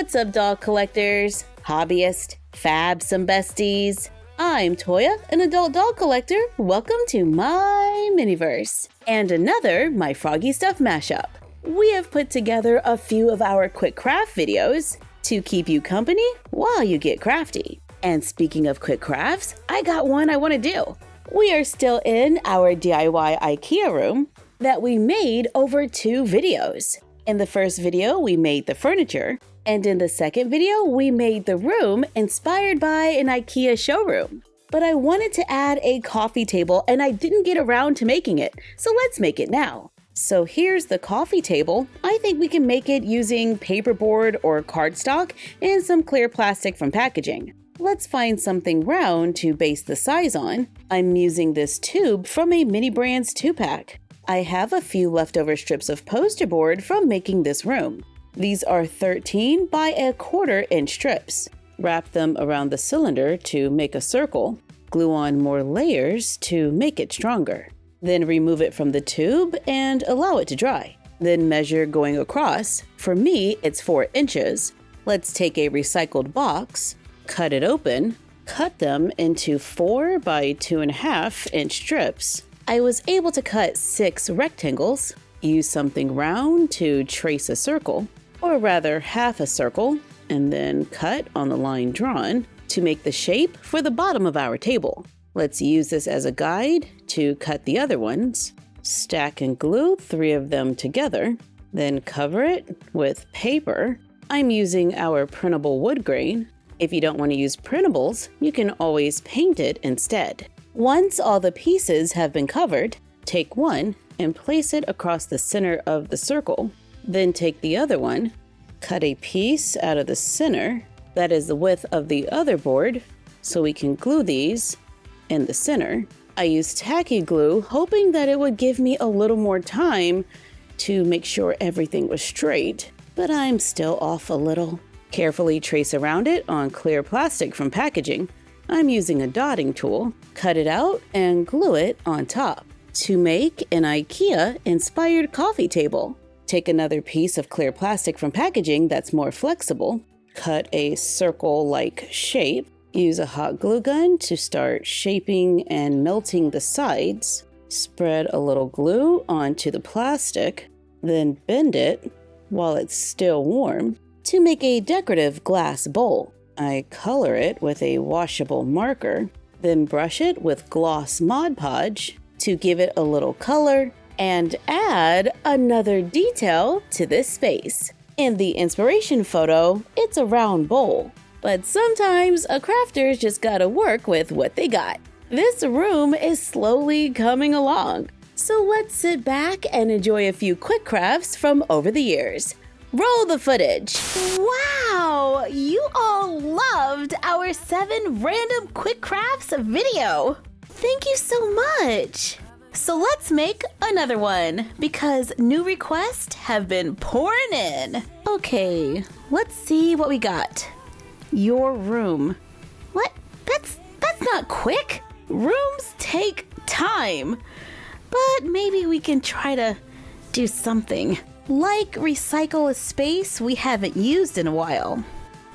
What's up, doll collectors, hobbyists, fabsome besties? I'm Toya, an adult doll collector. Welcome to my miniverse and another MyFroggyStuff Mashup. We have put together a few of our quick craft videos to keep you company while you get crafty. And speaking of quick crafts, I got one I want to do. We are still in our DIY IKEA room that we made over 2 videos. In the first video, we made the furniture, and in the second video, we made the room inspired by an IKEA showroom. But I wanted to add a coffee table and I didn't get around to making it, so let's make it now. So here's the coffee table. I think we can make it using paperboard or cardstock and some clear plastic from packaging. Let's find something round to base the size on. I'm using this tube from a Mini Brands 2-pack. I have a few leftover strips of poster board from making this room. These are 13 by 1/4 inch strips. Wrap them around the cylinder to make a circle. Glue on more layers to make it stronger. Then remove it from the tube and allow it to dry. Then measure going across. For me, it's 4 inches. Let's take a recycled box, cut it open, cut them into 4 by 2.5 inch strips. I was able to cut 6 rectangles. Use something round to trace a circle, or rather half a circle, and then cut on the line drawn to make the shape for the bottom of our table. Let's use this as a guide to cut the other ones. Stack and glue 3 of them together, then cover it with paper. I'm using our printable wood grain. If you don't want to use printables, you can always paint it instead. Once all the pieces have been covered, take one and place it across the center of the circle. Then take the other one, cut a piece out of the center, that is the width of the other board, so we can glue these in the center. I used tacky glue, hoping that it would give me a little more time to make sure everything was straight, but I'm still off a little. Carefully trace around it on clear plastic from packaging. I'm using a dotting tool. Cut it out and glue it on top to make an IKEA-inspired coffee table. Take another piece of clear plastic from packaging that's more flexible. Cut a circle-like shape. Use a hot glue gun to start shaping and melting the sides. Spread a little glue onto the plastic, then bend it while it's still warm to make a decorative glass bowl. I color it with a washable marker, then brush it with gloss Mod Podge to give it a little color and add another detail to this space. In the inspiration photo, it's a round bowl, but sometimes a crafter's just gotta work with what they got. This room is slowly coming along, so let's sit back and enjoy a few quick crafts from over the years. Roll the footage. Wow, you all loved our 7 random quick crafts video. Thank you so much. So let's make another one because new requests have been pouring in. Okay, let's see what we got. Your room. What? That's not quick. Rooms take time. But maybe we can try to do something. Like recycle a space we haven't used in a while.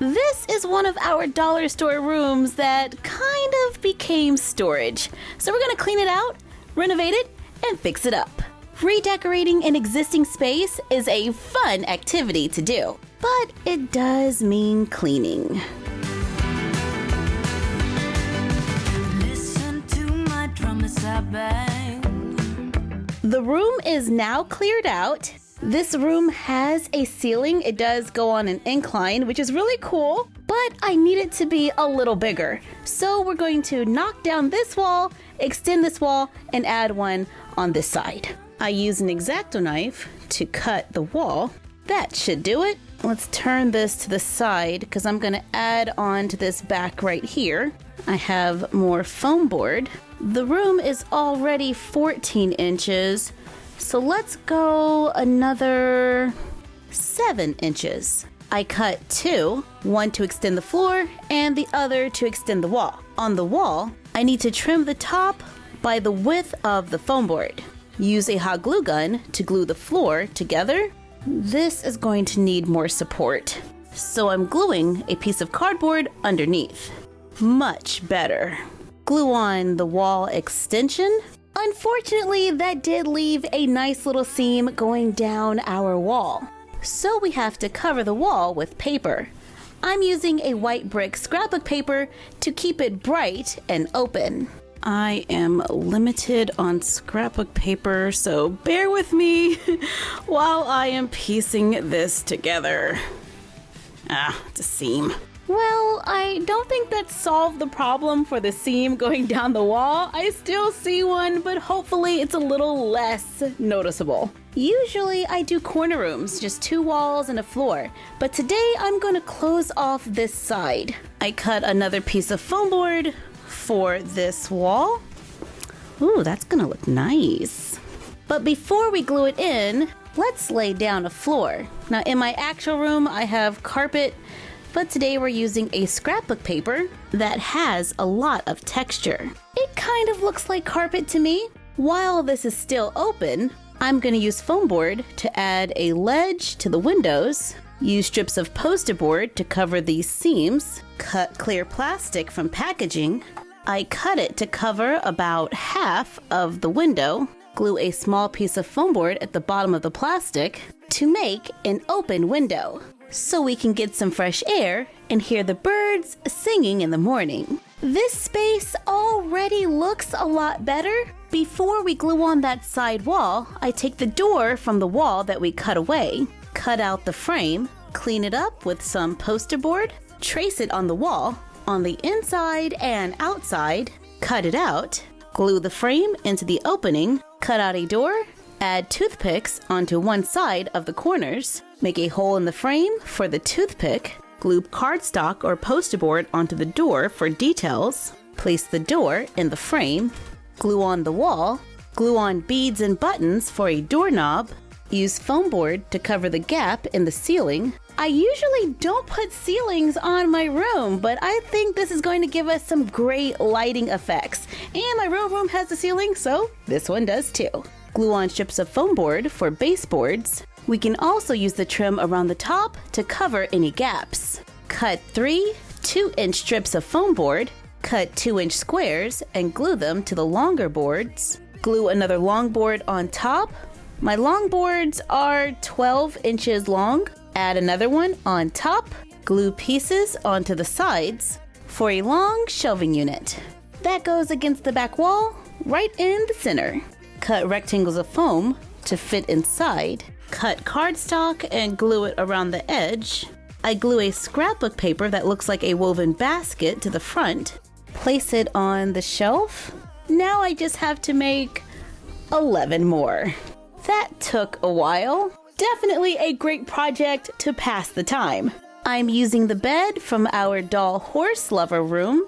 This is one of our dollar store rooms that kind of became storage. So we're gonna clean it out, renovate it, and fix it up. Redecorating an existing space is a fun activity to do, but it does mean cleaning. Listen to my drum as I bang. The room is now cleared out. This room has a ceiling. It does go on an incline, which is really cool, but I need it to be a little bigger. So we're going to knock down this wall, extend this wall, and add one on this side. I use an X-Acto knife to cut the wall. That should do it. Let's turn this to the side because I'm gonna add on to this back right here. I have more foam board. The room is already 14 inches. So let's go another 7 inches. I cut 2, one to extend the floor and the other to extend the wall. On the wall, I need to trim the top by the width of the foam board. Use a hot glue gun to glue the floor together. This is going to need more support. so I'm gluing a piece of cardboard underneath. Much better. Glue on the wall extension. Unfortunately, that did leave a nice little seam going down our wall, so we have to cover the wall with paper. I'm using a white brick scrapbook paper to keep it bright and open. I am limited on scrapbook paper, so bear with me while I am piecing this together. It's a seam. Well, I don't think that solved the problem for the seam going down the wall. I still see one, but hopefully it's a little less noticeable. Usually I do corner rooms, just 2 walls and a floor, but today I'm going to close off this side. I cut another piece of foam board for this wall. Ooh, that's going to look nice. But before we glue it in, let's lay down a floor. Now in my actual room I have carpet, but today we're using a scrapbook paper that has a lot of texture. It kind of looks like carpet to me. While this is still open, I'm going to use foam board to add a ledge to the windows, use strips of poster board to cover these seams, cut clear plastic from packaging. I cut it to cover about half of the window, glue a small piece of foam board at the bottom of the plastic to make an open window, so we can get some fresh air and hear the birds singing in the morning. This space already looks a lot better. Before we glue on that side wall, I take the door from the wall that we cut away, cut out the frame, clean it up with some poster board, trace it on the wall, on the inside and outside, cut it out, glue the frame into the opening, cut out a door, add toothpicks onto one side of the corners, make a hole in the frame for the toothpick, glue cardstock or poster board onto the door for details, place the door in the frame, glue on the wall, glue on beads and buttons for a doorknob, use foam board to cover the gap in the ceiling. I usually don't put ceilings on my room, but I think this is going to give us some great lighting effects. And my real room has a ceiling, so this one does too. Glue on strips of foam board for baseboards. We can also use the trim around the top to cover any gaps. Cut 3 2-inch strips of foam board, cut 2-inch squares and glue them to the longer boards. Glue another long board on top. My long boards are 12 inches long. Add another one on top. Glue pieces onto the sides for a long shelving unit. That goes against the back wall, right in the center. Cut rectangles of foam to fit inside. Cut cardstock and glue it around the edge. I glue a scrapbook paper that looks like a woven basket to the front. Place it on the shelf. Now I just have to make 11 more. That took a while. Definitely a great project to pass the time. I'm using the bed from our doll horse lover room.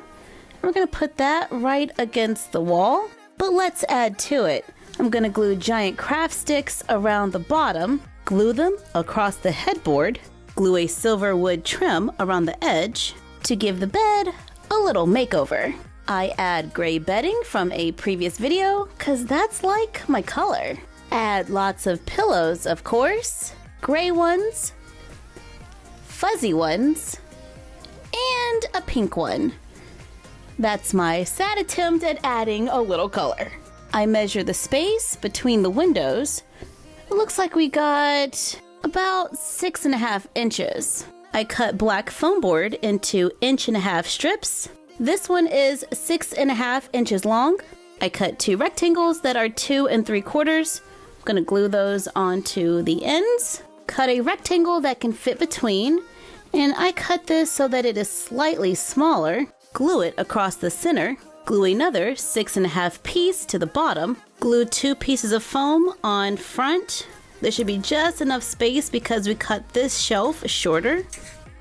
We're gonna put that right against the wall, but let's add to it. I'm gonna glue giant craft sticks around the bottom, glue them across the headboard, glue a silver wood trim around the edge to give the bed a little makeover. I add gray bedding from a previous video, cause that's like my color. Add lots of pillows, of course, gray ones, fuzzy ones, and a pink one. That's my sad attempt at adding a little color. I measure the space between the windows. It looks like we got about 6.5 inches. I cut black foam board into 1.5 inch strips. This one is 6.5 inches long. I cut 2 rectangles that are 2 3/4. I'm gonna glue those onto the ends. Cut a rectangle that can fit between, and I cut this so that it is slightly smaller. Glue it across the center. Glue another 6.5 piece to the bottom. Glue 2 pieces of foam on front. There should be just enough space because we cut this shelf shorter.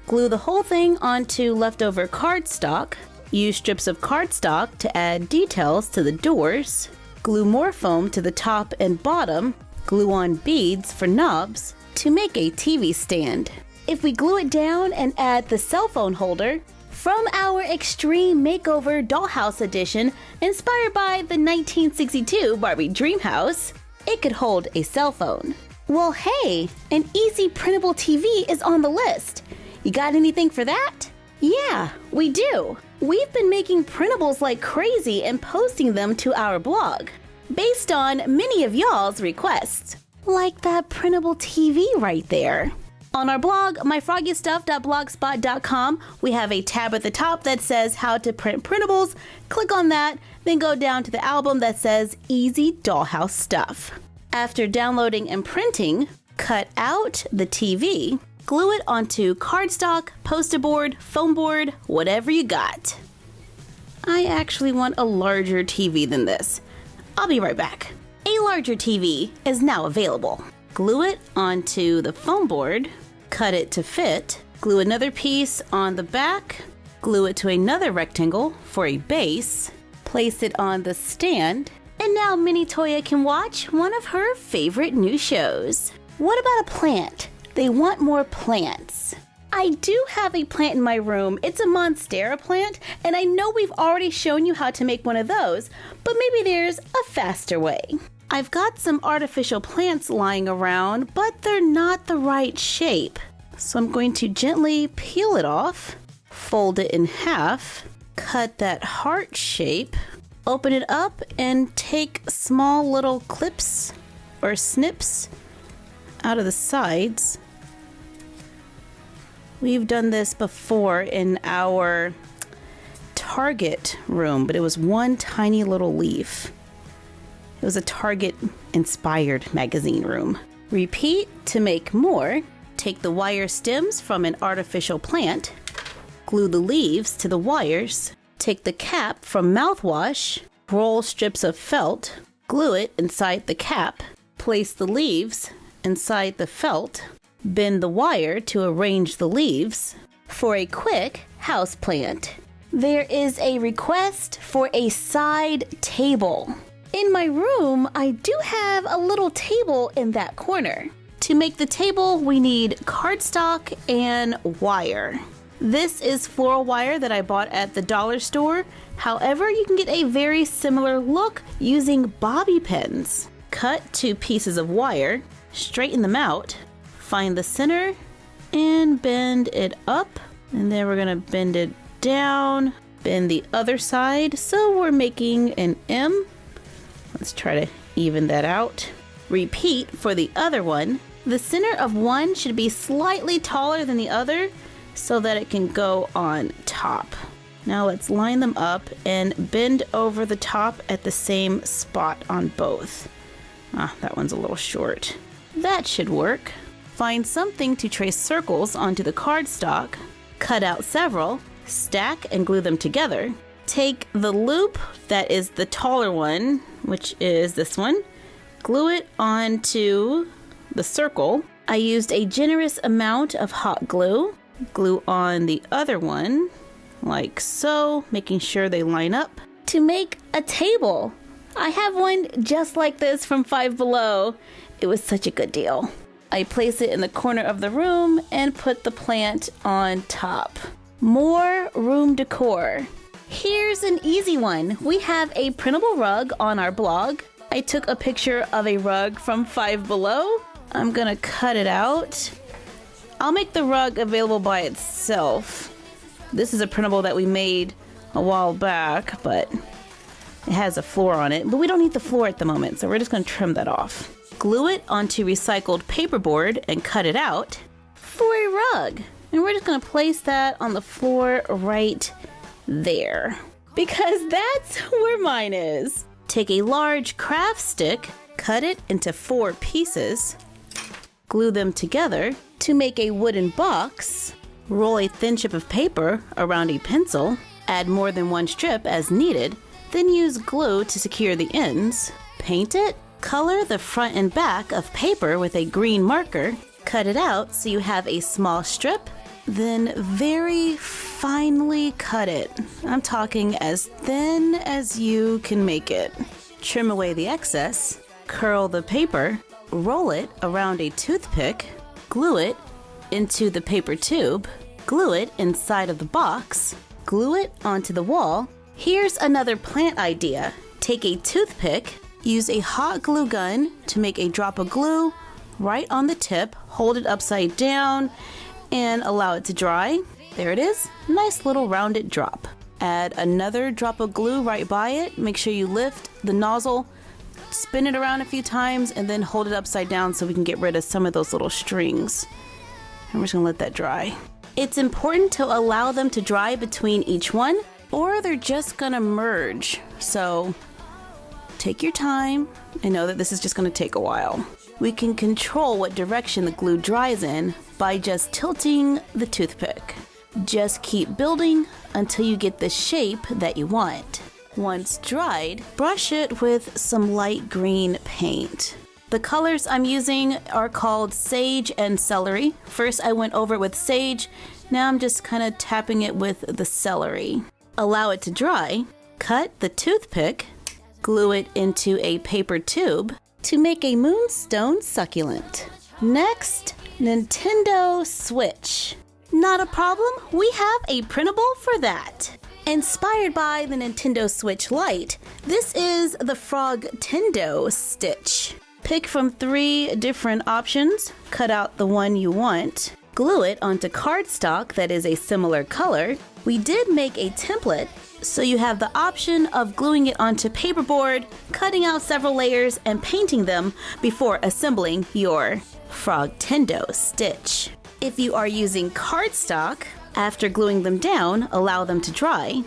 Glue the whole thing onto leftover cardstock. Use strips of cardstock to add details to the doors. Glue more foam to the top and bottom. Glue on beads for knobs to make a TV stand. If we glue it down and add the cell phone holder, from our Extreme Makeover Dollhouse edition, inspired by the 1962 Barbie Dream House, it could hold a cell phone. Well, hey, an easy printable TV is on the list. You got anything for that? Yeah, we do. We've been making printables like crazy and posting them to our blog, based on many of y'all's requests. Like that printable TV right there. On our blog, myfroggystuff.blogspot.com, we have a tab at the top that says how to print printables. Click on that, then go down to the album that says Easy Dollhouse Stuff. After downloading and printing, cut out the TV, glue it onto cardstock, poster board, foam board, whatever you got. I actually want a larger TV than this. I'll be right back. A larger TV is now available. Glue it onto the foam board, cut it to fit, glue another piece on the back, glue it to another rectangle for a base, place it on the stand, and now Mini Toya can watch one of her favorite new shows. What about a plant? They want more plants. I do have a plant in my room. It's a Monstera plant, and I know we've already shown you how to make one of those, but maybe there's a faster way. I've got some artificial plants lying around, but they're not the right shape. So I'm going to gently peel it off, fold it in half, cut that heart shape, open it up, and take small little clips or snips out of the sides. We've done this before in our Target room, but it was one tiny little leaf. It was a Target-inspired magazine room. Repeat to make more. Take the wire stems from an artificial plant, glue the leaves to the wires, take the cap from mouthwash, roll strips of felt, glue it inside the cap, place the leaves inside the felt, bend the wire to arrange the leaves for a quick house plant. There is a request for a side table. In my room, I do have a little table in that corner. To make the table, we need cardstock and wire. This is floral wire that I bought at the dollar store. However, you can get a very similar look using bobby pins. Cut 2 pieces of wire, straighten them out, find the center, and bend it up. And then we're gonna bend it down, bend the other side, so we're making an M. Let's try to even that out. Repeat for the other one. The center of one should be slightly taller than the other so that it can go on top. Now let's line them up and bend over the top at the same spot on both. That one's a little short. That should work. Find something to trace circles onto the cardstock. Cut out several, stack and glue them together. Take the loop that is the taller one, which is this one, glue it onto the circle. I used a generous amount of hot glue. Glue on the other one, like so, making sure they line up. To make a table. I have one just like this from Five Below. It was such a good deal. I place it in the corner of the room and put the plant on top. More room decor. Here's an easy one. We have a printable rug on our blog. I took a picture of a rug from Five Below. I'm gonna cut it out. I'll make the rug available by itself. This is a printable that we made a while back, but it has a floor on it. But we don't need the floor at the moment, so we're just gonna trim that off. Glue it onto recycled paperboard and cut it out for a rug. And we're just gonna place that on the floor right there, because that's where mine is. Take a large craft stick, cut it into 4 pieces, glue them together to make a wooden box, roll a thin strip of paper around a pencil, add more than 1 strip as needed, then use glue to secure the ends, paint it, color the front and back of paper with a green marker, cut it out so you have a small strip, then very finely cut it. I'm talking as thin as you can make it. Trim away the excess, curl the paper, roll it around a toothpick, glue it into the paper tube, glue it inside of the box, glue it onto the wall. Here's another plant idea. Take a toothpick, use a hot glue gun to make a drop of glue right on the tip, hold it upside down, and allow it to dry. There it is, nice little rounded drop. Add another drop of glue right by it. Make sure you lift the nozzle, spin it around a few times, and then hold it upside down so we can get rid of some of those little strings. And we're just gonna let that dry. It's important to allow them to dry between each one, or they're just gonna merge. So take your time and know that this is just gonna take a while. We can control what direction the glue dries in by just tilting the toothpick. Just keep building until you get the shape that you want. Once dried, brush it with some light green paint. The colors I'm using are called Sage and Celery. First I went over it with Sage, now I'm just kind of tapping it with the Celery. Allow it to dry, cut the toothpick, glue it into a paper tube to make a moonstone succulent. Next, Nintendo Switch. Not a problem, we have a printable for that. Inspired by the Nintendo Switch Lite, this is the Frogtendo Stitch. Pick from 3 different options, cut out the one you want, glue it onto cardstock that is a similar color. We did make a template, so you have the option of gluing it onto paperboard, cutting out several layers, and painting them before assembling your Frogtendo Stitch. If you are using cardstock, after gluing them down, allow them to dry,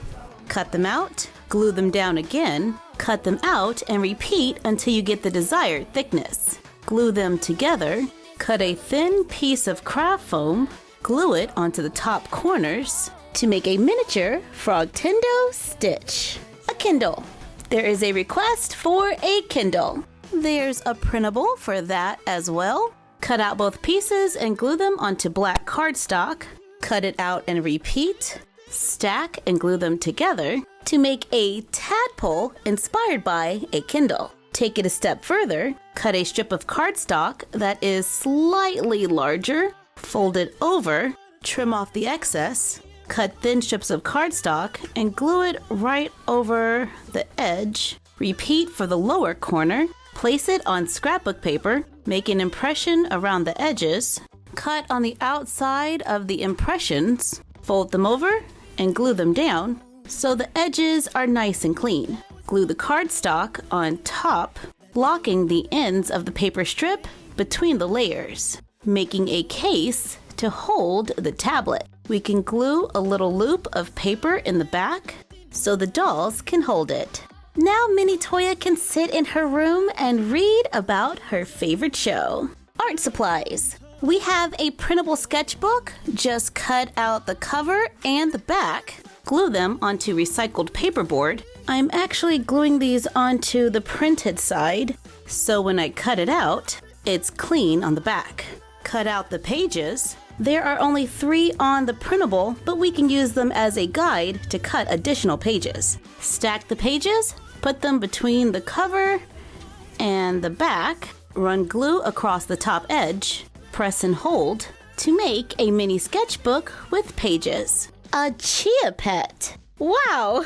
cut them out, glue them down again, cut them out, and repeat until you get the desired thickness. Glue them together, cut a thin piece of craft foam, glue it onto the top corners to make a miniature Frogtendo Stitch. A Kindle. There is a request for a Kindle. There's a printable for that as well. Cut out both pieces and glue them onto black cardstock. Cut it out and repeat. Stack and glue them together to make a tadpole inspired by a Kindle. Take it a step further, cut a strip of cardstock that is slightly larger, fold it over, trim off the excess, cut thin strips of cardstock and glue it right over the edge. Repeat for the lower corner, place it on scrapbook paper, make an impression around the edges, cut on the outside of the impressions, fold them over, and glue them down so the edges are nice and clean. Glue the cardstock on top, blocking the ends of the paper strip between the layers, making a case to hold the tablet. We can glue a little loop of paper in the back so the dolls can hold it. Now Mini Toya can sit in her room and read about her favorite show. Art supplies. We have a printable sketchbook. Just cut out the cover and the back, glue them onto recycled paperboard. I'm actually gluing these onto the printed side, so when I cut it out, it's clean on the back. Cut out the pages. There are only 3 on the printable, but we can use them as a guide to cut additional pages. Stack the pages, put them between the cover and the back, run glue across the top edge, press and hold to make a mini sketchbook with pages. A chia pet. Wow!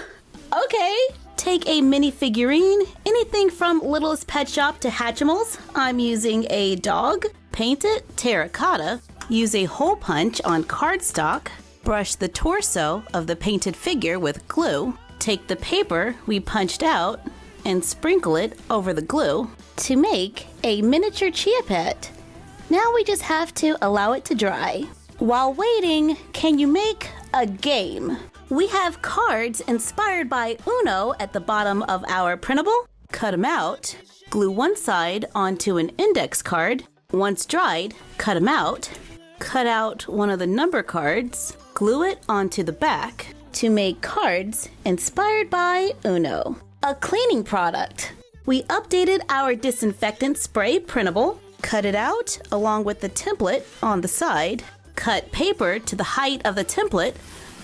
Okay. Take a mini figurine, anything from Littlest Pet Shop to Hatchimals. I'm using a dog. Paint it terracotta. Use a hole punch on cardstock. Brush the torso of the painted figure with glue. Take the paper we punched out and sprinkle it over the glue to make a miniature chia pet. Now we just have to allow it to dry. While waiting, can you make a game? We have cards inspired by Uno at the bottom of our printable. Cut them out. Glue one side onto an index card. Once dried, cut them out. Cut out one of the number cards. Glue it onto the back to make cards inspired by Uno. A cleaning product. We updated our disinfectant spray printable. Cut it out along with the template on the side. Cut paper to the height of the template,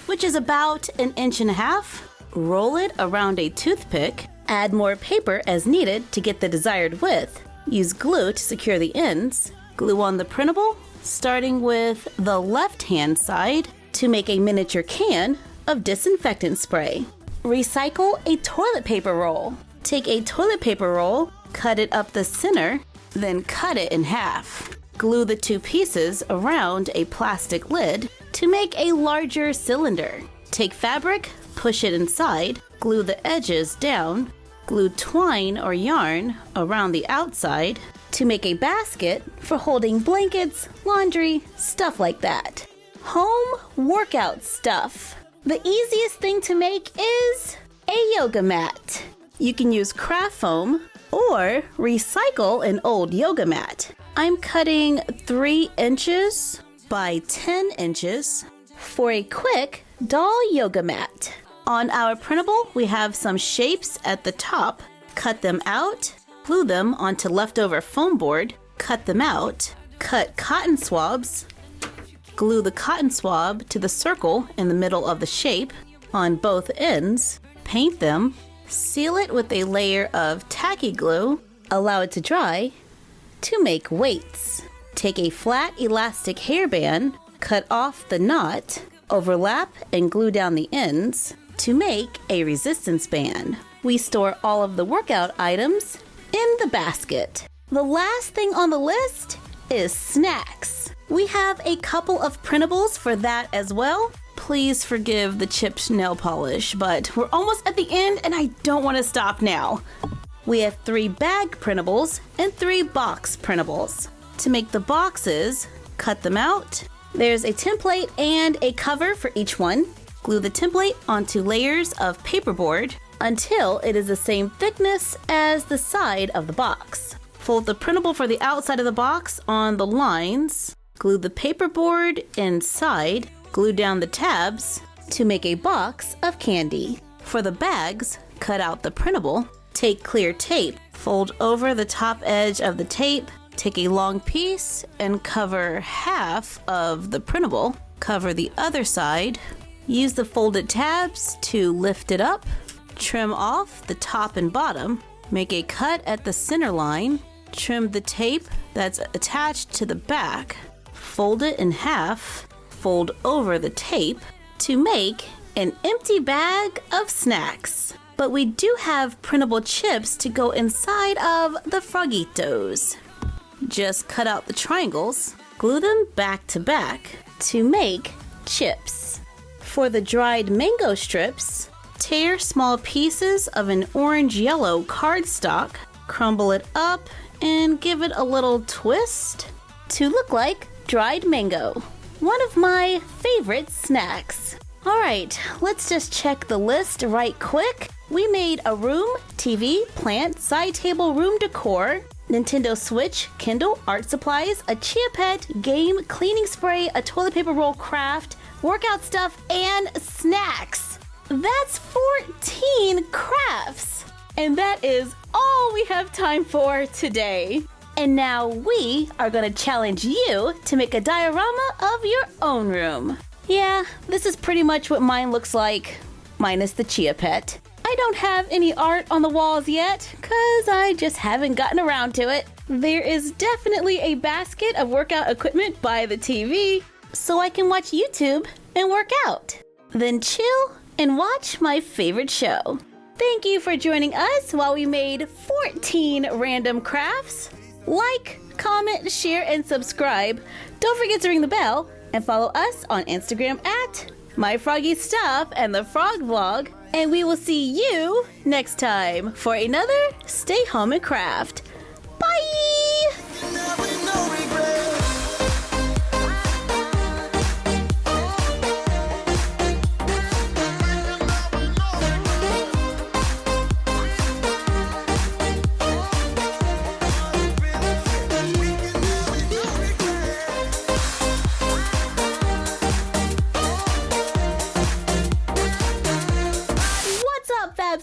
which is about 1.5 inches. Roll it around a toothpick. Add more paper as needed to get the desired width. Use glue to secure the ends. Glue on the printable, starting with the left-hand side to make a miniature can of disinfectant spray. Recycle a toilet paper roll. Take a toilet paper roll, cut it up the center, then cut it in half. Glue the two pieces around a plastic lid to make a larger cylinder. Take fabric, push it inside, glue the edges down, glue twine or yarn around the outside to make a basket for holding blankets, laundry, stuff like that. Home workout stuff. The easiest thing to make is a yoga mat. You can use craft foam or recycle an old yoga mat. I'm cutting 3 inches by 10 inches for a quick doll yoga mat. On our printable, we have some shapes at the top. Cut them out, glue them onto leftover foam board, cut them out, cut cotton swabs, glue the cotton swab to the circle in the middle of the shape on both ends, paint them, seal it with a layer of tacky glue, allow it to dry to make weights. Take a flat elastic hairband, cut off the knot, overlap and glue down the ends to make a resistance band. We store all of the workout items in the basket. The last thing on the list is snacks. We have a couple of printables for that as well. Please forgive the chipped nail polish, but we're almost at the end and I don't want to stop now. We have 3 bag printables and 3 box printables. To make the boxes, cut them out. There's a template and a cover for each one. Glue the template onto layers of paperboard until it is the same thickness as the side of the box. Fold the printable for the outside of the box on the lines. Glue the paperboard inside. Glue down the tabs to make a box of candy. For the bags, cut out the printable. Take clear tape. Fold over the top edge of the tape. Take a long piece and cover half of the printable. Cover the other side. Use the folded tabs to lift it up. Trim off the top and bottom. Make a cut at the center line. Trim the tape that's attached to the back. Fold it in half. Fold over the tape to make an empty bag of snacks. But we do have printable chips to go inside of the Froggitos. Just cut out the triangles, glue them back to back to make chips. For the dried mango strips, tear small pieces of an orange-yellow cardstock, crumble it up, and give it a little twist to look like dried mango. One of my favorite snacks. All right, let's just check the list right quick. We made a room, TV, plant, side table, room decor, Nintendo Switch, Kindle, art supplies, a chia pet, game, cleaning spray, a toilet paper roll craft, workout stuff, and snacks. That's 14 crafts. And that is all we have time for today. And now we are going to challenge you to make a diorama of your own room. Yeah, this is pretty much what mine looks like, minus the chia pet. I don't have any art on the walls yet, cause I just haven't gotten around to it. There is definitely a basket of workout equipment by the TV, so I can watch YouTube and work out. Then chill and watch my favorite show. Thank you for joining us while we made 14 random crafts. Like, comment, share, and subscribe. Don't forget to ring the bell and follow us on Instagram at MyFroggyStuff and the Frog Vlog. And we will see you next time for another Stay Home and Craft. Bye!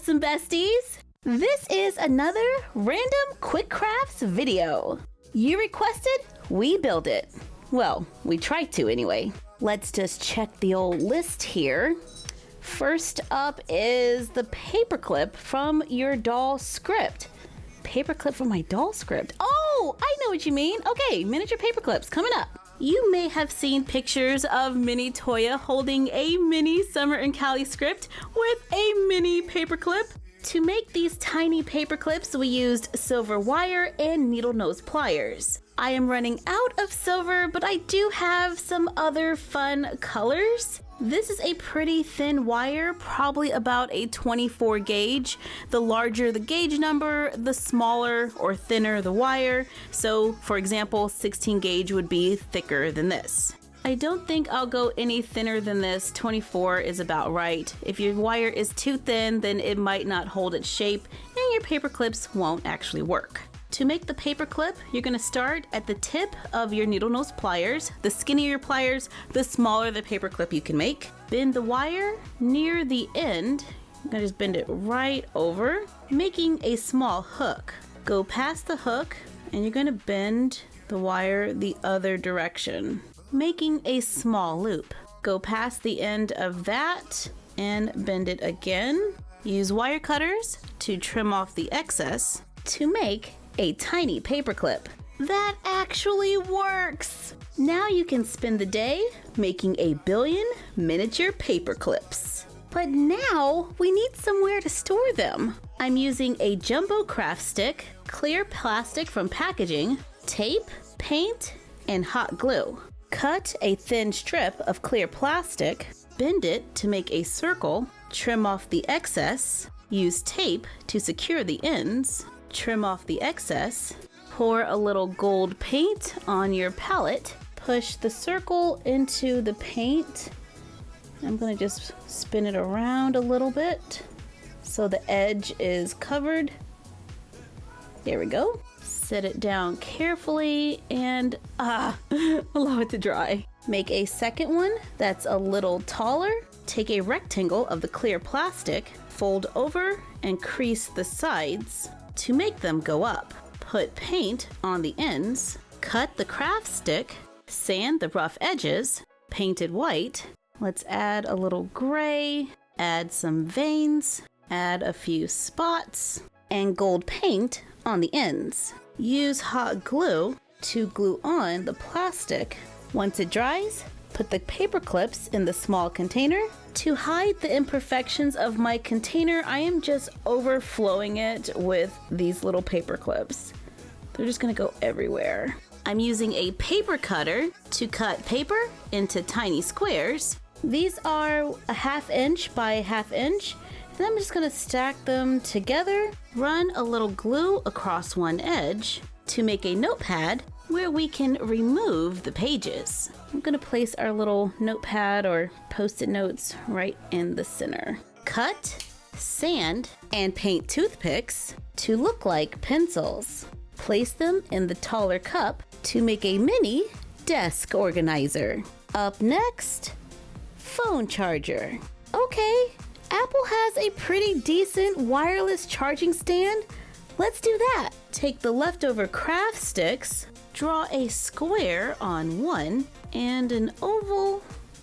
And besties, this is another random quick crafts video. You requested, we build it. Well, we tried to anyway. Let's just check the old list here. First up is the paperclip from your doll script. Paperclip from my doll script. Oh, I know what you mean. Okay, miniature paperclips coming up. You may have seen pictures of mini Toya holding a mini Summer and Callie script with a mini paperclip. To make these tiny paperclips, we used silver wire and needle nose pliers. I am running out of silver, but I do have some other fun colors. This is a pretty thin wire, probably about a 24 gauge. The larger the gauge number, the smaller or thinner the wire. So for example, 16 gauge would be thicker than this. I don't think I'll go any thinner than this. 24 is about right. If your wire is too thin, then it might not hold its shape and your paper clips won't actually work. To make the paper clip, you're going to start at the tip of your needle nose pliers. The skinnier your pliers, the smaller the paper clip you can make. Bend the wire near the end. I'm going to just bend it right over, making a small hook. Go past the hook and you're going to bend the wire the other direction, making a small loop. Go past the end of that and bend it again. Use wire cutters to trim off the excess to make a tiny paper clip. That actually works! Now you can spend the day making a billion miniature paper clips. But now we need somewhere to store them. I'm using a jumbo craft stick, clear plastic from packaging, tape, paint, and hot glue. Cut a thin strip of clear plastic, bend it to make a circle, trim off the excess, use tape to secure the ends, trim off the excess, pour a little gold paint on your palette, push the circle into the paint. I'm going to just spin it around a little bit so the edge is covered. There we go. Set it down carefully and allow it to dry. Make a second one that's a little taller. Take a rectangle of the clear plastic, fold over and crease the sides to make them go up. Put paint on the ends, cut the craft stick, sand the rough edges, paint it white. Let's add a little gray, add some veins, add a few spots, and gold paint on the ends. Use hot glue to glue on the plastic. Once it dries, put the paper clips in the small container. To hide the imperfections of my container, I am just overflowing it with these little paper clips. They're just gonna go everywhere. I'm using a paper cutter to cut paper into tiny squares. These are a 1/2 inch by 1/2 inch. Then I'm just gonna stack them together, run a little glue across one edge to make a notepad where we can remove the pages. I'm gonna place our little notepad or post-it notes right in the center. Cut, sand, and paint toothpicks to look like pencils. Place them in the taller cup to make a mini desk organizer. Up next, phone charger. Okay, Apple has a pretty decent wireless charging stand. Let's do that. Take the leftover craft sticks, draw a square on one and an oval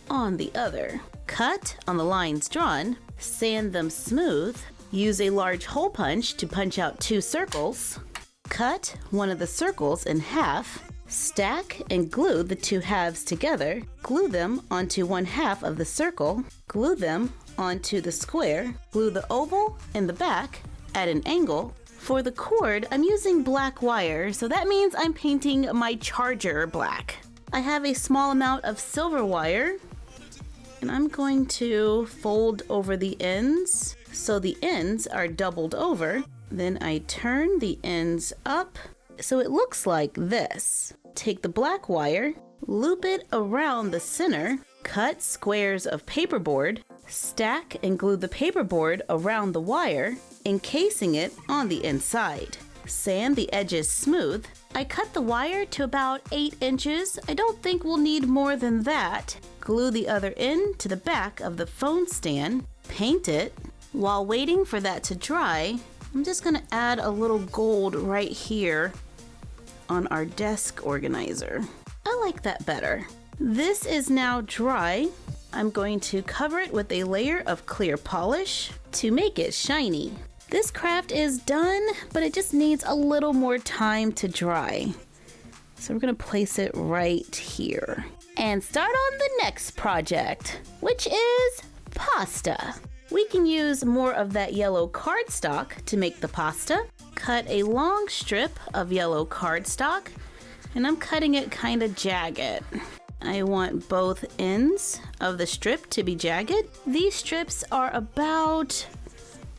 on the other. Cut on the lines drawn, sand them smooth, use a large hole punch to punch out 2 circles. Cut one of the circles in half, stack and glue the 2 halves together, glue them onto 1/2 of the circle, glue them onto the square, glue the oval in the back at an angle. For the cord, I'm using black wire, so that means I'm painting my charger black. I have a small amount of silver wire, and I'm going to fold over the ends so the ends are doubled over. Then I turn the ends up so it looks like this. Take the black wire, loop it around the center, cut squares of paperboard, stack and glue the paperboard around the wire, encasing it on the inside. Sand the edges smooth. I cut the wire to about 8 inches. I don't think we'll need more than that. Glue the other end to the back of the phone stand, paint it. While waiting for that to dry, I'm just gonna add a little gold right here on our desk organizer. I like that better. This is now dry. I'm going to cover it with a layer of clear polish to make it shiny. This craft is done, but it just needs a little more time to dry. So we're gonna place it right here and start on the next project, which is pasta. We can use more of that yellow cardstock to make the pasta. Cut a long strip of yellow cardstock, and I'm cutting it kind of jagged. I want both ends of the strip to be jagged. These strips are about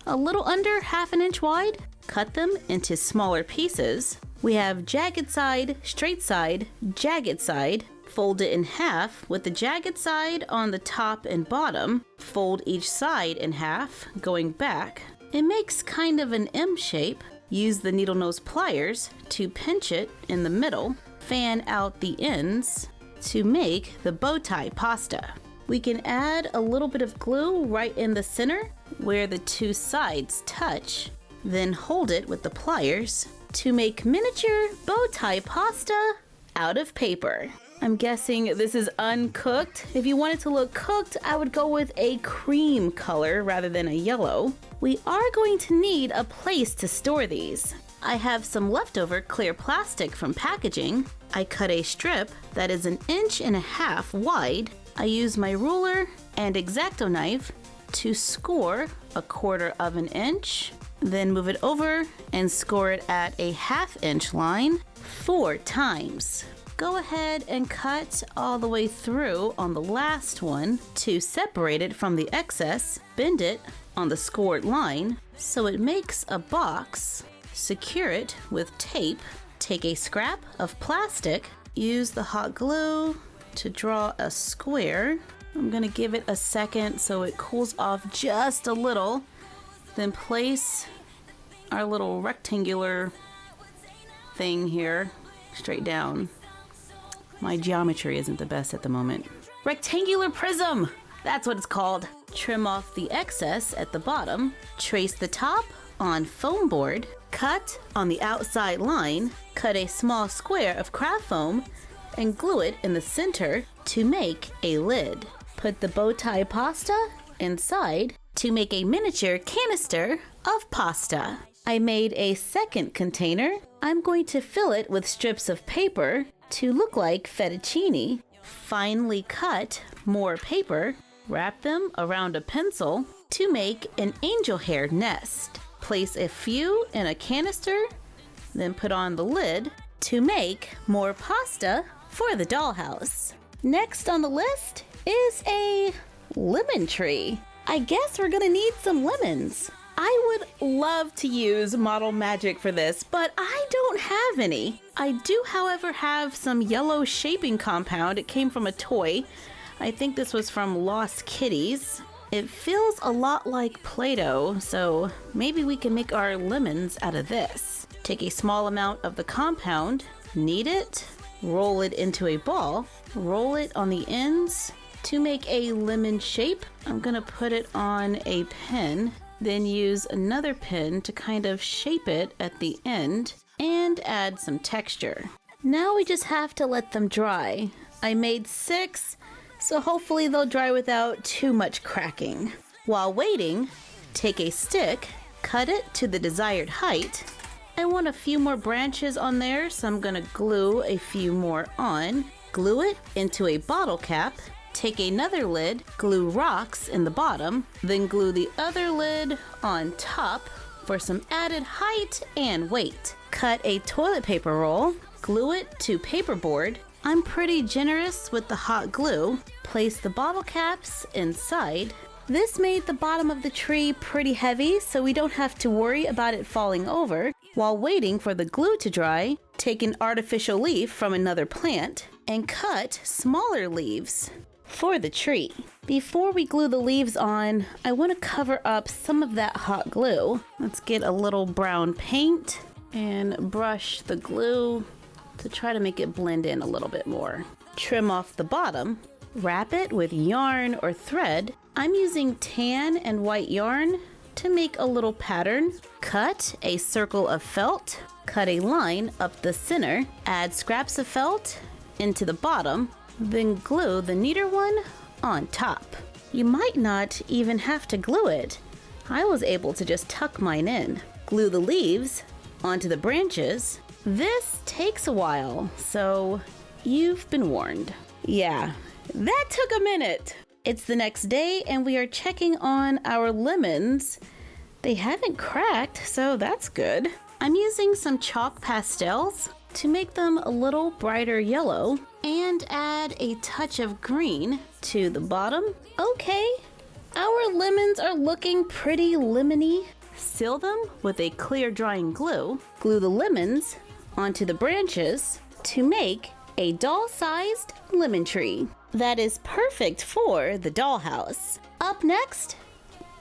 a little under 1/2 inch wide. Cut them into smaller pieces. We have jagged side, straight side, jagged side. Fold it in half with the jagged side on the top and bottom. Fold each side in half, going back. It makes kind of an M shape. Use the needle nose pliers to pinch it in the middle. Fan out the ends to make the bow tie pasta. We can add a little bit of glue right in the center where the two sides touch. Then hold it with the pliers to make miniature bow tie pasta out of paper. I'm guessing this is uncooked. If you want it to look cooked, I would go with a cream color rather than a yellow. We are going to need a place to store these. I have some leftover clear plastic from packaging. I cut a strip that is 1.5 inches wide. I use my ruler and X-Acto knife to score 1/4 inch. Then move it over and score it at a 1/2 inch line 4 times. Go ahead and cut all the way through on the last one to separate it from the excess. Bend it on the scored line so it makes a box. Secure it with tape. Take a scrap of plastic. Use the hot glue to draw a square. I'm gonna give it a second so it cools off just a little. Then place our little rectangular thing here straight down. My geometry isn't the best at the moment. Rectangular prism! That's what it's called. Trim off the excess at the bottom. Trace the top on foam board. Cut on the outside line. Cut a small square of craft foam and glue it in the center to make a lid. Put the bow tie pasta inside to make a miniature canister of pasta. I made a second container. I'm going to fill it with strips of paper to look like fettuccine. Finely cut more paper. Wrap them around a pencil to make an angel hair nest. Place a few in a canister, then put on the lid to make more pasta for the dollhouse. Next on the list is a lemon tree. I guess we're gonna need some lemons. I would love to use Model Magic for this, but I don't have any. I do, however, have some yellow shaping compound. It came from a toy. I think this was from Lost Kitties. It feels a lot like Play-Doh, so maybe we can make our lemons out of this. Take a small amount of the compound, knead it, roll it into a ball, roll it on the ends to make a lemon shape. I'm gonna put it on a pen, then use another pen to kind of shape it at the end and add some texture. Now we just have to let them dry. I made 6, so hopefully they'll dry without too much cracking. While waiting, take a stick, cut it to the desired height. I want a few more branches on there, so I'm gonna glue a few more on. Glue it into a bottle cap. Take another lid, glue rocks in the bottom, then glue the other lid on top for some added height and weight. Cut a toilet paper roll, glue it to paperboard. I'm pretty generous with the hot glue. Place the bottle caps inside. This made the bottom of the tree pretty heavy, so we don't have to worry about it falling over. While waiting for the glue to dry, take an artificial leaf from another plant and cut smaller leaves for the tree. Before we glue the leaves on, I want to cover up some of that hot glue. Let's get a little brown paint and brush the glue to try to make it blend in a little bit more. Trim off the bottom. Wrap it with yarn or thread. I'm using tan and white yarn to make a little pattern. Cut a circle of felt. Cut a line up the center. Add scraps of felt into the bottom. Then glue the neater one on top. You might not even have to glue it. I was able to just tuck mine in. Glue the leaves onto the branches. This takes a while, so you've been warned. Yeah, that took a minute. It's the next day and we are checking on our lemons. They haven't cracked, so that's good. I'm using some chalk pastels to make them a little brighter yellow and add a touch of green to the bottom. Okay, our lemons are looking pretty lemony. Seal them with a clear drying glue. Glue the lemons onto the branches to make a doll-sized lemon tree that is perfect for the dollhouse. Up next,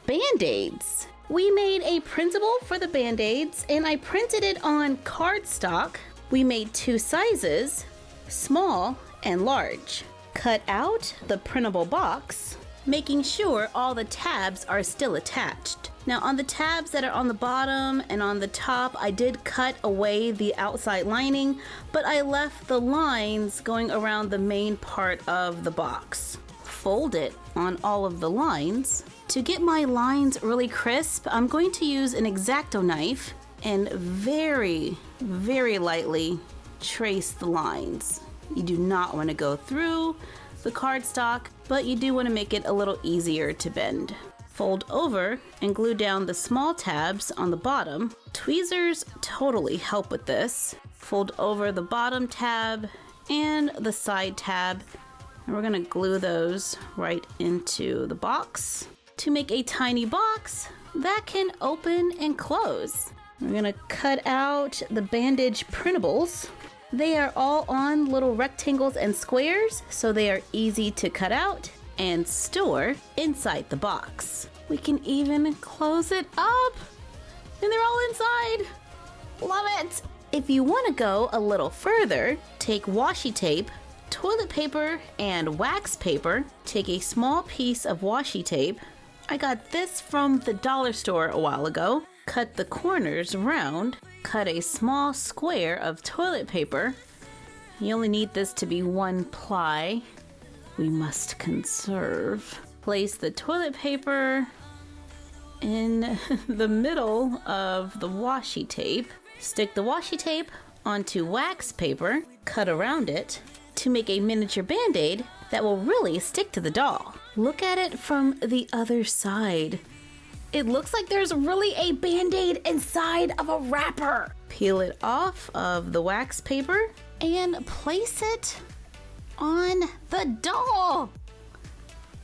Band-Aids. We made a printable for the Band-Aids and I printed it on cardstock. We made 2 sizes, small and large. Cut out the printable box, making sure all the tabs are still attached. Now on the tabs that are on the bottom and on the top, I did cut away the outside lining, but I left the lines going around the main part of the box. Fold it on all of the lines. To get my lines really crisp, I'm going to use an X-Acto knife and very, very lightly trace the lines. You do not want to go through the cardstock, but you do want to make it a little easier to bend. Fold over and glue down the small tabs on the bottom. Tweezers totally help with this. Fold over the bottom tab and the side tab, and we're going to glue those right into the box to make a tiny box that can open and close. We're going to cut out the bandage printables. They are all on little rectangles and squares, so they are easy to cut out and store inside the box. We can even close it up and they're all inside. Love it! If you want to go a little further, take washi tape, toilet paper, and wax paper. Take a small piece of washi tape. I got this from the dollar store a while ago. Cut the corners round. Cut a small square of toilet paper. You only need this to be 1 ply. We must conserve. Place the toilet paper in the middle of the washi tape. Stick the washi tape onto wax paper. Cut around it to make a miniature band-aid that will really stick to the doll. Look at it from the other side. It looks like there's really a band-aid inside of a wrapper. Peel it off of the wax paper and place it on the doll.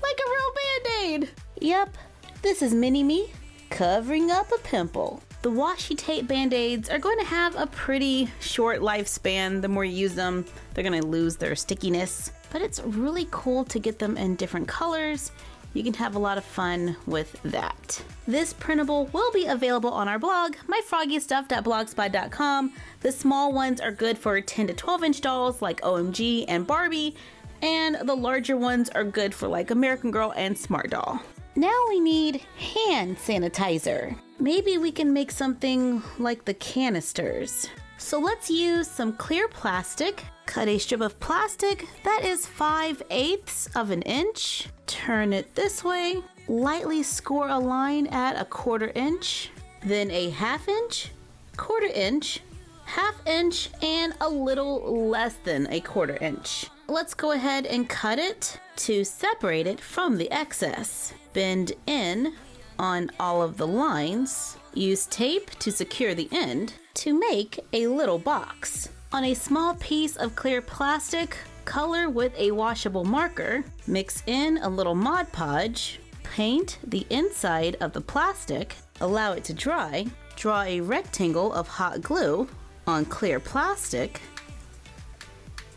Like a real band-aid. Yep, this is Mini-Me covering up a pimple. The washi tape band-aids are going to have a pretty short lifespan. The more you use them, they're going to lose their stickiness. But it's really cool to get them in different colors. You can have a lot of fun with that. This printable will be available on our blog, myfroggystuff.blogspot.com. The small ones are good for 10 to 12 inch dolls like OMG and Barbie, and the larger ones are good for like American Girl and Smart Doll. Now we need hand sanitizer. Maybe we can make something like the canisters. So let's use some clear plastic. Cut a strip of plastic that is 5/8 of an inch. Turn it this way. Lightly score a line at 1/4 inch. Then a 1/2 inch, 1/4 inch, 1/2 inch, and a little less than 1/4 inch. Let's go ahead and cut it to separate it from the excess. Bend in on all of the lines. Use tape to secure the end to make a little box. On a small piece of clear plastic, color with a washable marker. Mix in a little Mod Podge. Paint the inside of the plastic. Allow it to dry. Draw a rectangle of hot glue on clear plastic.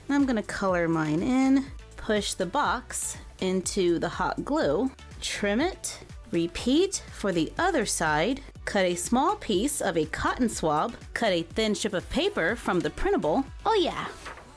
I'm gonna color mine in. Push the box into the hot glue. Trim it. Repeat for the other side. Cut a small piece of a cotton swab. Cut a thin strip of paper from the printable. Oh yeah,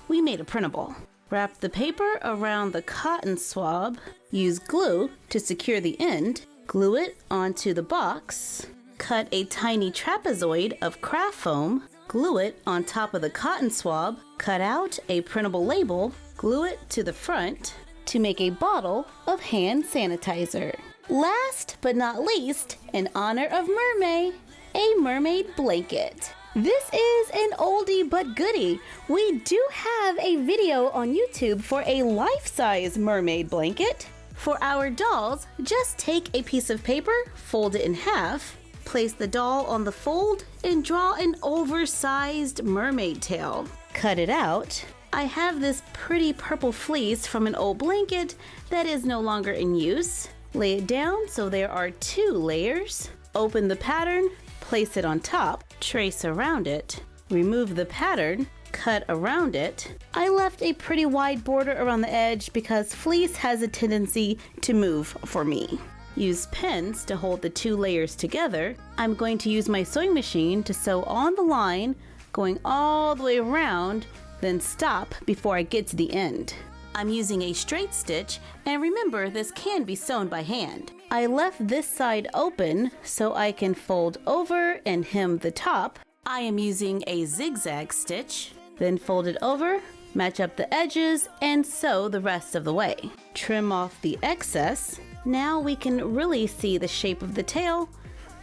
we made a printable. Wrap the paper around the cotton swab. Use glue to secure the end. Glue it onto the box. Cut a tiny trapezoid of craft foam. Glue it on top of the cotton swab. Cut out a printable label. Glue it to the front to make a bottle of hand sanitizer. Last but not least, in honor of Mermaid, a mermaid blanket. This is an oldie but goodie. We do have a video on YouTube for a life-size mermaid blanket. For our dolls, just take a piece of paper, fold it in half, place the doll on the fold, and draw an oversized mermaid tail. cut it out. I have this pretty purple fleece from an old blanket that is no longer in use. Lay it down so there are 2 layers. Open the pattern, place it on top, trace around it, remove the pattern, cut around it. I left a pretty wide border around the edge because fleece has a tendency to move for me. Use pins to hold the 2 layers together. I'm going to use my sewing machine to sew on the line, going all the way around, then stop before I get to the end. I'm using a straight stitch, and remember, this can be sewn by hand. I left this side open so I can fold over and hem the top. I am using a zigzag stitch, then fold it over, match up the edges, and sew the rest of the way. Trim off the excess. Now we can really see the shape of the tail,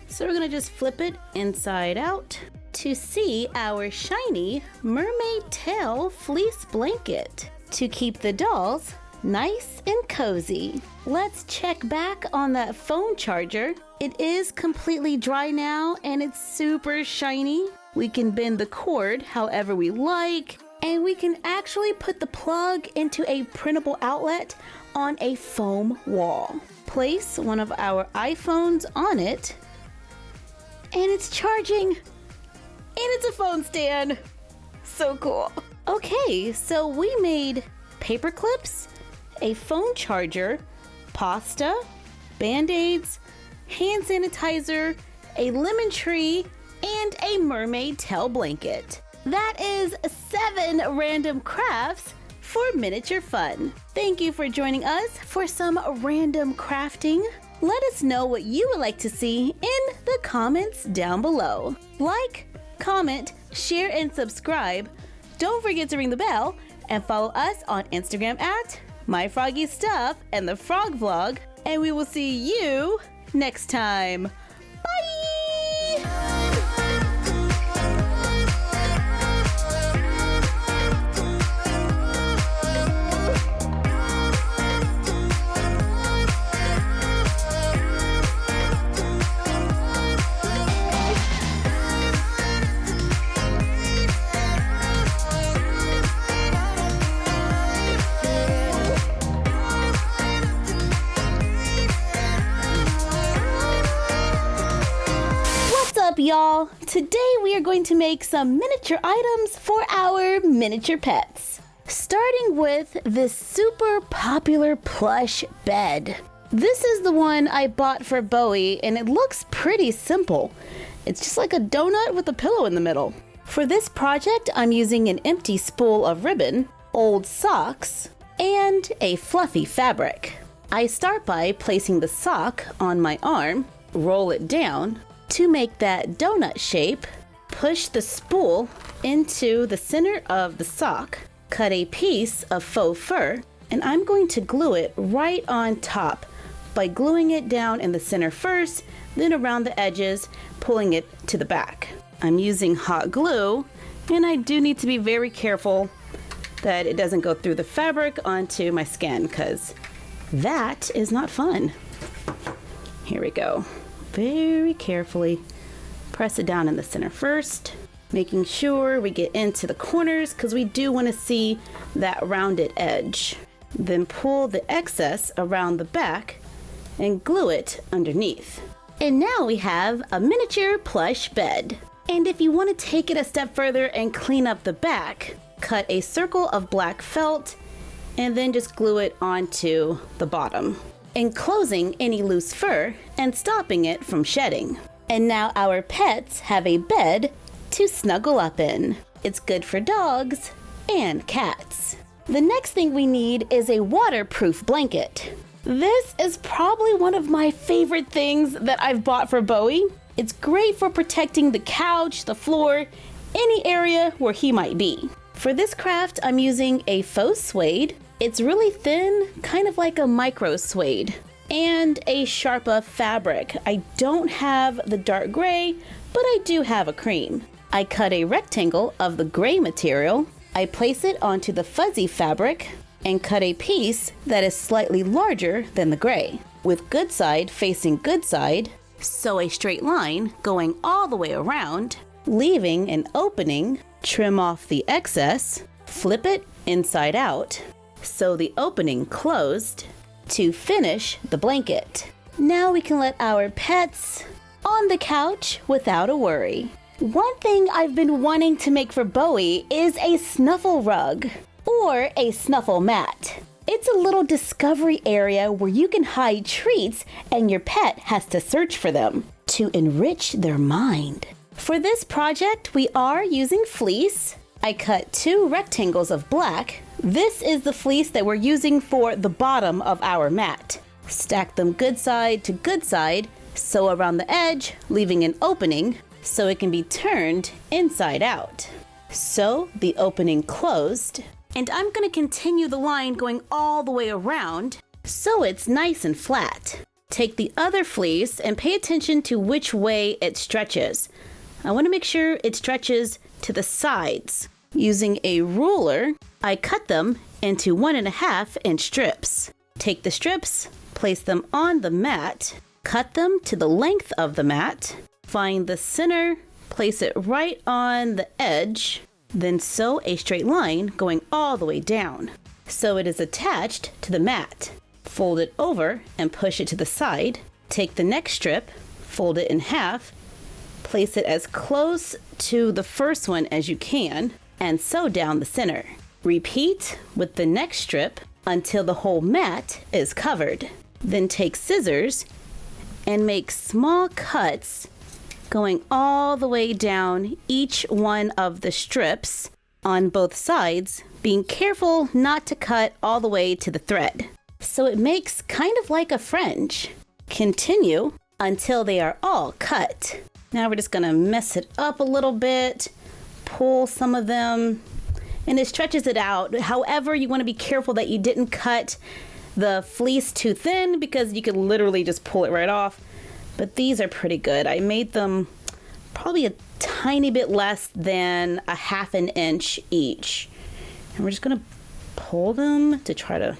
so we're gonna just flip it inside out to see our shiny mermaid tail fleece blanket to keep the dolls nice and cozy. Let's check back on that phone charger. It is completely dry now and it's super shiny. We can bend the cord however we like, and we can actually put the plug into a printable outlet on a foam wall. Place one of our iPhones on it, and it's charging. And it's a phone stand. So cool. Okay, so we made paper clips, a phone charger, pasta, band-aids, hand sanitizer, a lemon tree, and a mermaid tail blanket. That is 7 random crafts for miniature fun. Thank you for joining us for some random crafting. Let us know what you would like to see in the comments down below. Like, comment, share, and subscribe. Don't forget to ring the bell and follow us on Instagram at MyFroggyStuff and the Frog Vlog. And we will see you next time. Bye! Y'all, today we are going to make some miniature items for our miniature pets. Starting with this super popular plush bed. This is the one I bought for Bowie, and it looks pretty simple. It's just like a donut with a pillow in the middle. For this project, I'm using an empty spool of ribbon, old socks, and a fluffy fabric. I start by placing the sock on my arm, roll it down. To make that donut shape, push the spool into the center of the sock, cut a piece of faux fur, and I'm going to glue it right on top by gluing it down in the center first, then around the edges, pulling it to the back. I'm using hot glue, and I do need to be very careful that it doesn't go through the fabric onto my skin, because that is not fun. Here we go. Very carefully press it down in the center first, making sure we get into the corners because we do want to see that rounded edge. Then pull the excess around the back and glue it underneath. And now we have a miniature plush bed. And if you want to take it a step further and clean up the back, cut a circle of black felt and then just glue it onto the bottom, enclosing any loose fur and stopping it from shedding. And now our pets have a bed to snuggle up in. It's good for dogs and cats. The next thing we need is a waterproof blanket. This is probably one of my favorite things that I've bought for Bowie. It's great for protecting the couch, the floor, any area where he might be. For this craft, I'm using a faux suede. It's really thin, kind of like a micro suede, and a Sharpa fabric. I don't have the dark gray, but I do have a cream. I cut a rectangle of the gray material. I place it onto the fuzzy fabric and cut a piece that is slightly larger than the gray. With good side facing good side, sew a straight line going all the way around, leaving an opening trim off the excess, flip it inside out, sew the opening closed to finish the blanket. Now we can let our pets on the couch without a worry. One thing I've been wanting to make for Bowie is a snuffle rug or a snuffle mat. It's a little discovery area where you can hide treats and your pet has to search for them to enrich their mind. For this project, we are using fleece. I cut 2 rectangles of black. This is the fleece that we're using for the bottom of our mat. Stack them good side to good side, sew around the edge, leaving an opening so it can be turned inside out. Sew the opening closed, and I'm going to continue the line going all the way around so it's nice and flat. Take the other fleece and pay attention to which way it stretches. I want to make sure it stretches to the sides. Using a ruler, I cut them into 1.5 inch strips. Take the strips, place them on the mat, cut them to the length of the mat, find the center, place it right on the edge, then sew a straight line going all the way down so it is attached to the mat. Fold it over and push it to the side. Take the next strip, fold it in half, place it as close to the first one as you can, and sew down the center. Repeat with the next strip until the whole mat is covered. Then take scissors and make small cuts going all the way down each one of the strips on both sides, being careful not to cut all the way to the thread. So it makes kind of like a fringe. Continue until they are all cut. Now we're just gonna mess it up a little bit, pull some of them, and it stretches it out. However, you wanna be careful that you didn't cut the fleece too thin because you could literally just pull it right off. But these are pretty good. I made them probably a tiny bit less than 1/2 inch each. And we're just gonna pull them to try to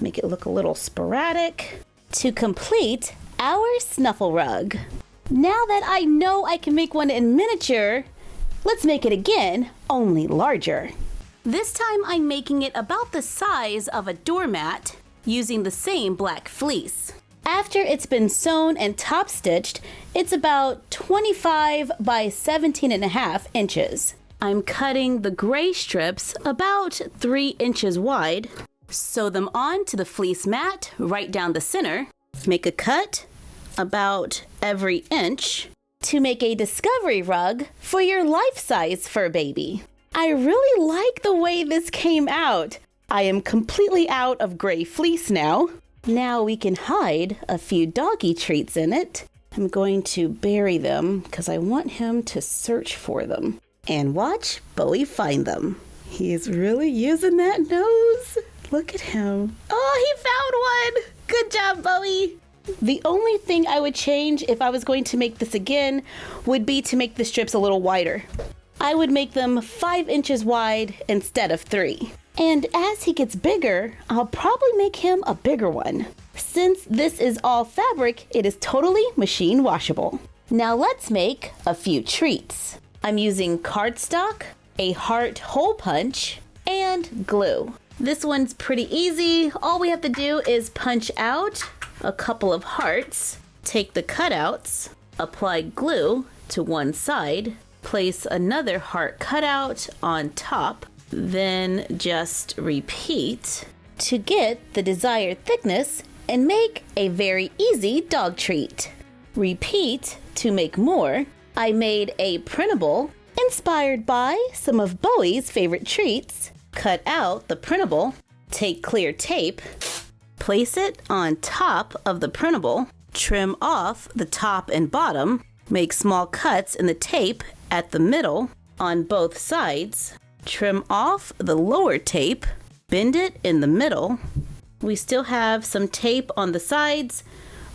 make it look a little sporadic to complete our snuffle rug. Now that I know I can make one in miniature, let's make it again, only larger. This time I'm making it about the size of a doormat using the same black fleece. After it's been sewn and top stitched, it's about 25 by 17.5 inches. I'm cutting the gray strips about 3 inches wide. Sew them onto the fleece mat right down the center. Make a cut about every inch to make a discovery rug for your life-size fur baby. I really like the way this came out. I am completely out of gray fleece now. Now we can hide a few doggy treats in it. I'm going to bury them because I want him to search for them. And watch Bowie find them. He is really using that nose. Look at him. Oh, he found one. Good job, Bowie. The only thing I would change if I was going to make this again would be to make the strips a little wider. I would make them 5 inches wide instead of 3. And as he gets bigger, I'll probably make him a bigger one. Since this is all fabric, it is totally machine washable. Now let's make a few treats. I'm using cardstock, a heart hole punch, and glue. This one's pretty easy. All we have to do is punch out a couple of hearts, take the cutouts, apply glue to one side, place another heart cutout on top, then just repeat to get the desired thickness and make a very easy dog treat. Repeat to make more. I made a printable inspired by some of Bowie's favorite treats. Cut out the printable, take clear tape, place it on top of the printable, trim off the top and bottom, make small cuts in the tape at the middle on both sides, trim off the lower tape, bend it in the middle. We still have some tape on the sides.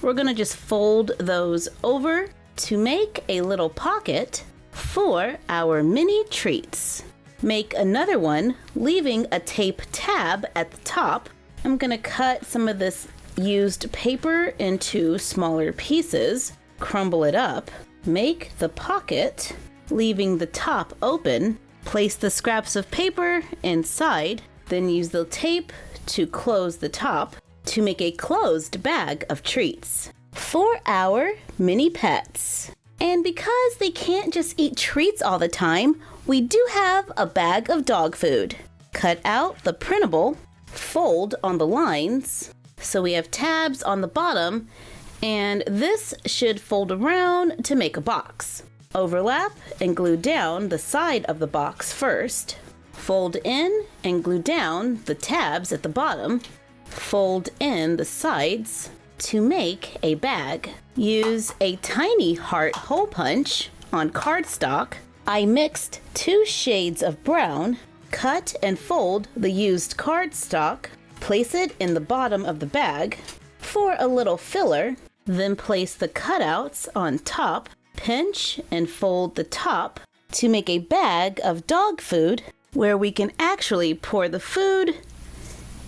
We're gonna just fold those over to make a little pocket for our mini treats. Make another one, leaving a tape tab at the top. I'm gonna cut some of this used paper into smaller pieces, crumble it up, make the pocket, leaving the top open, Place the scraps of paper inside, then use the tape to close the top to make a closed bag of treats for our mini pets. And because they can't just eat treats all the time, we do have a bag of dog food. Cut out the printable, fold on the lines, so we have tabs on the bottom, and this should fold around to make a box. Overlap and glue down the side of the box first. Fold in and glue down the tabs at the bottom. Fold in the sides to make a bag. Use a tiny heart hole punch on cardstock. I mixed 2 shades of brown. Cut and fold the used cardstock. Place it in the bottom of the bag for a little filler. Then place the cutouts on top. Pinch and fold the top to make a bag of dog food where we can actually pour the food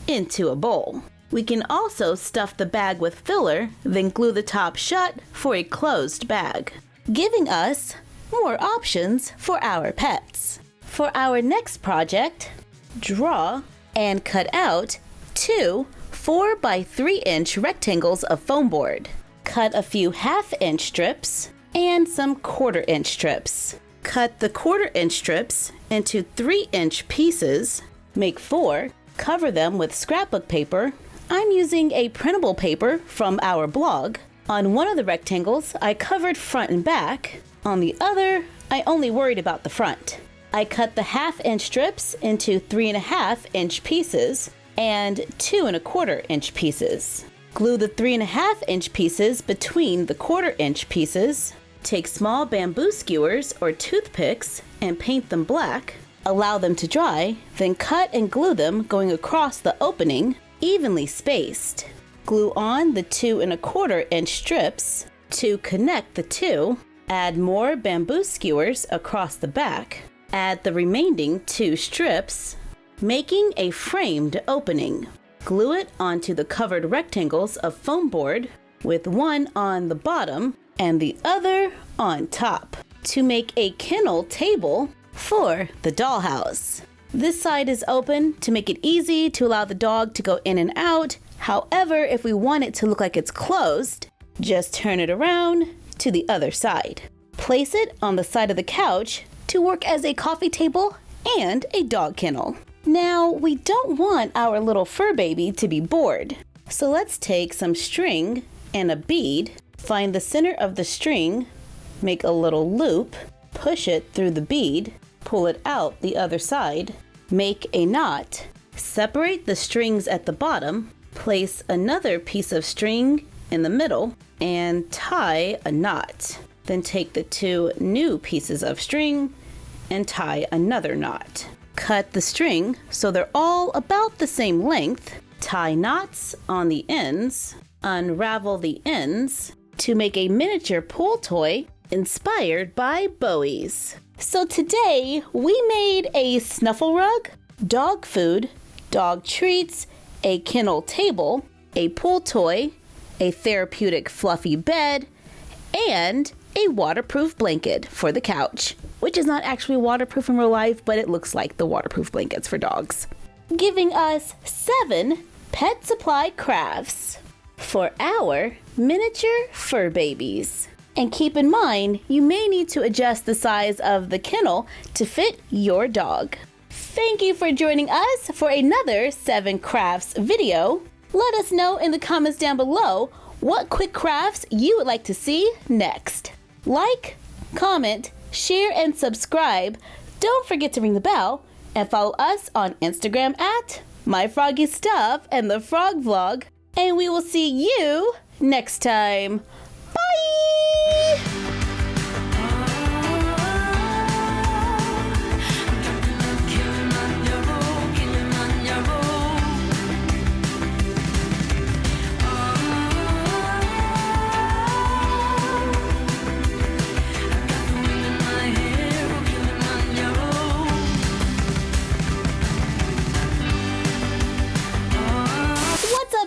into a bowl. We can also stuff the bag with filler, then glue the top shut for a closed bag, giving us more options for our pets. For our next project, draw and cut out 2 4x3-inch rectangles of foam board. Cut a few half-inch strips and some 1/4-inch strips. Cut the 1/4-inch strips into 3-inch pieces. Make 4. Cover them with scrapbook paper. I'm using a printable paper from our blog. On one of the rectangles, I covered front and back. On the other, I only worried about the front. I cut the 1/2-inch strips into 3.5-inch pieces and 2.25-inch pieces. Glue the 3.5-inch pieces between the 1/4-inch pieces. Take small bamboo skewers or toothpicks and paint them black. Allow them to dry, then cut and glue them going across the opening, evenly spaced. Glue on the 2.25-inch strips to connect the two. Add more bamboo skewers across the back. Add the remaining 2 strips, making a framed opening. Glue it onto the covered rectangles of foam board with one on the bottom and the other on top to make a kennel table for the dollhouse. This side is open to make it easy to allow the dog to go in and out. However, if we want it to look like it's closed, just turn it around to the other side. Place it on the side of the couch to work as a coffee table and a dog kennel. Now, we don't want our little fur baby to be bored. So let's take some string and a bead, find the center of the string, make a little loop, push it through the bead, pull it out the other side, make a knot, separate the strings at the bottom, place another piece of string in the middle, and tie a knot. Then take the 2 new pieces of string and tie another knot. Cut the string so they're all about the same length. Tie knots on the ends. Unravel the ends to make a miniature pool toy inspired by Bowie's. So today we made a snuffle rug, dog food, dog treats, a kennel table, a pool toy, a therapeutic fluffy bed, and a waterproof blanket for the couch, which is not actually waterproof in real life, but it looks like the waterproof blankets for dogs. Giving us 7 pet supply crafts for our miniature fur babies. And keep in mind, you may need to adjust the size of the kennel to fit your dog. Thank you for joining us for another 7 crafts video. Let us know in the comments down below what quick crafts you would like to see next. Like, comment, share, and subscribe. Don't forget to ring the bell and follow us on Instagram at MyFroggyStuff and the Frog Vlog. And we will see you next time. Bye!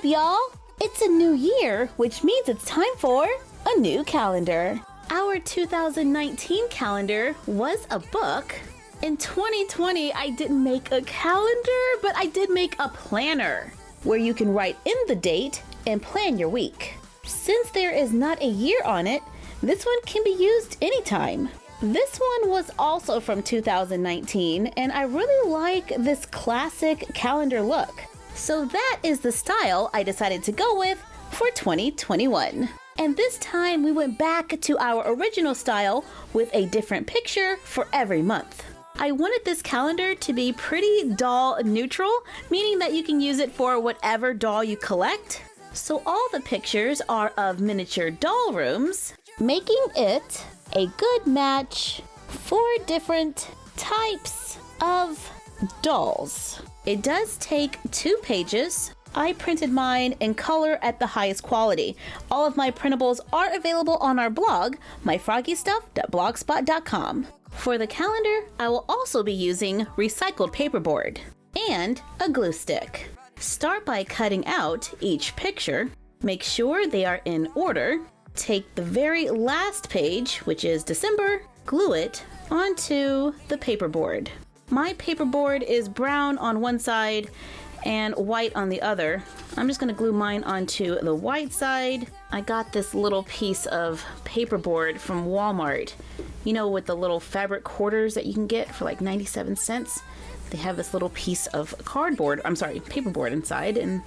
Y'all, it's a new year, which means it's time for a new calendar. Our 2019 calendar was a book, In 2020, I didn't make a calendar, but I did make a planner where you can write in the date and plan your week. Since there is not a year on it, this one can be used anytime. This one was also from 2019, and I really like this classic calendar look. So that is the style I decided to go with for 2021. And this time we went back to our original style with a different picture for every month. I wanted this calendar to be pretty doll neutral, meaning that you can use it for whatever doll you collect. So all the pictures are of miniature doll rooms, making it a good match for different types of dolls. It does take 2 pages. I printed mine in color at the highest quality. All of my printables are available on our blog, myfroggystuff.blogspot.com. For the calendar, I will also be using recycled paperboard and a glue stick. Start by cutting out each picture. Make sure they are in order. Take the very last page, which is December, glue it onto the paperboard. My paperboard is brown on one side and white on the other. I'm just going to glue mine onto the white side. I got this little piece of paperboard from Walmart. You know, with the little fabric quarters that you can get for like 97 cents. They have this little piece of paperboard inside, and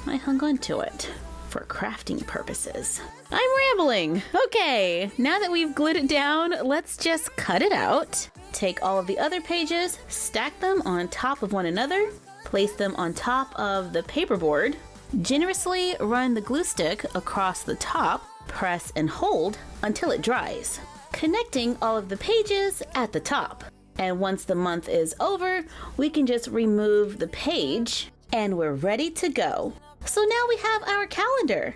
I hung on to it for crafting purposes. I'm rambling. Okay, now that we've glued it down, let's just cut it out. Take all of the other pages, stack them on top of one another, place them on top of the paperboard, generously run the glue stick across the top, press and hold until it dries, connecting all of the pages at the top. And once the month is over, we can just remove the page and we're ready to go. So now we have our calendar.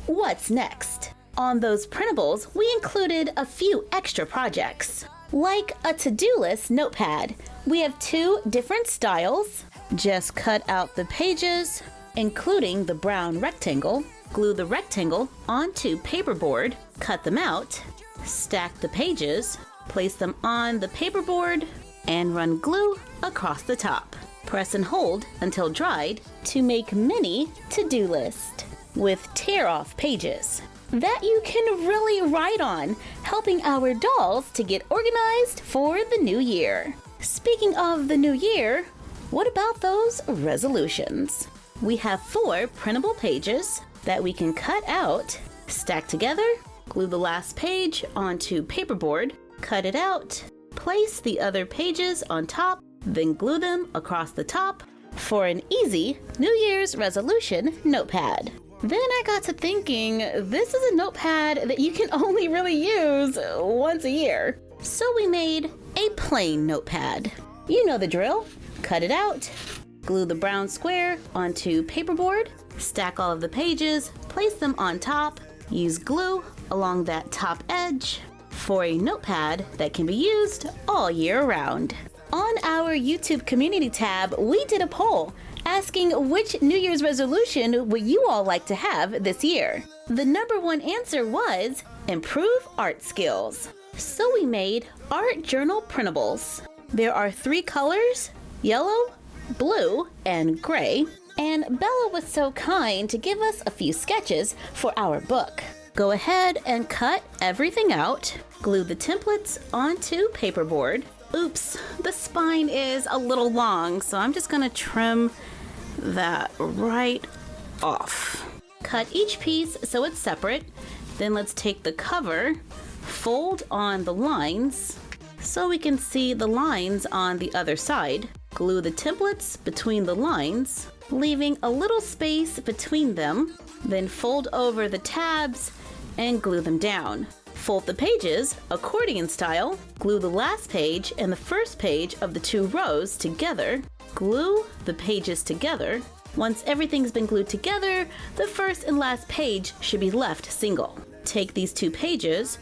What's next? On those printables, we included a few extra projects, like a to-do list notepad. We have 2 different styles. Just cut out the pages, including the brown rectangle, glue the rectangle onto paperboard, cut them out, stack the pages, place them on the paperboard, and run glue across the top. Press and hold until dried to make mini to-do list with tear-off pages that you can really write on, helping our dolls to get organized for the new year. Speaking of the new year, what about those resolutions? We have 4 printable pages that we can cut out, stack together, glue the last page onto paperboard, cut it out, place the other pages on top, then glue them across the top for an easy New Year's resolution notepad. Then I got to thinking, this is a notepad that you can only really use once a year. So we made a plain notepad. You know the drill. Cut it out, glue the brown square onto paperboard, stack all of the pages, place them on top, use glue along that top edge for a notepad that can be used all year round. On our YouTube community tab, we did a poll asking which New Year's resolution would you all like to have this year. The number 1 answer was improve art skills. So we made art journal printables. There are 3 colors, yellow, blue, and gray, and Bella was so kind to give us a few sketches for our book. Go ahead and cut everything out, glue the templates onto paperboard. Oops, the spine is a little long, so I'm just gonna trim that right off. Cut each piece so it's separate. Then let's take the cover, fold on the lines so we can see the lines on the other side. Glue the templates between the lines, leaving a little space between them. Then fold over the tabs and glue them down. Fold the pages accordion style, glue the last page and the first page of the 2 rows together, glue the pages together. Once everything's been glued together, the first and last page should be left single. Take these 2 pages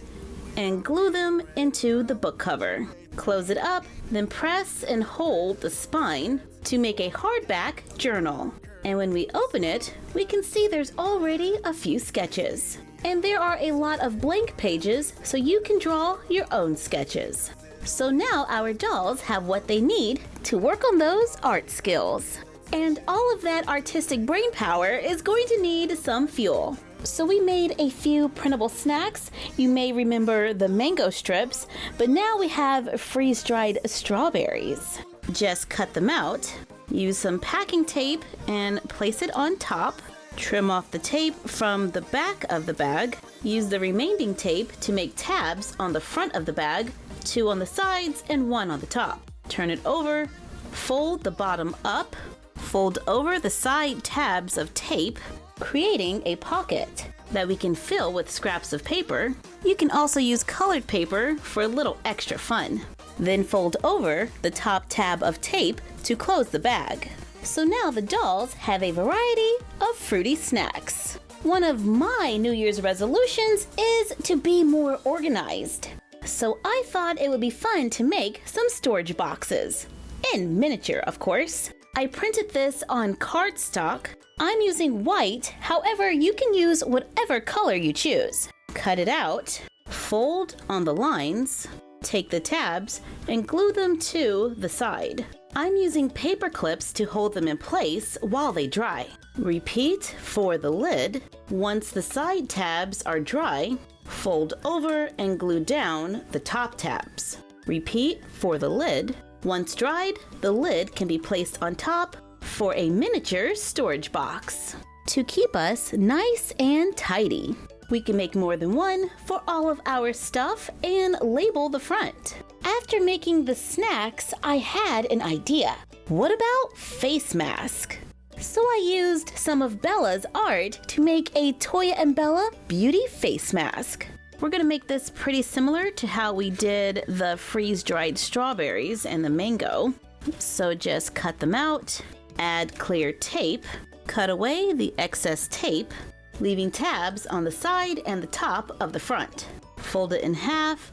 and glue them into the book cover. Close it up, then press and hold the spine to make a hardback journal. And when we open it, we can see there's already a few sketches. And there are a lot of blank pages, so you can draw your own sketches. So now our dolls have what they need to work on those art skills. And all of that artistic brain power is going to need some fuel. So we made a few printable snacks. You may remember the mango strips, but now we have freeze-dried strawberries. Just cut them out, use some packing tape and place it on top. Trim off the tape from the back of the bag. Use the remaining tape to make tabs on the front of the bag, 2 on the sides and 1 on the top. Turn it over, fold the bottom up, fold over the side tabs of tape, creating a pocket that we can fill with scraps of paper. You can also use colored paper for a little extra fun. Then fold over the top tab of tape to close the bag. So now the dolls have a variety of fruity snacks. One of my New Year's resolutions is to be more organized. So I thought it would be fun to make some storage boxes. In miniature, of course. I printed this on cardstock. I'm using white, however, you can use whatever color you choose. Cut it out, fold on the lines, take the tabs, and glue them to the side. I'm using paper clips to hold them in place while they dry. Repeat for the lid. Once the side tabs are dry, fold over and glue down the top tabs. Repeat for the lid. Once dried, the lid can be placed on top for a miniature storage box to keep us nice and tidy. We can make more than one for all of our stuff and label the front. After making the snacks, I had an idea. What about face mask? So I used some of Bella's art to make a Toya and Bella beauty face mask. We're gonna make this pretty similar to how we did the freeze-dried strawberries and the mango. So just cut them out, add clear tape, cut away the excess tape, leaving tabs on the side and the top of the front. Fold it in half,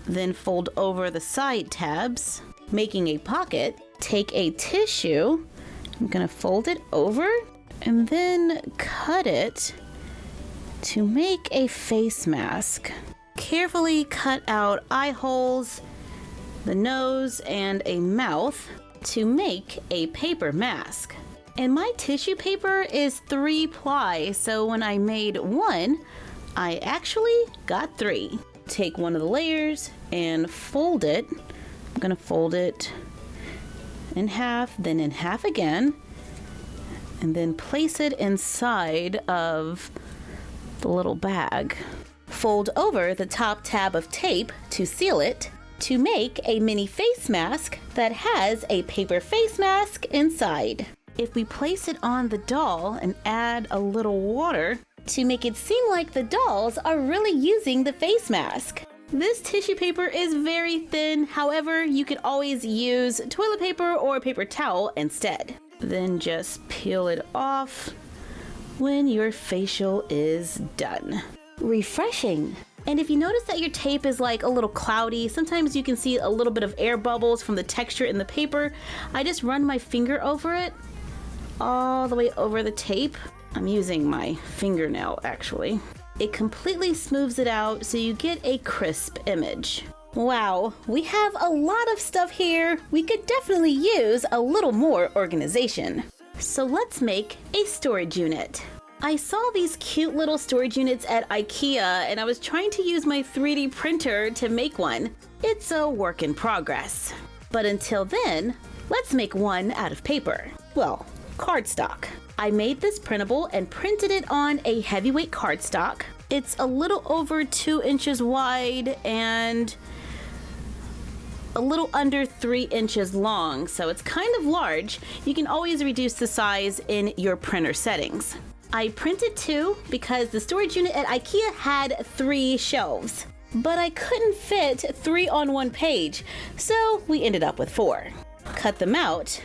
then fold over the side tabs, making a pocket. Take a tissue, I'm gonna fold it over, and then cut it to make a face mask. Carefully cut out eye holes, the nose, and a mouth to make a paper mask. And my tissue paper is 3 ply, so when I made one, I actually got 3. Take one of the layers and fold it. I'm gonna fold it in half, then in half again, and then place it inside of the little bag. Fold over the top tab of tape to seal it to make a mini face mask that has a paper face mask inside. If we place it on the doll and add a little water to make it seem like the dolls are really using the face mask. This tissue paper is very thin, however, you could always use toilet paper or paper towel instead. Then just peel it off when your facial is done. Refreshing. And if you notice that your tape is like a little cloudy, sometimes you can see a little bit of air bubbles from the texture in the paper. I just run my finger over it, all the way over the tape. I'm using my fingernail actually. It completely smooths it out so you get a crisp image. Wow, we have a lot of stuff here. We could definitely use a little more organization. So let's make a storage unit. I saw these cute little storage units at IKEA and I was trying to use my 3D printer to make one. It's a work in progress. But until then, let's make one out of paper. Well, cardstock. I made this printable and printed it on a heavyweight cardstock. It's a little over 2 inches wide and a little under 3 inches long, so it's kind of large. You can always reduce the size in your printer settings. I printed 2 because the storage unit at IKEA had 3 shelves, but I couldn't fit 3 on one page, so we ended up with 4. Cut them out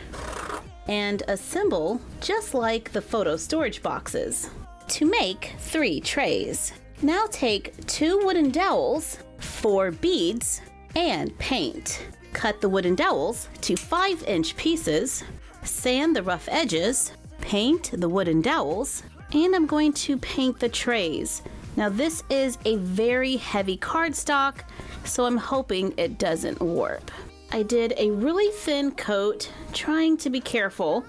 and assemble just like the photo storage boxes to make 3 trays. Now take 2 wooden dowels, 4 beads, and paint. Cut the wooden dowels to 5-inch pieces, sand the rough edges, paint the wooden dowels, and I'm going to paint the trays Now this is a very heavy cardstock, so I'm hoping it doesn't warp. I did a really thin coat, trying to be careful.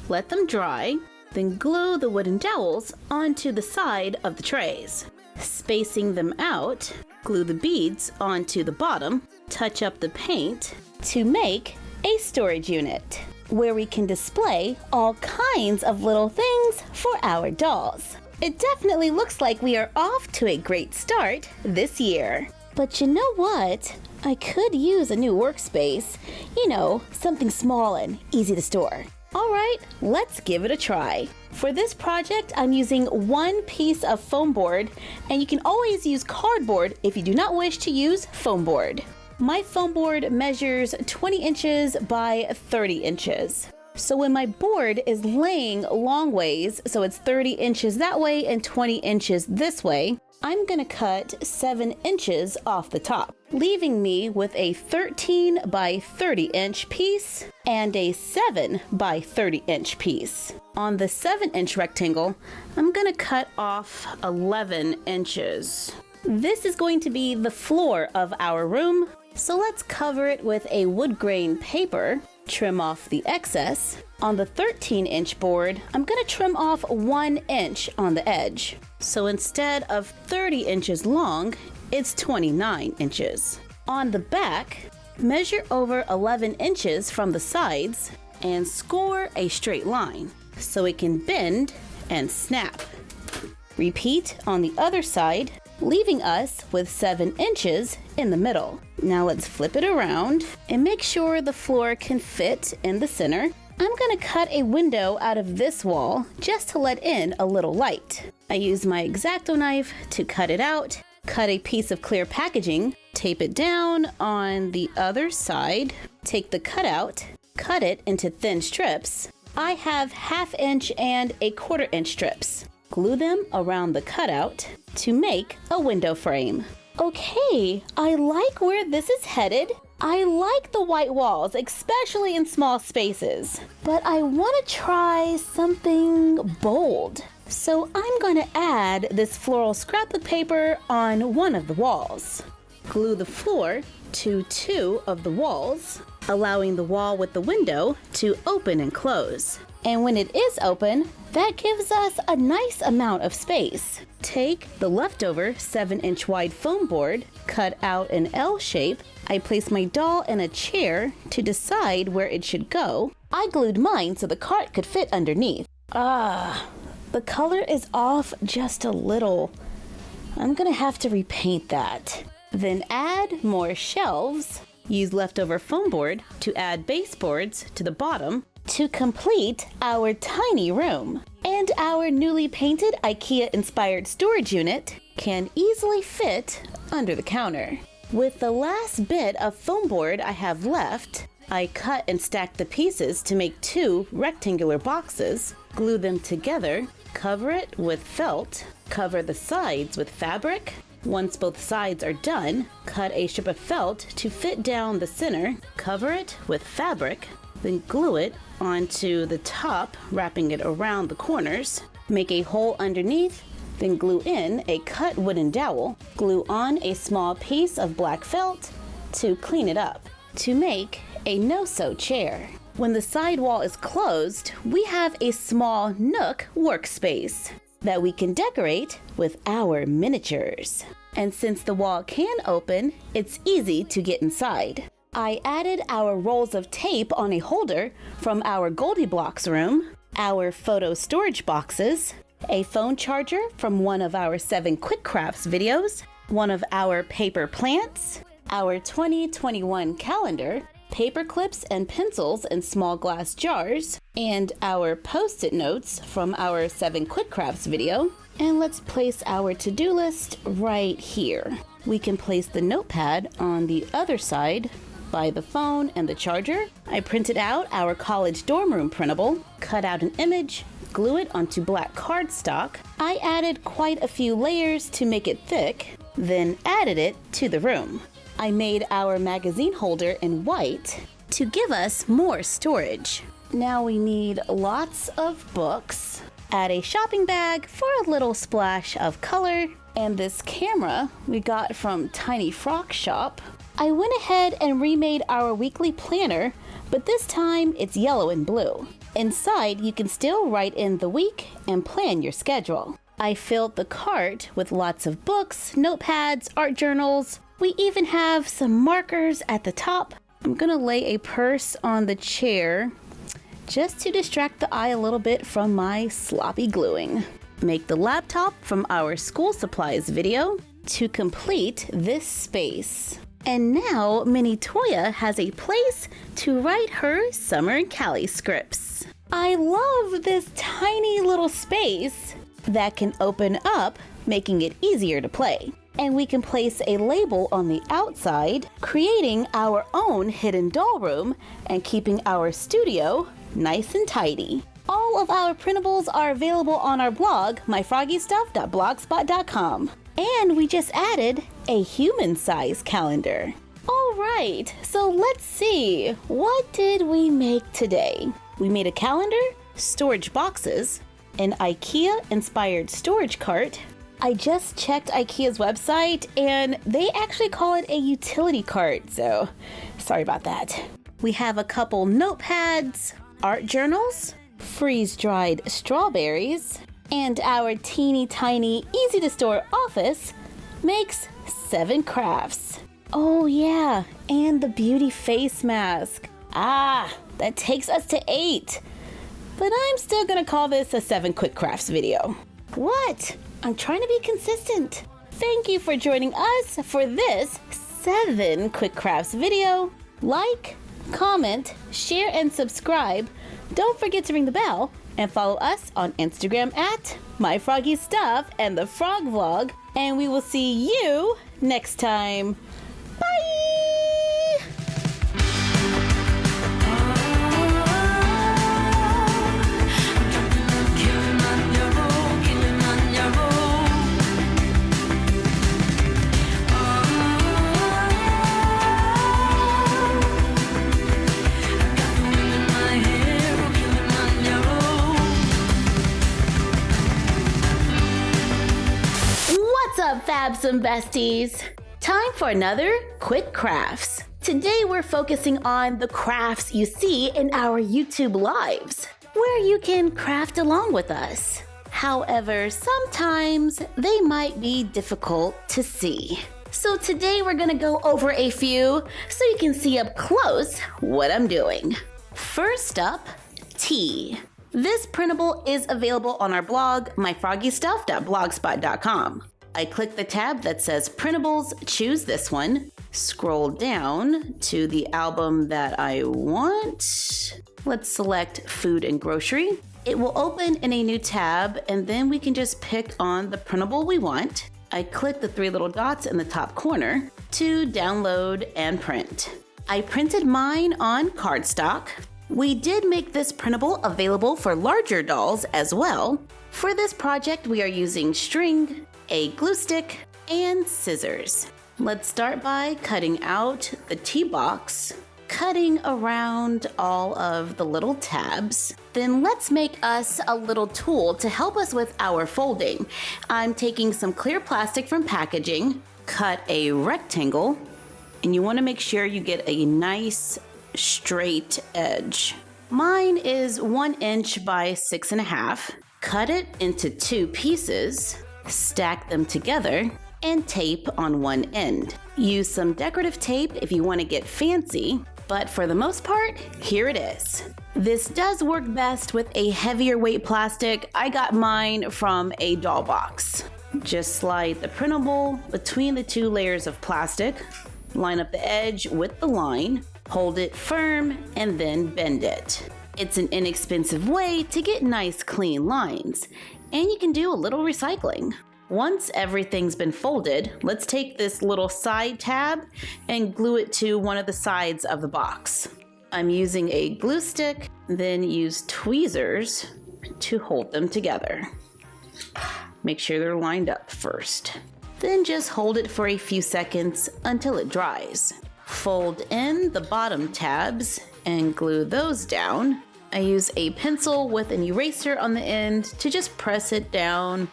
Let them dry, then glue the wooden dowels onto the side of the trays. Spacing them out, glue the beads onto the bottom, touch up the paint to make a storage unit where we can display all kinds of little things for our dolls. It definitely looks like we are off to a great start this year. But you know what? I could use a new workspace. You know, something small and easy to store. Alright, let's give it a try. For this project, I'm using one piece of foam board, and you can always use cardboard if you do not wish to use foam board. My foam board measures 20 inches by 30 inches. So when my board is laying long ways, so it's 30 inches that way and 20 inches this way, I'm gonna cut 7 inches off the top, leaving me with a 13 by 30 inch piece and a 7 by 30 inch piece. On the 7 inch rectangle, I'm gonna cut off 11 inches. This is going to be the floor of our room, so let's cover it with a wood grain paper, trim off the excess. On the 13 inch board, I'm gonna trim off 1 inch on the edge. So instead of 30 inches long, it's 29 inches. On the back, measure over 11 inches from the sides and score a straight line so it can bend and snap. Repeat on the other side, leaving us with 7 inches in the middle. Now let's flip it around and make sure the floor can fit in the center. I'm gonna cut a window out of this wall just to let in a little light. I use my X-Acto knife to cut it out, cut a piece of clear packaging, tape it down on the other side, take the cutout, cut it into thin strips. I have 1/2 inch and 1/4 inch strips. Glue them around the cutout to make a window frame. Okay, I like where this is headed. I like the white walls, especially in small spaces, but I want to try something bold. So I'm going to add this floral scrapbook paper on one of the walls. Glue the floor to 2 of the walls, allowing the wall with the window to open and close. And when it is open, that gives us a nice amount of space. Take the leftover 7 inch wide foam board, cut out an L shape. I place my doll in a chair to decide where it should go. I glued mine so the cart could fit underneath. The color is off just a little. I'm gonna have to repaint that. Then add more shelves. Use leftover foam board to add baseboards to the bottom to complete our tiny room. And our newly painted IKEA-inspired storage unit can easily fit under the counter. With the last bit of foam board I have left, I cut and stacked the pieces to make 2 rectangular boxes, glue them together, cover it with felt, cover the sides with fabric. Once both sides are done, cut a strip of felt to fit down the center, cover it with fabric, then glue it onto the top, wrapping it around the corners. Make a hole underneath, then glue in a cut wooden dowel. Glue on a small piece of black felt to clean it up, to make a no-sew chair. When the side wall is closed, we have a small nook workspace that we can decorate with our miniatures. And since the wall can open, it's easy to get inside. I added our rolls of tape on a holder from our Goldilocks room, our photo storage boxes, a phone charger from one of our 7 Quick Crafts videos, one of our paper plants, our 2021 calendar, paper clips and pencils in small glass jars, and our Post-it notes from our 7 Quick Crafts video. And let's place our to-do list right here. We can place the notepad on the other side by the phone and the charger. I printed out our college dorm room printable, cut out an image, glue it onto black cardstock. I added quite a few layers to make it thick, then added it to the room. I made our magazine holder in white to give us more storage. Now we need lots of books. Add a shopping bag for a little splash of color And this camera we got from Tiny Frog Shop. I went ahead and remade our weekly planner, but this time it's yellow and blue. Inside, you can still write in the week and plan your schedule. I filled the cart with lots of books, notepads, art journals. We even have some markers at the top. I'm gonna lay a purse on the chair just to distract the eye a little bit from my sloppy gluing. Make the laptop from our school supplies video to complete this space. And now Mini Toya has a place to write her Summer and Callie scripts. I love this tiny little space that can open up, making it easier to play. And we can place a label on the outside, creating our own hidden doll room and keeping our studio nice and tidy. All of our printables are available on our blog, myfroggystuff.blogspot.com. And we just added a human-size calendar. All right, so let's see. What did we make today? We made a calendar, storage boxes, an IKEA-inspired storage cart. I just checked IKEA's website, and they actually call it a utility cart, so sorry about that. We have a couple notepads, art journals, freeze-dried strawberries, and our teeny tiny easy to store office makes 7 crafts. Oh yeah, and the beauty face mask. That takes us to 8. But I'm still gonna call this a 7 quick crafts video. What? I'm trying to be consistent. Thank you for joining us for this 7 quick crafts video. Like, comment, share, and subscribe. Don't forget to ring the bell and follow us on Instagram at MyFroggyStuff and the Frog Vlog. And we will see you next time. Bye! What's up, Fabs and Besties? Time for another Quick Crafts. Today we're focusing on the crafts you see in our YouTube lives, where you can craft along with us. However, sometimes they might be difficult to see. So today we're gonna go over a few so you can see up close what I'm doing. First up, tea. This printable is available on our blog, myfroggystuff.blogspot.com. I click the tab that says Printables, choose this one, scroll down to the album that I want. Let's select Food and Grocery. It will open in a new tab, and then we can just pick on the printable we want. I click the 3 little dots in the top corner to download and print. I printed mine on cardstock. We did make this printable available for larger dolls as well. For this project, we are using string, a glue stick, and scissors. Let's start by cutting out the tea box, cutting around all of the little tabs. Then let's make us a little tool to help us with our folding. I'm taking some clear plastic from packaging, cut a rectangle, and you want to make sure you get a nice straight edge. Mine is 1 inch by 6.5. Cut it into 2 pieces, stack them together, and tape on one end. Use some decorative tape if you want to get fancy, but for the most part, here it is. This does work best with a heavier weight plastic. I got mine from a doll box. Just slide the printable between the 2 layers of plastic, line up the edge with the line, hold it firm, and then bend it. It's an inexpensive way to get nice clean lines, and you can do a little recycling. Once everything's been folded, let's take this little side tab and glue it to one of the sides of the box. I'm using a glue stick, then use tweezers to hold them together. Make sure they're lined up first. Then just hold it for a few seconds until it dries. Fold in the bottom tabs and glue those down. I use a pencil with an eraser on the end to just press it down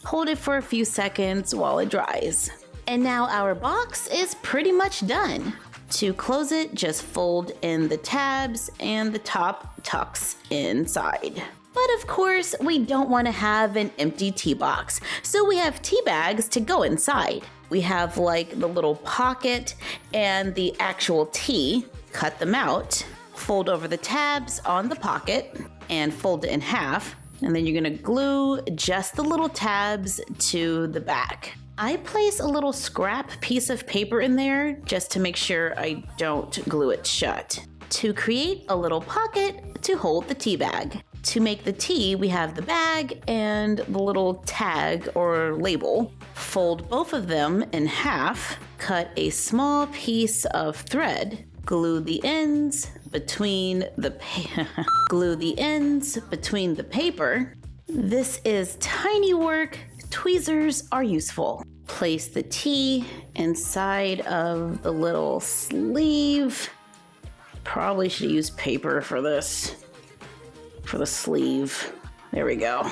Hold it for a few seconds while it dries. And now our box is pretty much done. To close it, just fold in the tabs and the top tucks inside. But of course, we don't want to have an empty tea box, so we have tea bags to go inside. We have like the little pocket and the actual tea. Cut them out, fold over the tabs on the pocket, and fold it in half. And then you're gonna glue just the little tabs to the back. I place a little scrap piece of paper in there just to make sure I don't glue it shut. To create a little pocket to hold the tea bag. To make the tea, we have the bag and the little tag or label. Fold both of them in half, cut a small piece of thread, glue the ends between the paper. This is tiny work. Tweezers are useful. Place the tea inside of the little sleeve. Probably should use paper for this, for the sleeve. There we go.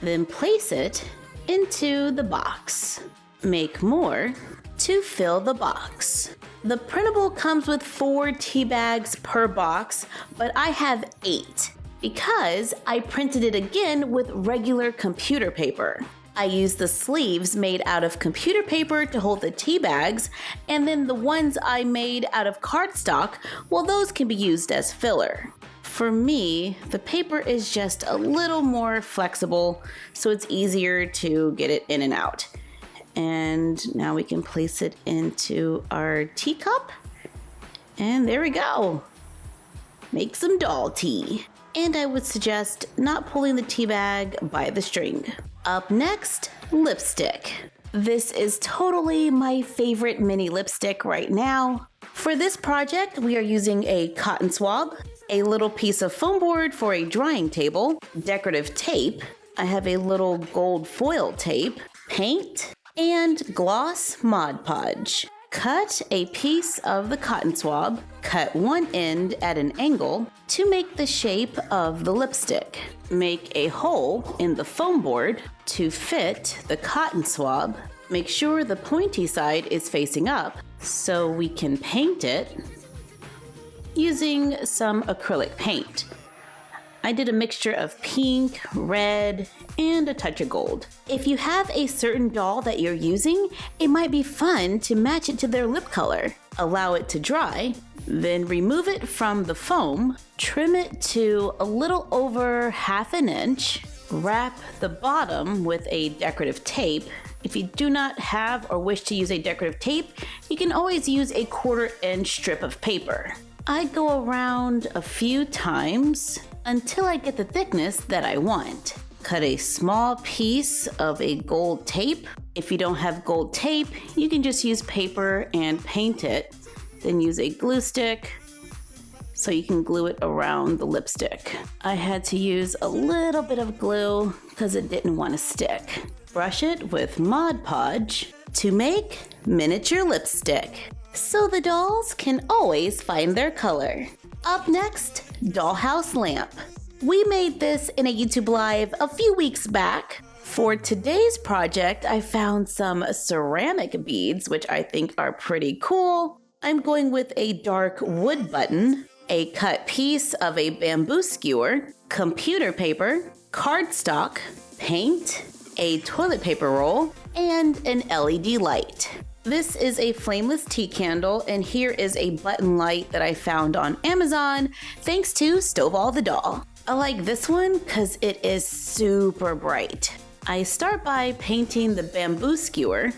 Then place it into the box. Make more to fill the box. The printable comes with 4 tea bags per box, but I have 8 because I printed it again with regular computer paper. I used the sleeves made out of computer paper to hold the tea bags, and then the ones I made out of cardstock, well, those can be used as filler. For me, the paper is just a little more flexible, so it's easier to get it in and out. And now we can place it into our teacup, and there we go. Make some doll tea. And I would suggest not pulling the tea bag by the string. Up next, lipstick. This is totally my favorite mini lipstick right now. For this project, we are using a cotton swab, a little piece of foam board for a drying table, decorative tape. I have a little gold foil tape, paint, and gloss Mod Podge. Cut a piece of the cotton swab, cut one end at an angle to make the shape of the lipstick. Make a hole in the foam board to fit the cotton swab. Make sure the pointy side is facing up so we can paint it using some acrylic paint. I did a mixture of pink, red, and a touch of gold. If you have a certain doll that you're using, it might be fun to match it to their lip color. Allow it to dry, then remove it from the foam, trim it to a little over 1/2 inch, wrap the bottom with a decorative tape. If you do not have or wish to use a decorative tape, you can always use a 1/4 inch strip of paper. I go around a few times until I get the thickness that I want. Cut a small piece of a gold tape. If you don't have gold tape, you can just use paper and paint it. Then use a glue stick so you can glue it around the lipstick. I had to use a little bit of glue because it didn't want to stick. Brush it with Mod Podge to make miniature lipstick, so the dolls can always find their color. Up next, Dollhouse lamp. We made this in a YouTube live a few weeks back. For today's project, I found some ceramic beads, which I think are pretty cool. I'm going with a dark wood button, a cut piece of a bamboo skewer, computer paper, cardstock, paint, a toilet paper roll, and an LED light. This is a flameless tea candle, and here is a button light that I found on Amazon thanks to Stovall the doll. I like this one because it is super bright. I start by painting the bamboo skewer.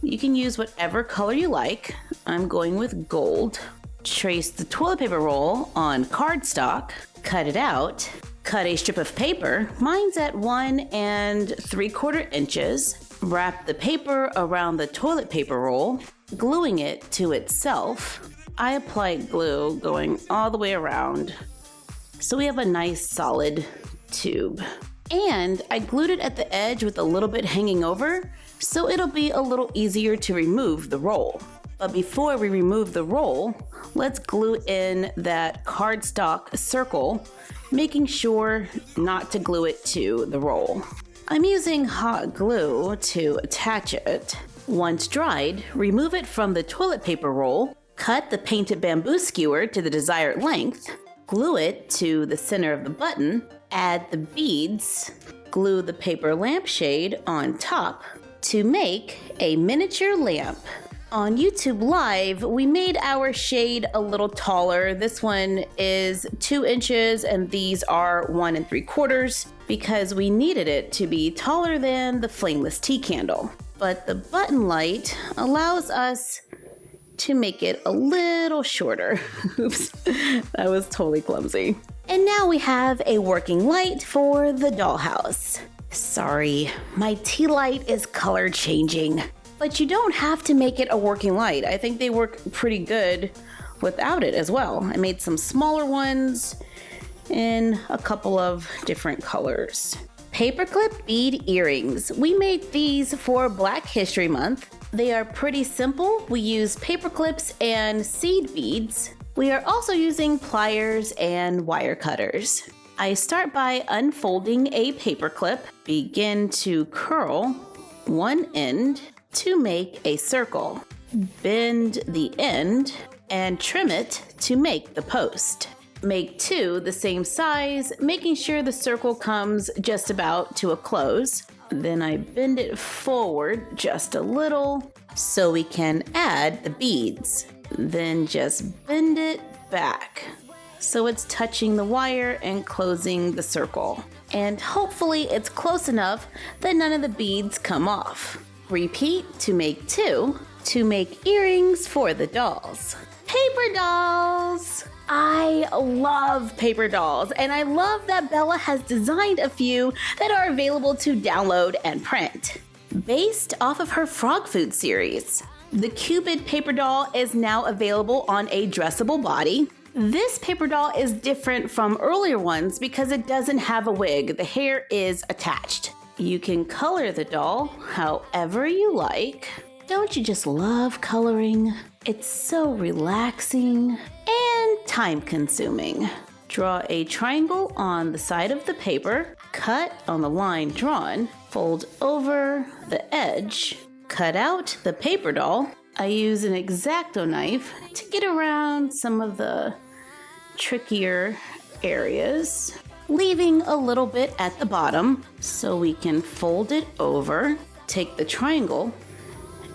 You can use whatever color you like. I'm going with gold. Trace the toilet paper roll on cardstock, cut it out, cut a strip of paper. Mine's at 1 3/4 inches. Wrap the paper around the toilet paper roll, gluing it to itself. I applied glue going all the way around, so we have a nice solid tube. And I glued it at the edge with a little bit hanging over, so it'll be a little easier to remove the roll. But before we remove the roll, let's glue in that cardstock circle, making sure not to glue it to the roll. I'm using hot glue to attach it. Once dried, remove it from the toilet paper roll, cut the painted bamboo skewer to the desired length, glue it to the center of the button, add the beads, glue the paper lampshade on top to make a miniature lamp. On YouTube Live, we made our shade a little taller. This one is 2 inches and these are 1 3/4 because we needed it to be taller than the flameless tea candle. But the button light allows us to make it a little shorter. Oops, that was totally clumsy. And now we have a working light for the dollhouse. Sorry, my tea light is color changing. But you don't have to make it a working light. I think they work pretty good without it as well. I made some smaller ones in a couple of different colors. Paperclip bead earrings. We made these for Black History Month. They are pretty simple. We use paper clips and seed beads. We are also using pliers and wire cutters. I start by unfolding a paper clip, begin to curl one end to make a circle, bend the end, and trim it to make the post. Make 2 the same size, making sure the circle comes just about to a close. Then I bend it forward just a little so we can add the beads. Then just bend it back so it's touching the wire and closing the circle. And hopefully it's close enough that none of the beads come off. Repeat to make 2 to make earrings for the dolls. Paper dolls! I love paper dolls, and I love that Bella has designed a few that are available to download and print. Based off of her frog food series, the Cupid paper doll is now available on a dressable body. This paper doll is different from earlier ones because it doesn't have a wig. The hair is attached. You can color the doll however you like. Don't you just love coloring? It's so relaxing and time-consuming. Draw a triangle on the side of the paper, cut on the line drawn, fold over the edge, cut out the paper doll. I use an X-Acto knife to get around some of the trickier areas, leaving a little bit at the bottom so we can fold it over, take the triangle,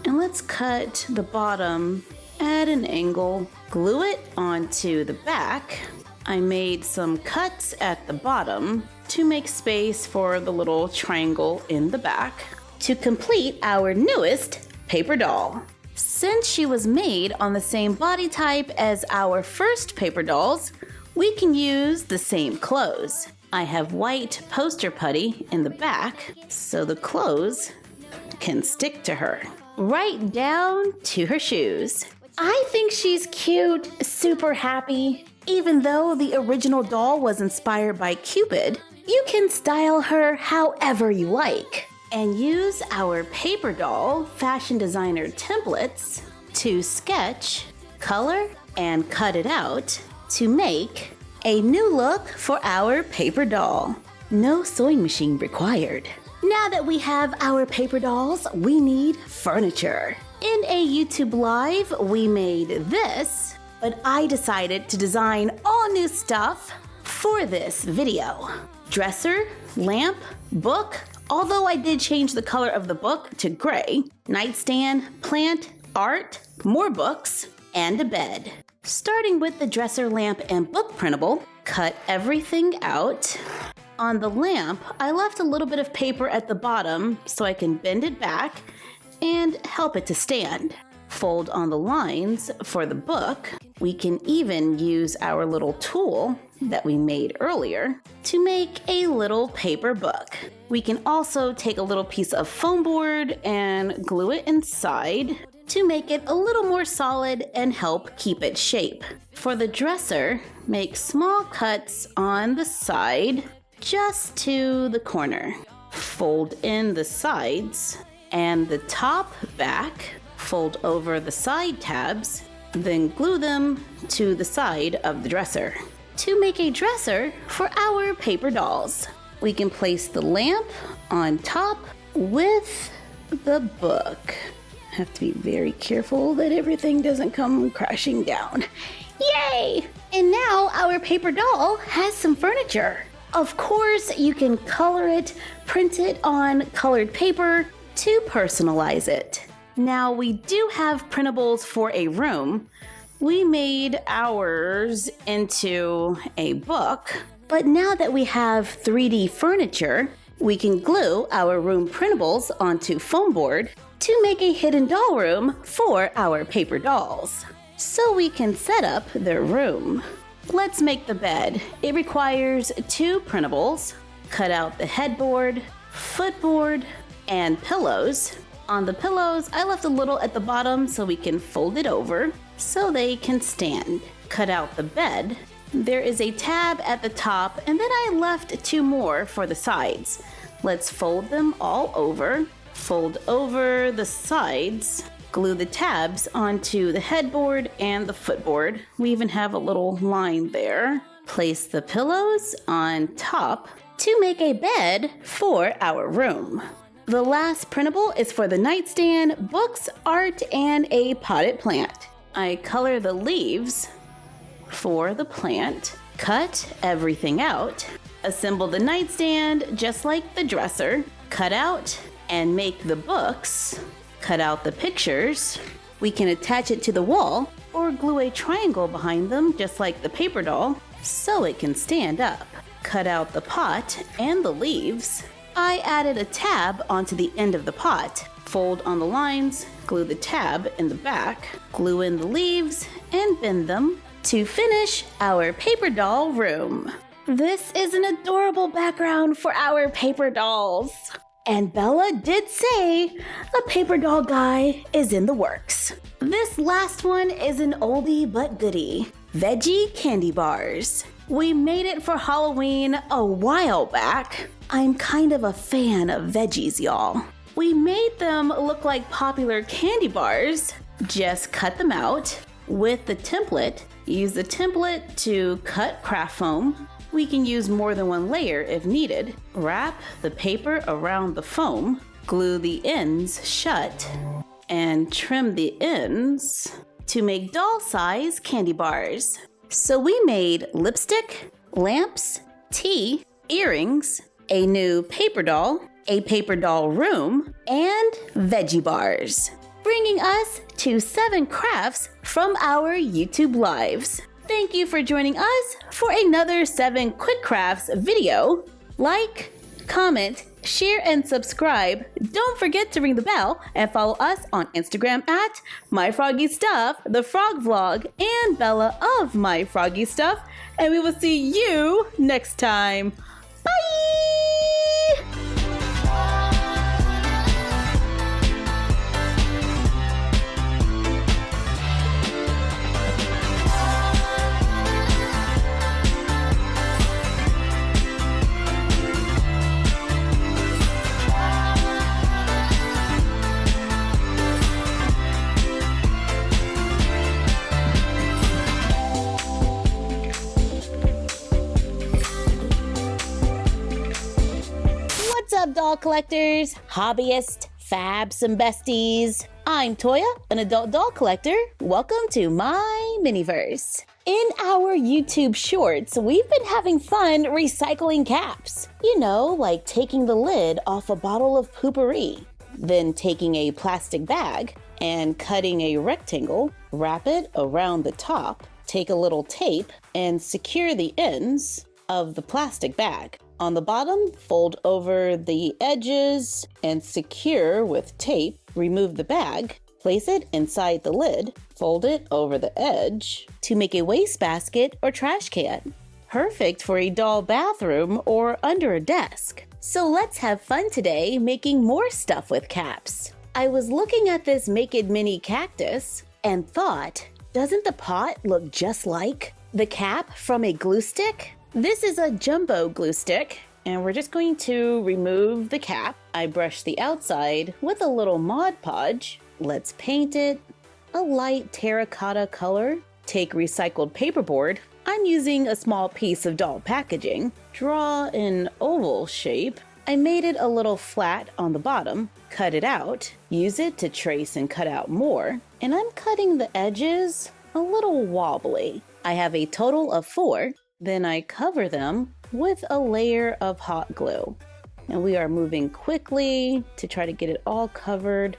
and let's cut the bottom at an angle, glue it onto the back. I made some cuts at the bottom to make space for the little triangle in the back to complete our newest paper doll. Since she was made on the same body type as our first paper dolls, we can use the same clothes. I have white poster putty in the back so the clothes can stick to her, right down to her shoes. I think she's cute, super happy. Even though the original doll was inspired by Cupid, you can style her however you like and use our paper doll fashion designer templates to sketch, color, and cut it out to make a new look for our paper doll. No sewing machine required. Now that we have our paper dolls, we need furniture. In a YouTube Live, we made this, but I decided to design all new stuff for this video. Dresser, lamp, book, although I did change the color of the book to gray, nightstand, plant, art, more books, and a bed. Starting with the dresser, lamp, and book printable, cut everything out. On the lamp, I left a little bit of paper at the bottom so I can bend it back and help it to stand. Fold on the lines for the book. We can even use our little tool that we made earlier to make a little paper book. We can also take a little piece of foam board and glue it inside to make it a little more solid and help keep its shape. For the dresser, make small cuts on the side just to the corner. Fold in the sides and the top back, fold over the side tabs, then glue them to the side of the dresser to make a dresser for our paper dolls. We can place the lamp on top with the book. Have to be very careful that everything doesn't come crashing down. Yay! And now our paper doll has some furniture. Of course, you can color it, print it on colored paper to personalize it. Now we do have printables for a room. We made ours into a book, but now that we have 3D furniture, we can glue our room printables onto foam board to make a hidden doll room for our paper dolls, so we can set up their room. Let's make the bed. It requires 2 printables. Cut out the headboard, footboard, and pillows. On the pillows, I left a little at the bottom so we can fold it over so they can stand. Cut out the bed. There is a tab at the top, and then I left 2 more for the sides. Let's fold them all over. Fold over the sides. Glue the tabs onto the headboard and the footboard. We even have a little line there. Place the pillows on top to make a bed for our room. The last printable is for the nightstand, books, art, and a potted plant. I color the leaves for the plant, cut everything out, assemble the nightstand just like the dresser, cut out and make the books, cut out the pictures. We can attach it to the wall or glue a triangle behind them just like the paper doll so it can stand up. Cut out the pot and the leaves. I added a tab onto the end of the pot. Fold on the lines, glue the tab in the back, glue in the leaves, and bend them to finish our paper doll room. This is an adorable background for our paper dolls. And Bella did say a paper doll guy is in the works. This last one is an oldie but goodie. Veggie candy bars. We made it for Halloween a while back. I'm kind of a fan of veggies, y'all. We made them look like popular candy bars. Just cut them out with the template. Use the template to cut craft foam. We can use more than 1 layer if needed. Wrap the paper around the foam, glue the ends shut, and trim the ends to make doll-size candy bars. So we made lipstick, lamps, tea, earrings, a new paper doll, a paper doll room, and veggie bars, bringing us to 7 crafts from our YouTube lives. Thank you for joining us for another 7 Quick Crafts video. Like, comment, share, and subscribe. Don't forget to ring the bell and follow us on Instagram at MyFroggyStuff, the Frog Vlog, and Bella of MyFroggyStuff. And we will see you next time. Bye! What's up, doll collectors, hobbyists, fabs, and besties? I'm Toya, an adult doll collector. Welcome to my Miniverse. In our YouTube shorts, we've been having fun recycling caps. You know, like taking the lid off a bottle of poopery, then taking a plastic bag and cutting a rectangle, wrap it around the top, take a little tape, and secure the ends of the plastic bag. On the bottom, fold over the edges and secure with tape. Remove the bag, place it inside the lid, fold it over the edge to make a wastebasket or trash can. Perfect for a doll bathroom or under a desk. So let's have fun today making more stuff with caps. I was looking at this naked mini cactus and thought, doesn't the pot look just like the cap from a glue stick? This is a jumbo glue stick, and we're just going to remove the cap. I brush the outside with a little Mod Podge. Let's paint it a light terracotta color. Take recycled paperboard. I'm using a small piece of doll packaging. draw an oval shape. I made it a little flat on the bottom, cut it out, use it to trace and cut out more, and I'm cutting the edges a little wobbly. I have a total of 4, then I cover them with a layer of hot glue. And we are moving quickly to try to get it all covered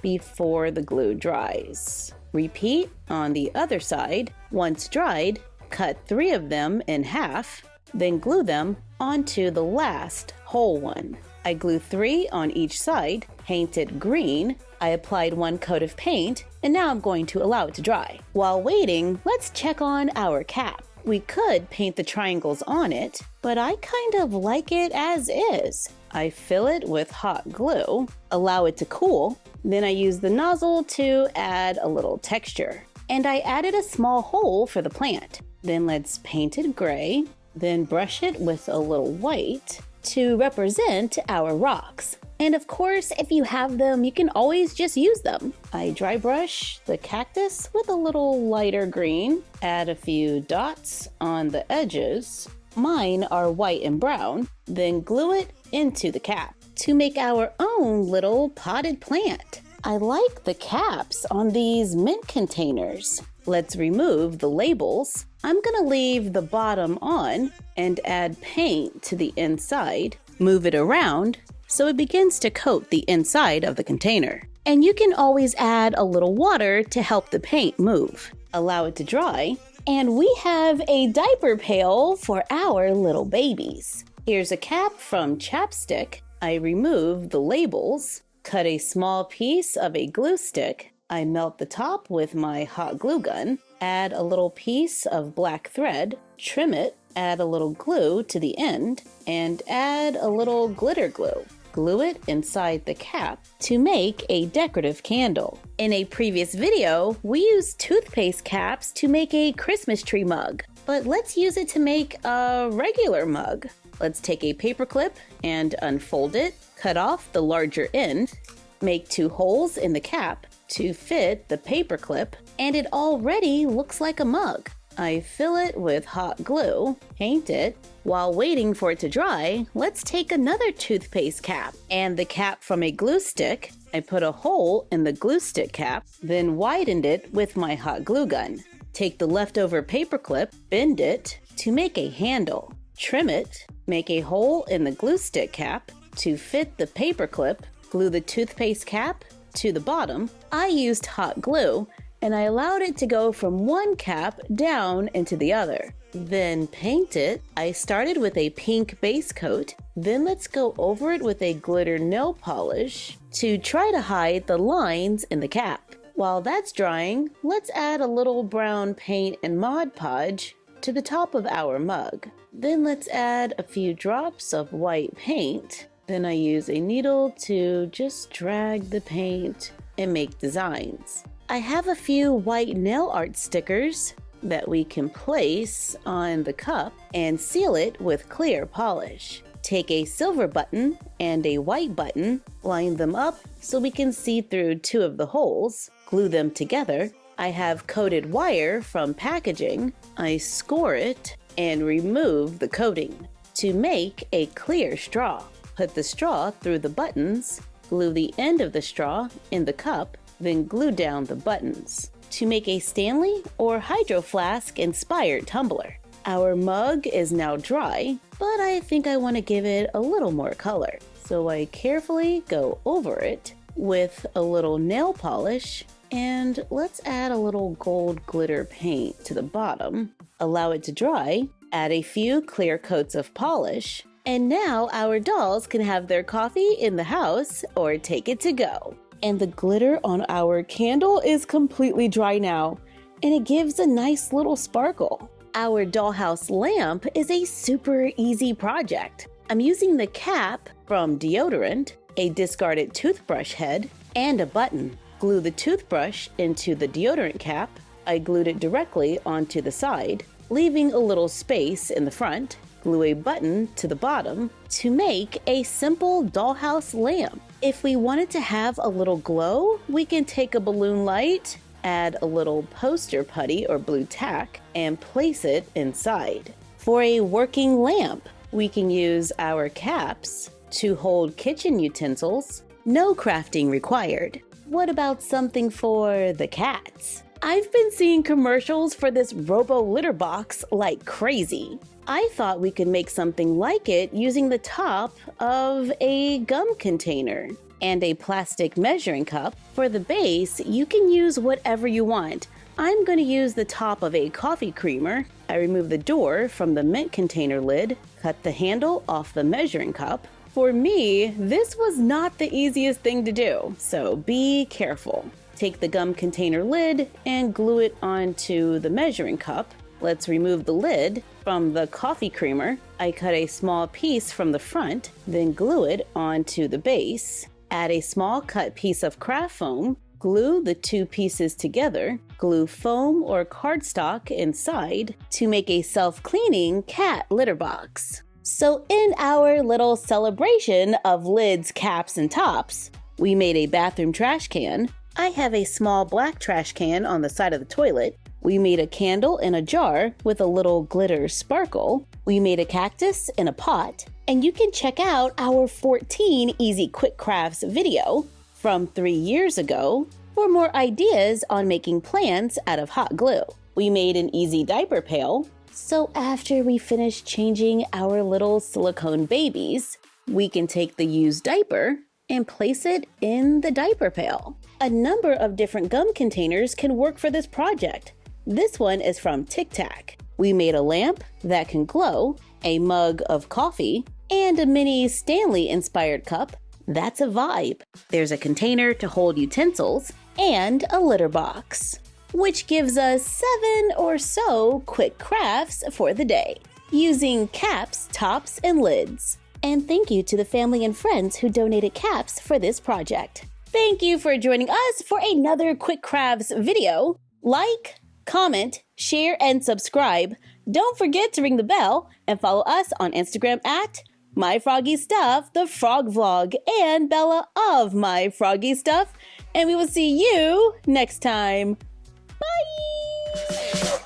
before the glue dries. Repeat on the other side. Once dried, cut 3 of them in half, then glue them onto the last whole one. I glue 3 on each side, painted green. I applied 1 coat of paint, and now I'm going to allow it to dry. While waiting, let's check on our cap. We could paint the triangles on it, but I kind of like it as is. I fill it with hot glue, allow it to cool, then I use the nozzle to add a little texture. And I added a small hole for the plant. Then let's paint it gray, then brush it with a little white to represent our rocks. And of course, if you have them, you can always just use them. I dry brush the cactus with a little lighter green, add a few dots on the edges. Mine are white and brown, then glue it into the cap to make our own little potted plant. I like the caps on these mint containers. Let's remove the labels. I'm gonna leave the bottom on and add paint to the inside. Move it around so it begins to coat the inside of the container. And you can always add a little water to help the paint move. Allow it to dry, and we have a diaper pail for our little babies. Here's a cap from Chapstick. I remove the labels, cut a small piece of a glue stick. I melt the top with my hot glue gun, add a little piece of black thread, trim it, add a little glue to the end, and add a little glitter glue. Glue it inside the cap to make a decorative candle. In a previous video, we used toothpaste caps to make a Christmas tree mug, but let's use it to make a regular mug. Let's take a paper clip and unfold it, cut off the larger end, make 2 holes in the cap to fit the paper clip, and it already looks like a mug. I fill it with hot glue, paint it. While waiting for it to dry, let's take another toothpaste cap and the cap from a glue stick. I put a hole in the glue stick cap, then widened it with my hot glue gun. Take the leftover paper clip, bend it to make a handle. Trim it, make a hole in the glue stick cap to fit the paper clip, glue the toothpaste cap to the bottom. I used hot glue and I allowed it to go from one cap down into the other. Then paint it. I started with a pink base coat, then let's go over it with a glitter nail polish to try to hide the lines in the cap. While that's drying, let's add a little brown paint and Mod Podge to the top of our mug. Then let's add a few drops of white paint. Then I use a needle to just drag the paint and make designs. I have a few white nail art stickers that we can place on the cup and seal it with clear polish. Take a silver button and a white button, line them up so we can see through 2 of the holes, glue them together. I have coated wire from packaging. I score it and remove the coating to make a clear straw. Put the straw through the buttons, glue the end of the straw in the cup, then glue down the buttons to make a Stanley or Hydro Flask inspired tumbler. Our mug is now dry, but I think I want to give it a little more color. So I carefully go over it with a little nail polish, and let's add a little gold glitter paint to the bottom. Allow it to dry, add a few clear coats of polish, and now our dolls can have their coffee in the house or take it to go. And the glitter on our candle is completely dry now, and it gives a nice little sparkle. Our dollhouse lamp is a super easy project. I'm using the cap from deodorant, a discarded toothbrush head, and a button. Glue the toothbrush into the deodorant cap. I glued it directly onto the side, leaving a little space in the front. Glue a button to the bottom to make a simple dollhouse lamp. If we wanted to have a little glow, we can take a balloon light, add a little poster putty or blue tack, and place it inside. For a working lamp, We can use our caps to hold kitchen utensils. No crafting required. What about something for the cats? I've been seeing commercials for this robo litter box like crazy. I thought we could make something like it using the top of a gum container and a plastic measuring cup. For the base, you can use whatever you want. I'm going to use the top of a coffee creamer. I remove the door from the mint container lid, cut the handle off the measuring cup. For me, this was not the easiest thing to do, so be careful. Take the gum container lid and glue it onto the measuring cup. Let's remove the lid from the coffee creamer. I cut a small piece from the front, then glue it onto the base. Add a small cut piece of craft foam. Glue the two pieces together. Glue foam or cardstock inside to make a self-cleaning cat litter box. So in our little celebration of lids, caps, and tops, we made a bathroom trash can. I have a small black trash can on the side of the toilet. We made a candle in a jar with a little glitter sparkle. We made a cactus in a pot. And you can check out our 14 Easy Quick Crafts video from 3 years ago for more ideas on making plants out of hot glue. We made an easy diaper pail. So after we finish changing our little silicone babies, we can take the used diaper and place it in the diaper pail. A number of different gum containers can work for this project. This one is from Tic Tac. We made a lamp that can glow, a mug of coffee, and a mini Stanley-inspired cup. That's a vibe. There's a container to hold utensils and a litter box, which gives us 7 or so quick crafts for the day, using caps, tops, and lids. And thank you to the family and friends who donated caps for this project. Thank you for joining us for another Quick Crafts video. Like, comment, share, and subscribe. Don't forget to ring the bell and follow us on Instagram at MyFroggyStuff, the Frog Vlog, and Bella of MyFroggyStuff. And we will see you next time. Bye!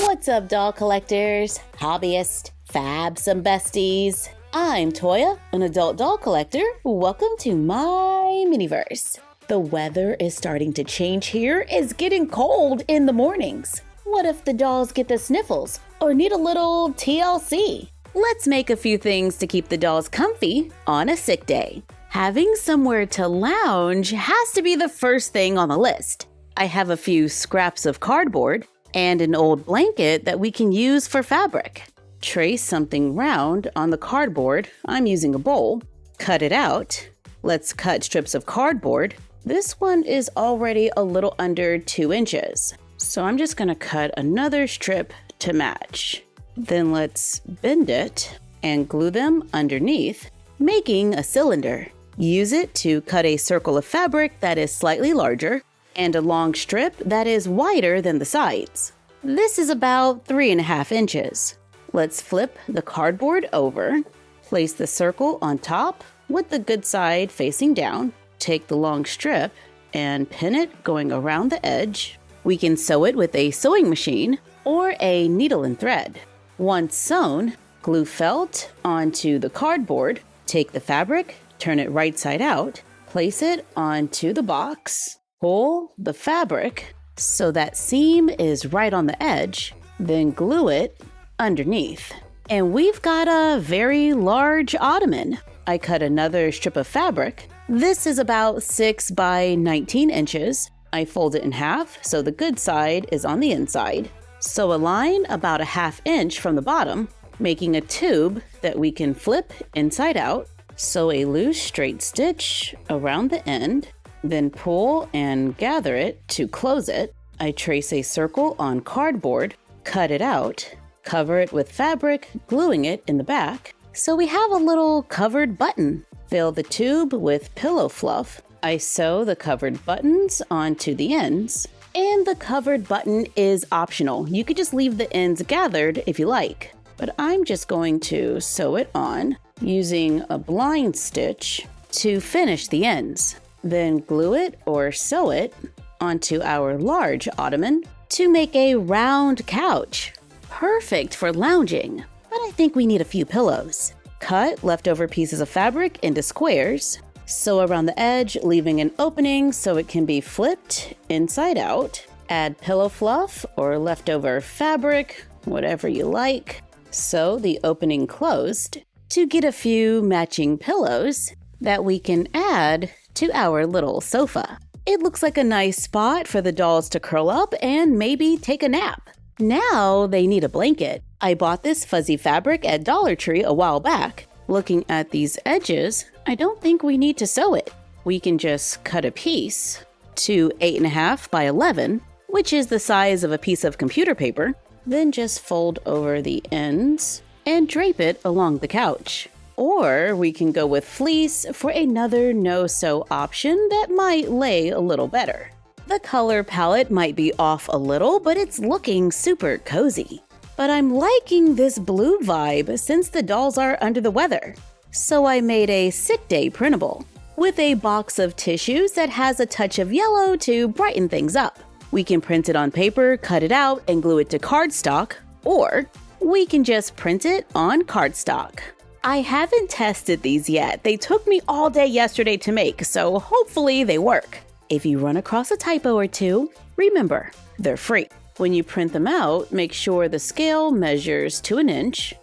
What's up, doll collectors, hobbyists, fabs, and besties? I'm Toya, an adult doll collector. Welcome to my miniverse. The weather is starting to change here. It's getting cold in the mornings. What if the dolls get the sniffles or need a little TLC? Let's make a few things to keep the dolls comfy on a sick day. Having somewhere to lounge has to be the first thing on the list. I have a few scraps of cardboard and an old blanket that we can use for fabric. Trace something round on the cardboard. I'm using a bowl. Cut it out. Let's cut strips of cardboard. This one is already a little under 2 inches. So I'm just gonna cut another strip to match. Then let's bend it and glue them underneath, making a cylinder. Use it to cut a circle of fabric that is slightly larger and a long strip that is wider than the sides. This is about 3.5 inches. Let's flip the cardboard over, place the circle on top with the good side facing down, take the long strip and pin it going around the edge. We can sew it with a sewing machine or a needle and thread. Once sewn, glue felt onto the cardboard, take the fabric, turn it right side out, place it onto the box, pull the fabric so that seam is right on the edge, then glue it underneath. And we've got a very large ottoman. I cut another strip of fabric. This is about 6 by 19 inches. I fold it in half so the good side is on the inside. Sew a line about 1/2 inch from the bottom, making a tube that we can flip inside out. Sew a loose straight stitch around the end, then pull and gather it to close it. I trace a circle on cardboard, cut it out, cover it with fabric, gluing it in the back. So we have a little covered button. Fill the tube with pillow fluff. I sew the covered buttons onto the ends. And the covered button is optional. You could just leave the ends gathered if you like. But I'm just going to sew it on using a blind stitch to finish the ends. Then glue it or sew it onto our large ottoman to make a round couch. Perfect for lounging, but I think we need a few pillows. Cut leftover pieces of fabric into squares. Sew around the edge, leaving an opening so it can be flipped inside out. Add pillow fluff or leftover fabric, whatever you like. Sew the opening closed to get a few matching pillows that we can add to our little sofa. It looks like a nice spot for the dolls to curl up and maybe take a nap. Now they need a blanket. I bought this fuzzy fabric at Dollar Tree a while back. Looking at these edges, I don't think we need to sew it. We can just cut a piece to 8.5 by 11, which is the size of a piece of computer paper. Then just fold over the ends and drape it along the couch. Or we can go with fleece for another no-sew option that might lay a little better. The color palette might be off a little, but it's looking super cozy. But I'm liking this blue vibe since the dolls are under the weather. So I made a sick day printable with a box of tissues that has a touch of yellow to brighten things up. We can print it on paper, cut it out, and glue it to cardstock, or we can just print it on cardstock. I haven't tested these yet. They took me all day yesterday to make, so hopefully they work. If you run across a typo or two, remember, they're free. When you print them out, make sure the scale measures to an inch.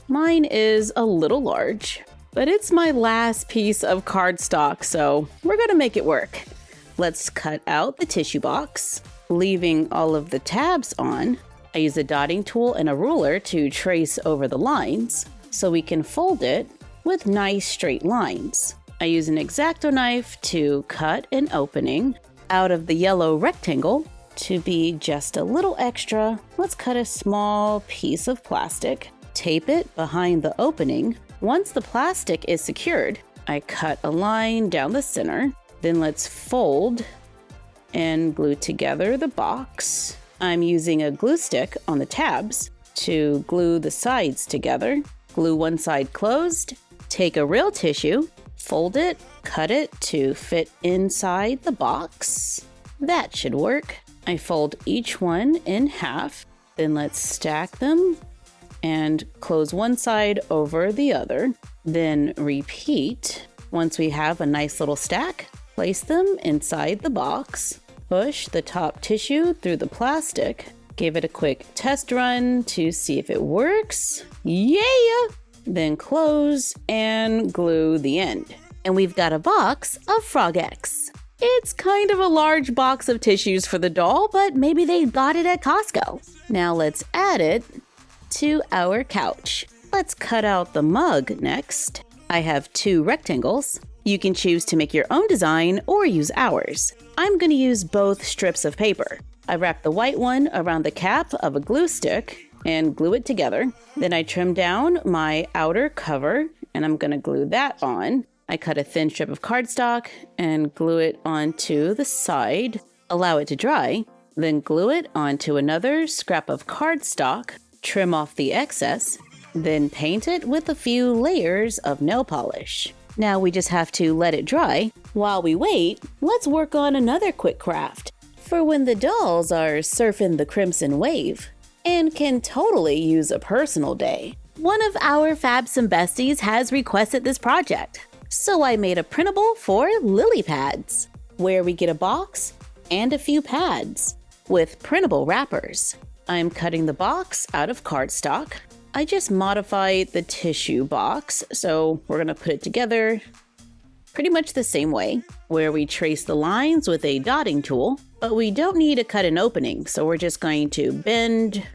Mine is a little large, but it's my last piece of cardstock, so we're gonna make it work. Let's cut out the tissue box, leaving all of the tabs on. I use a dotting tool and a ruler to trace over the lines so we can fold it with nice straight lines. I use an X-Acto knife to cut an opening out of the yellow rectangle. To be just a little extra, let's cut a small piece of plastic, tape it behind the opening. Once the plastic is secured, I cut a line down the center. Then let's fold and glue together the box. I'm using a glue stick on the tabs to glue the sides together. Glue one side closed, take a real tissue, fold it, cut it to fit inside the box. That should work. I fold each one in half, then let's stack them and close one side over the other. Then repeat. Once we have a nice little stack, place them inside the box. Push the top tissue through the plastic. Give it a quick test run to see if it works. Yeah! Then close and glue the end. And we've got a box of Frog-X. It's kind of a large box of tissues for the doll, but maybe they got it at Costco. Now let's add it to our couch. Let's cut out the mug next. I have 2 rectangles. You can choose to make your own design or use ours. I'm going to use both strips of paper. I wrap the white one around the cap of a glue stick and glue it together. Then I trim down my outer cover and I'm going to glue that on. I cut a thin strip of cardstock and glue it onto the side. Allow it to dry. Then glue it onto another scrap of cardstock. Trim off the excess. Then paint it with a few layers of nail polish. Now we just have to let it dry. While we wait, let's work on another quick craft for when the dolls are surfing the crimson wave and can totally use a personal day. One of our Fabsome besties has requested this project, so I made a printable for lily pads, where we get a box and a few pads with printable wrappers. I'm cutting the box out of cardstock. I just modified the tissue box, so we're gonna put it together pretty much the same way, where we trace the lines with a dotting tool, but we don't need to cut an opening, so we're just going to bend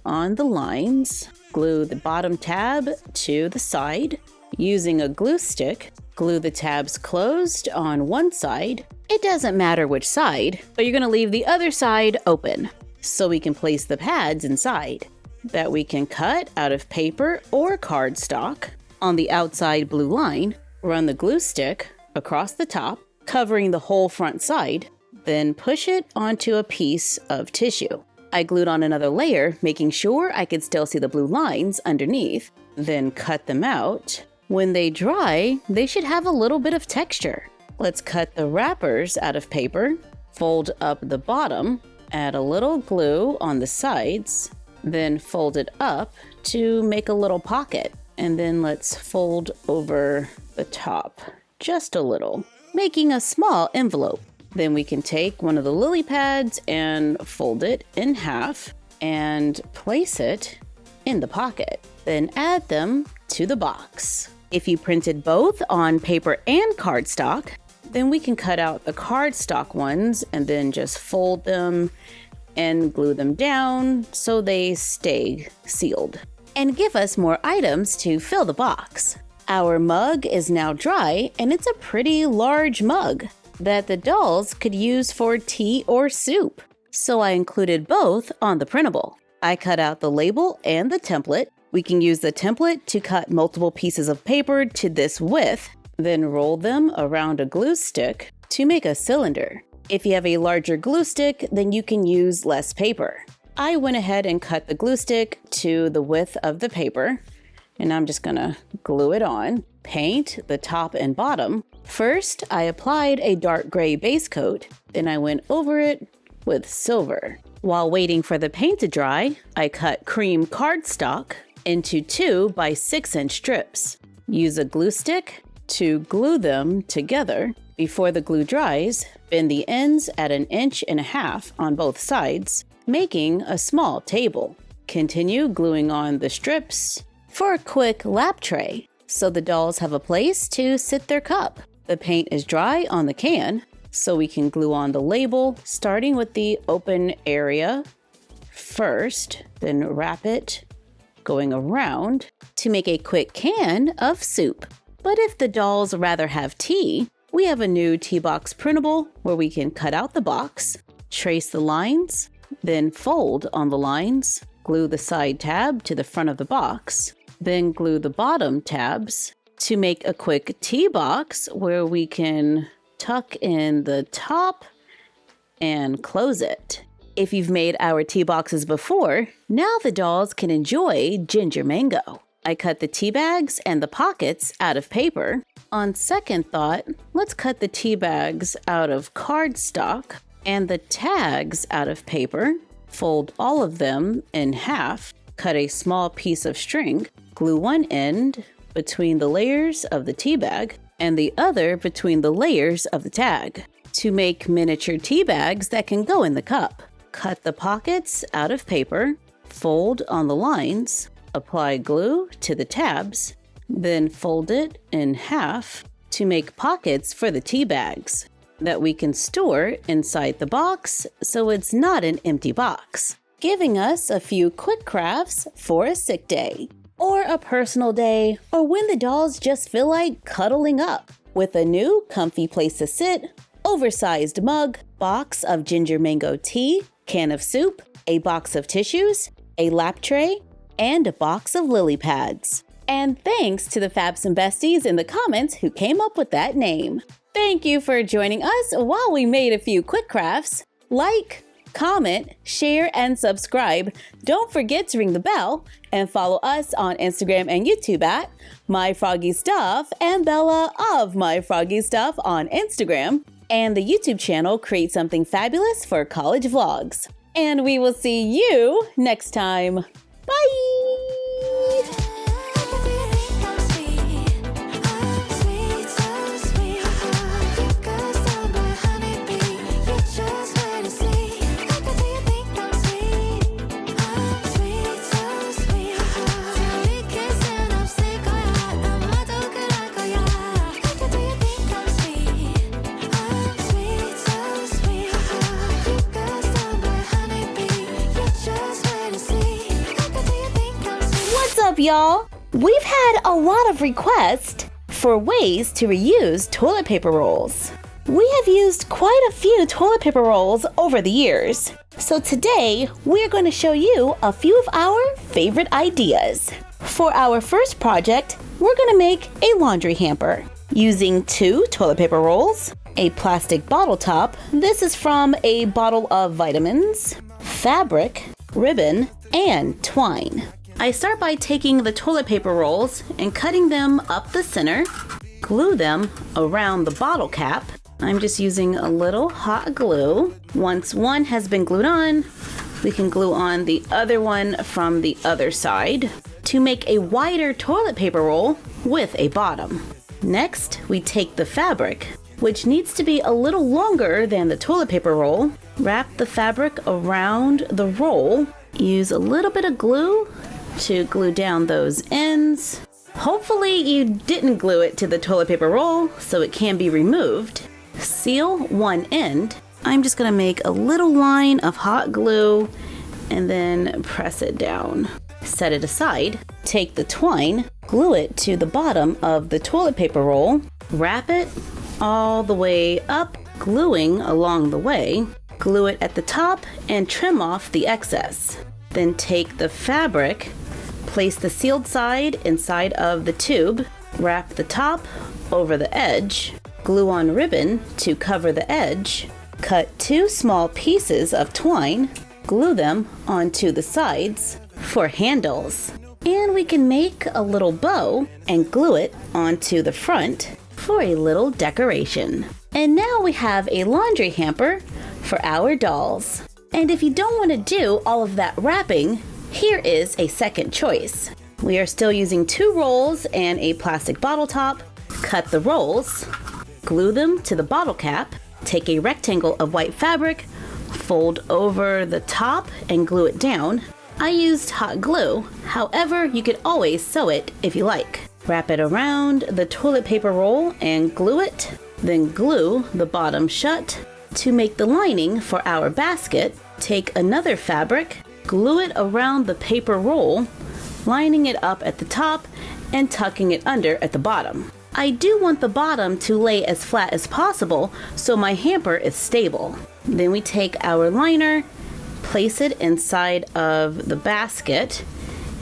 on the lines, glue the bottom tab to the side, using a glue stick, glue the tabs closed on one side. It doesn't matter which side, but you're gonna leave the other side open, so we can place the pads inside that we can cut out of paper or cardstock. On the outside blue line, run the glue stick across the top, covering the whole front side. then push it onto a piece of tissue. I glued on another layer, making sure I could still see the blue lines underneath, then cut them out. When they dry, they should have a little bit of texture. Let's cut the wrappers out of paper, fold up the bottom, add a little glue on the sides, then fold it up to make a little pocket. And then let's fold over the top just a little, making a small envelope. Then we can take one of the lily pads and fold it in half and place it in the pocket. Then add them to the box. If you printed both on paper and cardstock, then we can cut out the cardstock ones and then just fold them and glue them down so they stay sealed. And give us more items to fill the box. Our mug is now dry, and it's a pretty large mug that the dolls could use for tea or soup. So I included both on the printable. I cut out the label and the template. We can use the template to cut multiple pieces of paper to this width, then roll them around a glue stick to make a cylinder. If you have a larger glue stick, then you can use less paper. I went ahead and cut the glue stick to the width of the paper, and I'm just gonna glue it on. Paint the top and bottom. First, I applied a dark gray base coat, then I went over it with silver. While waiting for the paint to dry, I cut cream cardstock into 2 by 6-inch strips. Use a glue stick to glue them together. Before the glue dries, bend the ends at 1.5 inches on both sides, making a small table. Continue gluing on the strips for a quick lap tray, so the dolls have a place to sit their cup. The paint is dry on the can, so we can glue on the label, starting with the open area first, then wrap it going around to make a quick can of soup. But if the dolls rather have tea, we have a new tea box printable where we can cut out the box, trace the lines, then fold on the lines, glue the side tab to the front of the box, then glue the bottom tabs to make a quick tea box where we can tuck in the top and close it. If you've made our tea boxes before, now the dolls can enjoy ginger mango. I cut the tea bags and the pockets out of paper. On second thought, let's cut the tea bags out of cardstock and the tags out of paper. Fold all of them in half, cut a small piece of string, glue one end between the layers of the tea bag and the other between the layers of the tag to make miniature tea bags that can go in the cup. Cut the pockets out of paper, fold on the lines, apply glue to the tabs, then fold it in half to make pockets for the tea bags that we can store inside the box so it's not an empty box, giving us a few quick crafts for a sick day, or a personal day, or when the dolls just feel like cuddling up. With a new comfy place to sit, oversized mug, box of ginger mango tea, can of soup, a box of tissues, a lap tray, and a box of lily pads. And thanks to the Fabs and Besties in the comments who came up with that name. Thank you for joining us while we made a few quick crafts. Like, comment, share, and subscribe. Don't forget to ring the bell and follow us on Instagram and YouTube at MyFroggyStuff and Bella of MyFroggyStuff on Instagram. And the YouTube channel Create Something Fabulous for college vlogs. And we will see you next time. Bye! Y'all, we've had a lot of requests for ways to reuse toilet paper rolls. We have used quite a few toilet paper rolls over the years. So today, we're going to show you a few of our favorite ideas. For our first project, we're going to make a laundry hamper using 2 toilet paper rolls, a plastic bottle top. This is from a bottle of vitamins, fabric, ribbon, and twine. I start by taking the toilet paper rolls and cutting them up the center, glue them around the bottle cap. I'm just using a little hot glue. Once one has been glued on, we can glue on the other one from the other side to make a wider toilet paper roll with a bottom. Next, we take the fabric, which needs to be a little longer than the toilet paper roll. Wrap the fabric around the roll. Use a little bit of glue to glue down those ends. Hopefully you didn't glue it to the toilet paper roll so it can be removed. Seal one end. I'm just going to make a little line of hot glue and then press it down. Set it aside. Take the twine, glue it to the bottom of the toilet paper roll. Wrap it all the way up, gluing along the way. Glue it at the top and trim off the excess. Then take the fabric, place the sealed side inside of the tube, wrap the top over the edge, glue on ribbon to cover the edge, cut 2 small pieces of twine, glue them onto the sides for handles. And we can make a little bow and glue it onto the front for a little decoration. And now we have a laundry hamper for our dolls. And if you don't want to do all of that wrapping, here is a second choice. We are still using 2 rolls and a plastic bottle top. Cut the rolls, glue them to the bottle cap, take a rectangle of white fabric, fold over the top and glue it down. I used hot glue, however, you could always sew it if you like. Wrap it around the toilet paper roll and glue it, then glue the bottom shut. To make the lining for our basket, take another fabric, glue it around the paper roll, lining it up at the top and tucking it under at the bottom. I do want the bottom to lay as flat as possible so my hamper is stable. Then we take our liner, place it inside of the basket,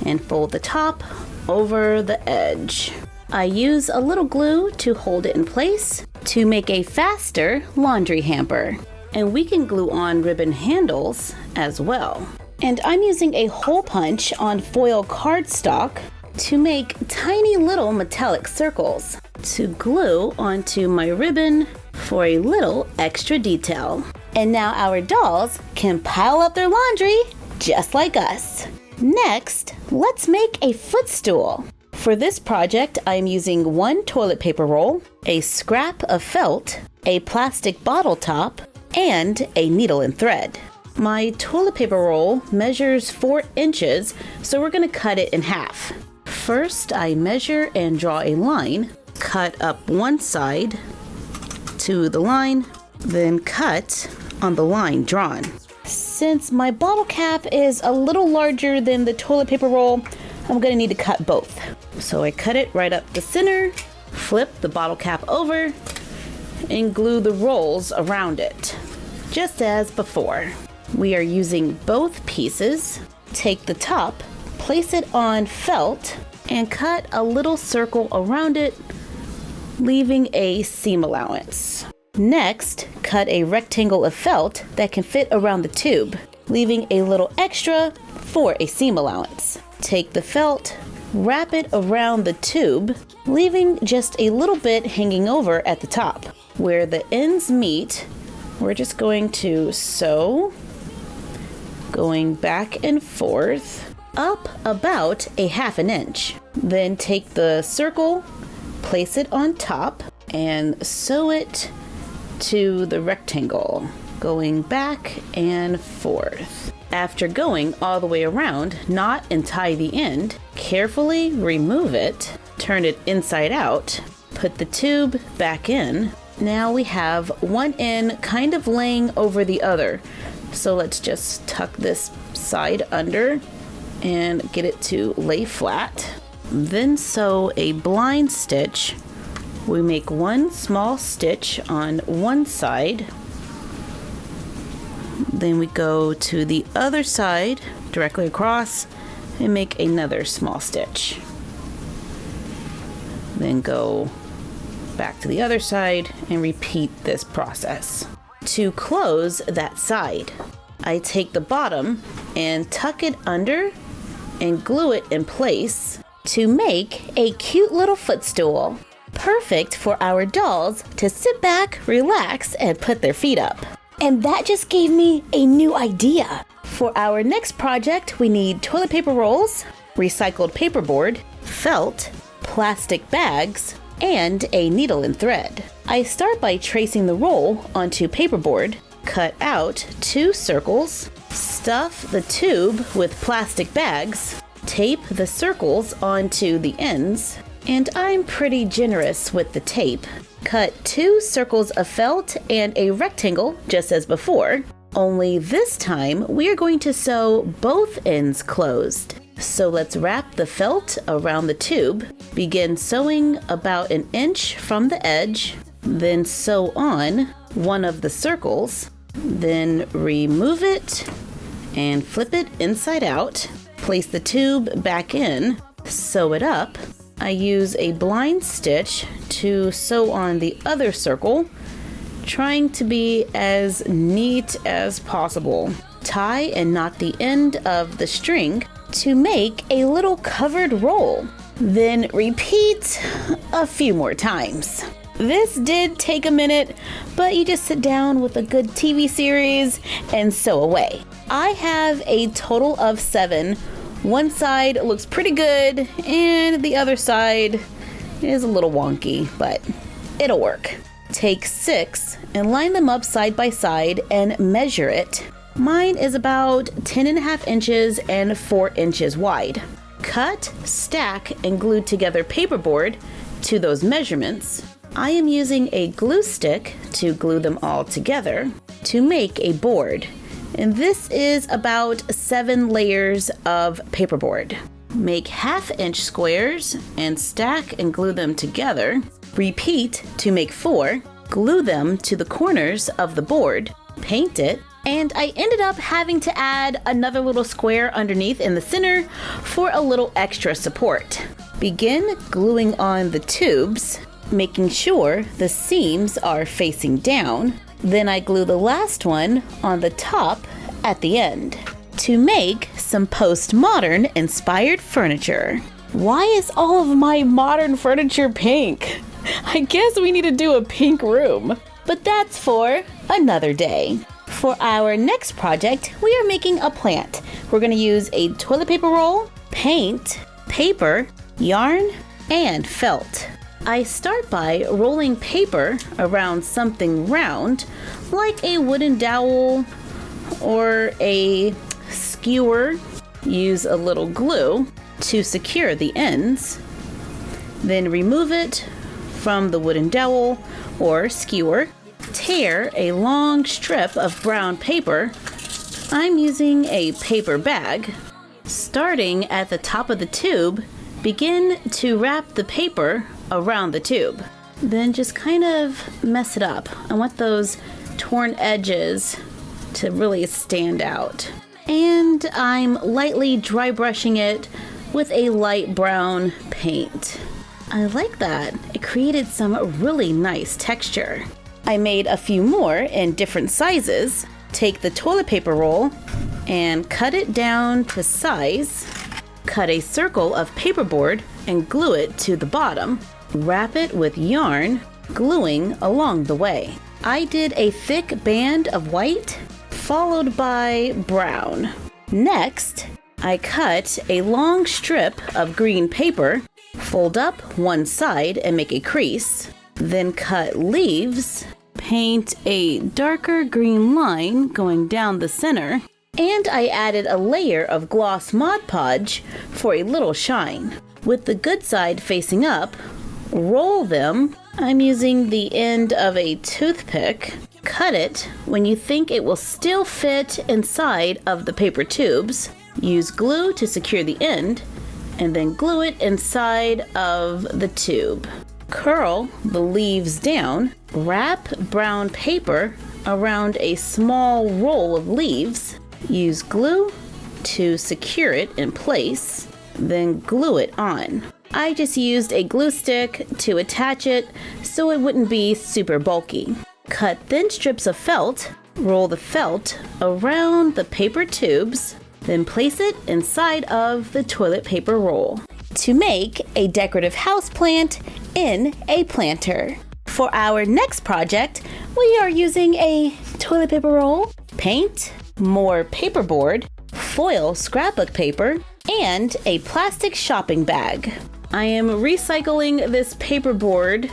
and fold the top over the edge. I use a little glue to hold it in place to make a faster laundry hamper. And we can glue on ribbon handles as well. And I'm using a hole punch on foil cardstock to make tiny little metallic circles to glue onto my ribbon for a little extra detail. And now our dolls can pile up their laundry just like us. Next, let's make a footstool. For this project, I'm using 1 toilet paper roll, a scrap of felt, a plastic bottle top, and a needle and thread. My toilet paper roll measures 4 inches, so we're going to cut it in half. First, I measure and draw a line, cut up one side to the line, then cut on the line drawn. Since my bottle cap is a little larger than the toilet paper roll, I'm going to need to cut both. So I cut it right up the center, flip the bottle cap over, and glue the rolls around it, just as before. We are using both pieces. Take the top, place it on felt, and cut a little circle around it, leaving a seam allowance. Next, cut a rectangle of felt that can fit around the tube, leaving a little extra for a seam allowance. Take the felt, wrap it around the tube, leaving just a little bit hanging over at the top. Where the ends meet, we're just going to sew, going back and forth, up about a ½ inch. Then take the circle, place it on top, and sew it to the rectangle, going back and forth. After going all the way around, knot and tie the end, carefully remove it, turn it inside out, put the tube back in. Now we have one end kind of laying over the other. So let's just tuck this side under and get it to lay flat. Then sew a blind stitch. We make 1 small stitch on one side. Then we go to the other side directly across and make another small stitch. Then go back to the other side, and repeat this process. To close that side, I take the bottom and tuck it under and glue it in place to make a cute little footstool. Perfect for our dolls to sit back, relax, and put their feet up. And that just gave me a new idea. For our next project, we need toilet paper rolls, recycled paperboard, felt, plastic bags, and a needle and thread. I start by tracing the roll onto paperboard, cut out 2 circles, stuff the tube with plastic bags, tape the circles onto the ends, and I'm pretty generous with the tape. Cut 2 circles of felt and a rectangle just as before, only this time we are going to sew both ends closed. So let's wrap the felt around the tube, begin sewing about 1 inch from the edge, then sew on one of the circles, then remove it and flip it inside out, place the tube back in, sew it up. I use a blind stitch to sew on the other circle, trying to be as neat as possible. Tie and knot the end of the string to make a little covered roll. Then repeat a few more times. This did take a minute, but you just sit down with a good TV series and sew away. I have a total of 7. One side looks pretty good, and the other side is a little wonky, but it'll work. Take 6 and line them up side by side and measure it. Mine is about 10.5 inches and 4 inches wide. Cut, stack, and glue together paperboard to those measurements. I am using a glue stick to glue them all together to make a board. And this is about 7 layers of paperboard. Make 1/2 inch squares and stack and glue them together. Repeat to make 4. Glue them to the corners of the board. Paint it. And I ended up having to add another little square underneath in the center for a little extra support. Begin gluing on the tubes, making sure the seams are facing down. Then I glue the last one on the top at the end to make some postmodern inspired furniture. Why is all of my modern furniture pink? I guess we need to do a pink room, but that's for another day. For our next project, we are making a plant. We're going to use a toilet paper roll, paint, paper, yarn, and felt. I start by rolling paper around something round, like a wooden dowel or a skewer. Use a little glue to secure the ends. Then remove it from the wooden dowel or skewer. Tear a long strip of brown paper. I'm using a paper bag. Starting at the top of the tube, begin to wrap the paper around the tube. Then just kind of mess it up. I want those torn edges to really stand out. And I'm lightly dry brushing it with a light brown paint. I like that. It created some really nice texture. I made a few more in different sizes. Take the toilet paper roll and cut it down to size. Cut a circle of paperboard and glue it to the bottom. Wrap it with yarn, gluing along the way. I did a thick band of white, followed by brown. Next, I cut a long strip of green paper, fold up one side and make a crease, then cut leaves, paint a darker green line going down the center, and I added a layer of gloss Mod Podge for a little shine. With the good side facing up, roll them. I'm using the end of a toothpick. Cut it when you think it will still fit inside of the paper tubes. Use glue to secure the end, and then glue it inside of the tube. Curl the leaves down. Wrap brown paper around a small roll of leaves. Use glue to secure it in place, then glue it on. I just used a glue stick to attach it so it wouldn't be super bulky. Cut thin strips of felt, roll the felt around the paper tubes, then place it inside of the toilet paper roll to make a decorative houseplant in a planter. For our next project, we are using a toilet paper roll, paint, more paperboard, foil scrapbook paper, and a plastic shopping bag. I am recycling this paperboard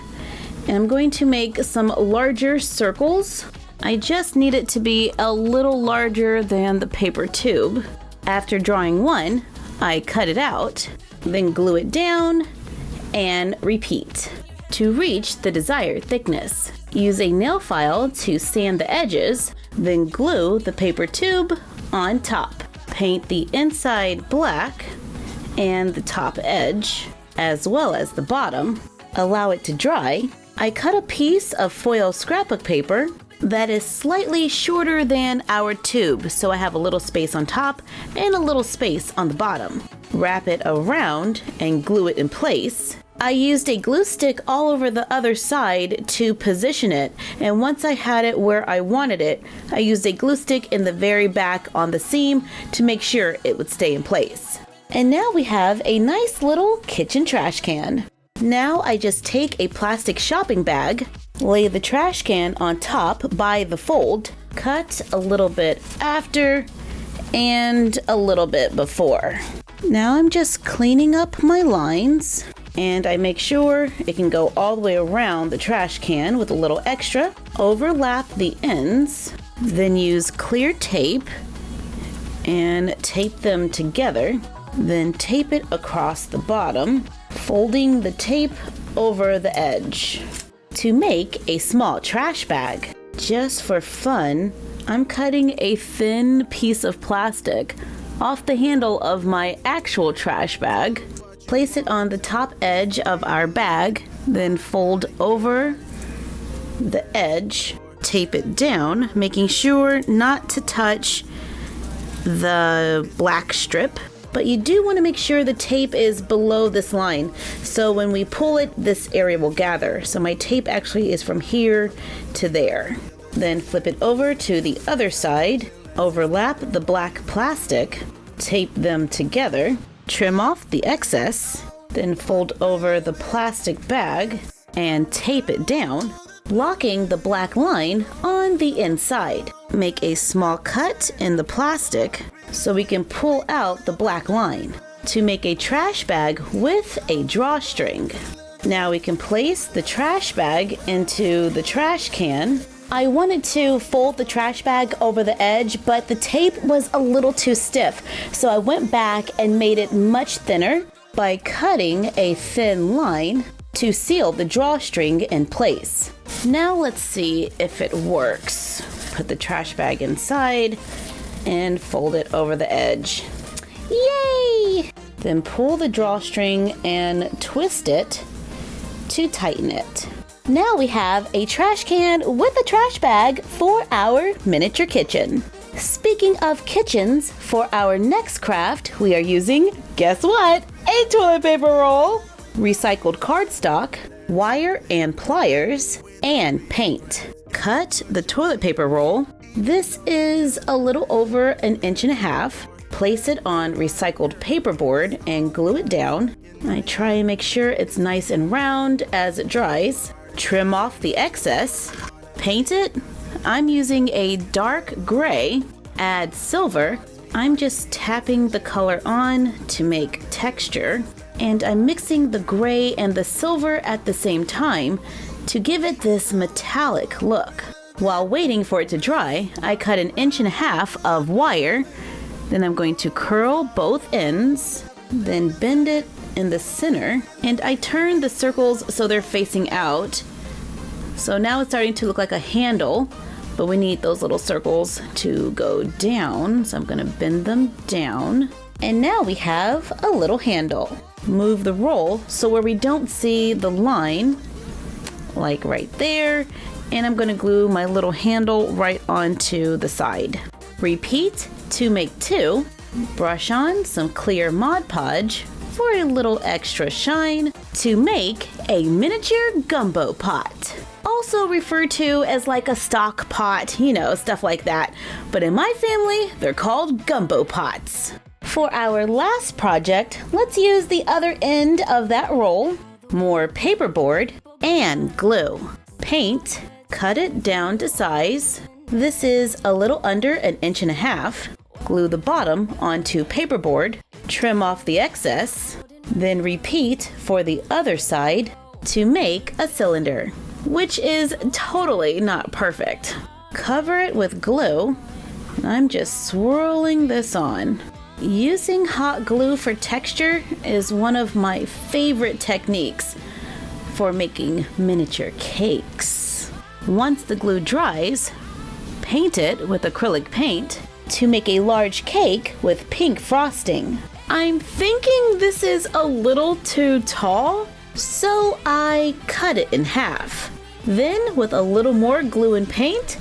and I'm going to make some larger circles. I just need it to be a little larger than the paper tube. After drawing one, I cut it out, then glue it down and repeat. To reach the desired thickness, use a nail file to sand the edges, then glue the paper tube on top. Paint the inside black and the top edge, as well as the bottom. Allow it to dry. I cut a piece of foil scrapbook paper that is slightly shorter than our tube, so I have a little space on top and a little space on the bottom. Wrap it around and glue it in place. I used a glue stick all over the other side to position it, and once I had it where I wanted it, I used a glue stick in the very back on the seam to make sure it would stay in place. And now we have a nice little kitchen trash can. Now I just take a plastic shopping bag, lay the trash can on top by the fold, cut a little bit after and a little bit before. Now I'm just cleaning up my lines. And I make sure it can go all the way around the trash can with a little extra. Overlap the ends, then use clear tape and tape them together. Then tape it across the bottom, folding the tape over the edge. To make a small trash bag, just for fun, I'm cutting a thin piece of plastic off the handle of my actual trash bag. Place it on the top edge of our bag, then fold over the edge, tape it down, making sure not to touch the black strip. But you do want to make sure the tape is below this line, so when we pull it, this area will gather. So my tape actually is from here to there. Then flip it over to the other side, overlap the black plastic, tape them together, trim off the excess, then fold over the plastic bag and tape it down, blocking the black line on the inside. Make a small cut in the plastic so we can pull out the black line to make a trash bag with a drawstring. Now we can place the trash bag into the trash can. I wanted to fold the trash bag over the edge, but the tape was a little too stiff, so I went back and made it much thinner by cutting a thin line to seal the drawstring in place. Now let's see if it works. Put the trash bag inside and fold it over the edge. Yay! Then pull the drawstring and twist it to tighten it. Now we have a trash can with a trash bag for our miniature kitchen. Speaking of kitchens, for our next craft, we are using, guess what? A toilet paper roll, recycled cardstock, wire and pliers, and paint. Cut the toilet paper roll. This is a little over 1.5 inches. Place it on recycled paperboard and glue it down. I try and make sure it's nice and round as it dries. Trim off the excess. Paint it. I'm using a dark gray. Add silver. I'm just tapping the color on to make texture. And I'm mixing the gray and the silver at the same time to give it this metallic look. While waiting for it to dry, I cut 1.5 inches of wire. Then I'm going to curl both ends, then bend it in the center, and I turn the circles so they're facing out. So now it's starting to look like a handle, but we need those little circles to go down. So I'm going to bend them down. And now we have a little handle. Move the roll so where we don't see the line, like right there, and I'm going to glue my little handle right onto the side. Repeat to make 2. Brush on some clear Mod Podge for a little extra shine to make a miniature gumbo pot. Also referred to as like a stock pot, you know, stuff like that. But in my family, they're called gumbo pots. For our last project, let's use the other end of that roll, more paperboard, and glue. Paint, cut it down to size. This is a little under 1.5 inches. Glue the bottom onto paperboard, trim off the excess, then repeat for the other side to make a cylinder, which is totally not perfect. Cover it with glue. I'm just swirling this on. Using hot glue for texture is one of my favorite techniques for making miniature cakes. Once the glue dries, paint it with acrylic paint to make a large cake with pink frosting. I'm thinking this is a little too tall, so I cut it in half. Then, with a little more glue and paint,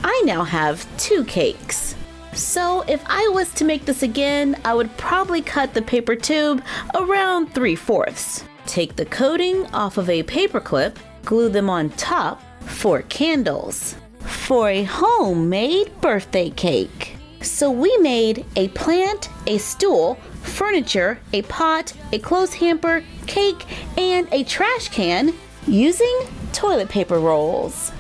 I now have 2 cakes. So if I was to make this again, I would probably cut the paper tube around 3/4. Take the coating off of a paper clip, glue them on top for candles. For a homemade birthday cake. So we made a plant, a stool, furniture, a pot, a clothes hamper, cake, and a trash can using toilet paper rolls,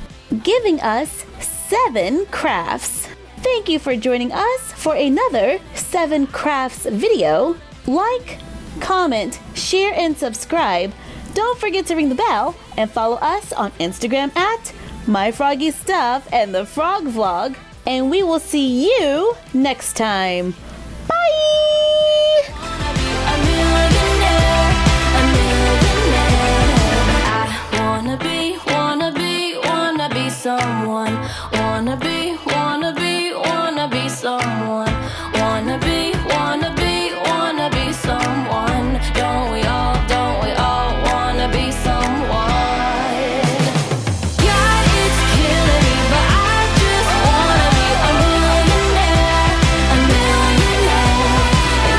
giving us 7 crafts. Thank you for joining us for another 7 crafts video. Like, comment, share, and subscribe. Don't forget to ring the bell and follow us on Instagram at MyFroggyStuff and the Frog Vlog. And we will see you next time. Bye! Wanna be someone. Wanna be someone. Wanna be someone. Don't we all wanna be someone? Yeah, it's killing me, but I just wanna be a millionaire. And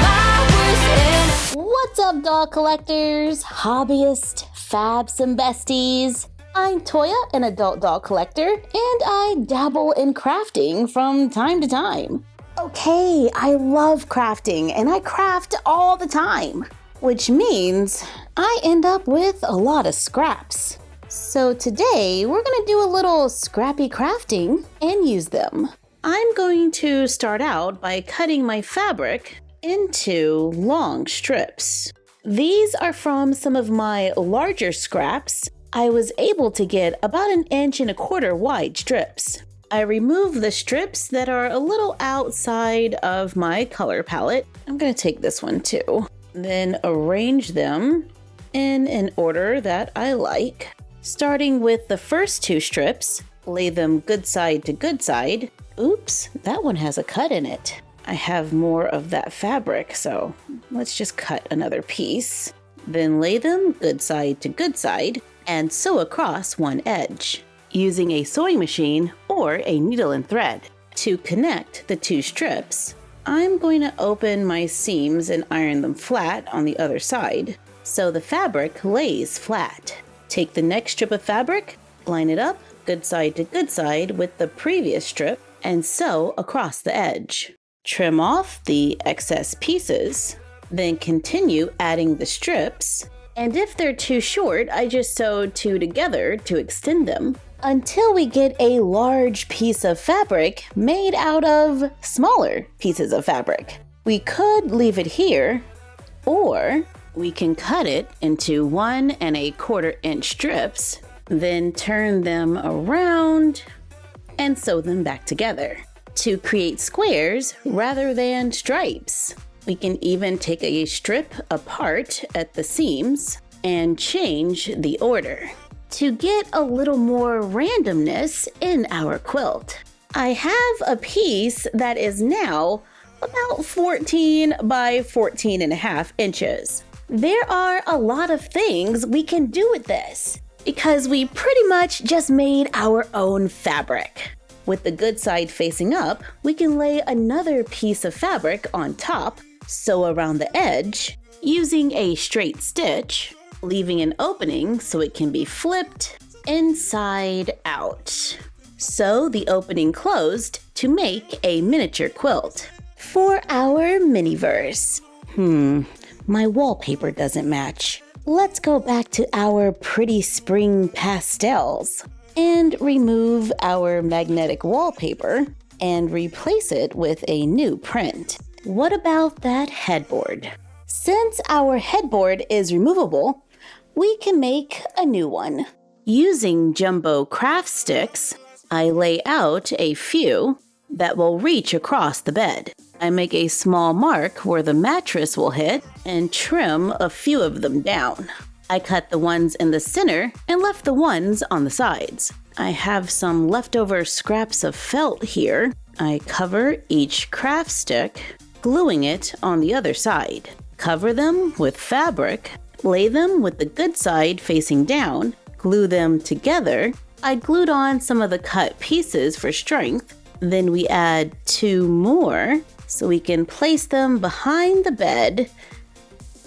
my worst end. What's up, doll collectors, hobbyists, fabs, and besties? I'm Toya, an adult doll collector, and I dabble in crafting from time to time. Okay, I love crafting, and I craft all the time, which means I end up with a lot of scraps. So today, we're gonna do a little scrappy crafting and use them. I'm going to start out by cutting my fabric into long strips. These are from some of my larger scraps. I was able to get about 1.25 inches wide strips. I remove the strips that are a little outside of my color palette. I'm going to take this one too. Then arrange them in an order that I like. Starting with the first 2 strips, lay them good side to good side. Oops, that one has a cut in it. I have more of that fabric, so let's just cut another piece. Then lay them good side to good side and sew across one edge, using a sewing machine or a needle and thread. To connect the 2 strips, I'm going to open my seams and iron them flat on the other side, so the fabric lays flat. Take the next strip of fabric, line it up good side to good side with the previous strip, and sew across the edge. Trim off the excess pieces, then continue adding the strips. And if they're too short, I just sew 2 together to extend them until we get a large piece of fabric made out of smaller pieces of fabric. We could leave it here, or we can cut it into 1.25 inch strips, then turn them around and sew them back together to create squares rather than stripes. We can even take a strip apart at the seams and change the order to get a little more randomness in our quilt. I have a piece that is now about 14 by 14.5 inches. There are a lot of things we can do with this because we pretty much just made our own fabric. With the good side facing up, we can lay another piece of fabric on top, sew around the edge, using a straight stitch, leaving an opening so it can be flipped inside out. Sew the opening closed to make a miniature quilt. For our mini-verse. My wallpaper doesn't match. Let's go back to our pretty spring pastels and remove our magnetic wallpaper and replace it with a new print. What about that headboard? Since our headboard is removable, we can make a new one. Using jumbo craft sticks, I lay out a few that will reach across the bed. I make a small mark where the mattress will hit and trim a few of them down. I cut the ones in the center and left the ones on the sides. I have some leftover scraps of felt here. I cover each craft stick, gluing it on the other side. Cover them with fabric, lay them with the good side facing down, glue them together. I glued on some of the cut pieces for strength. Then we add 2 more so we can place them behind the bed.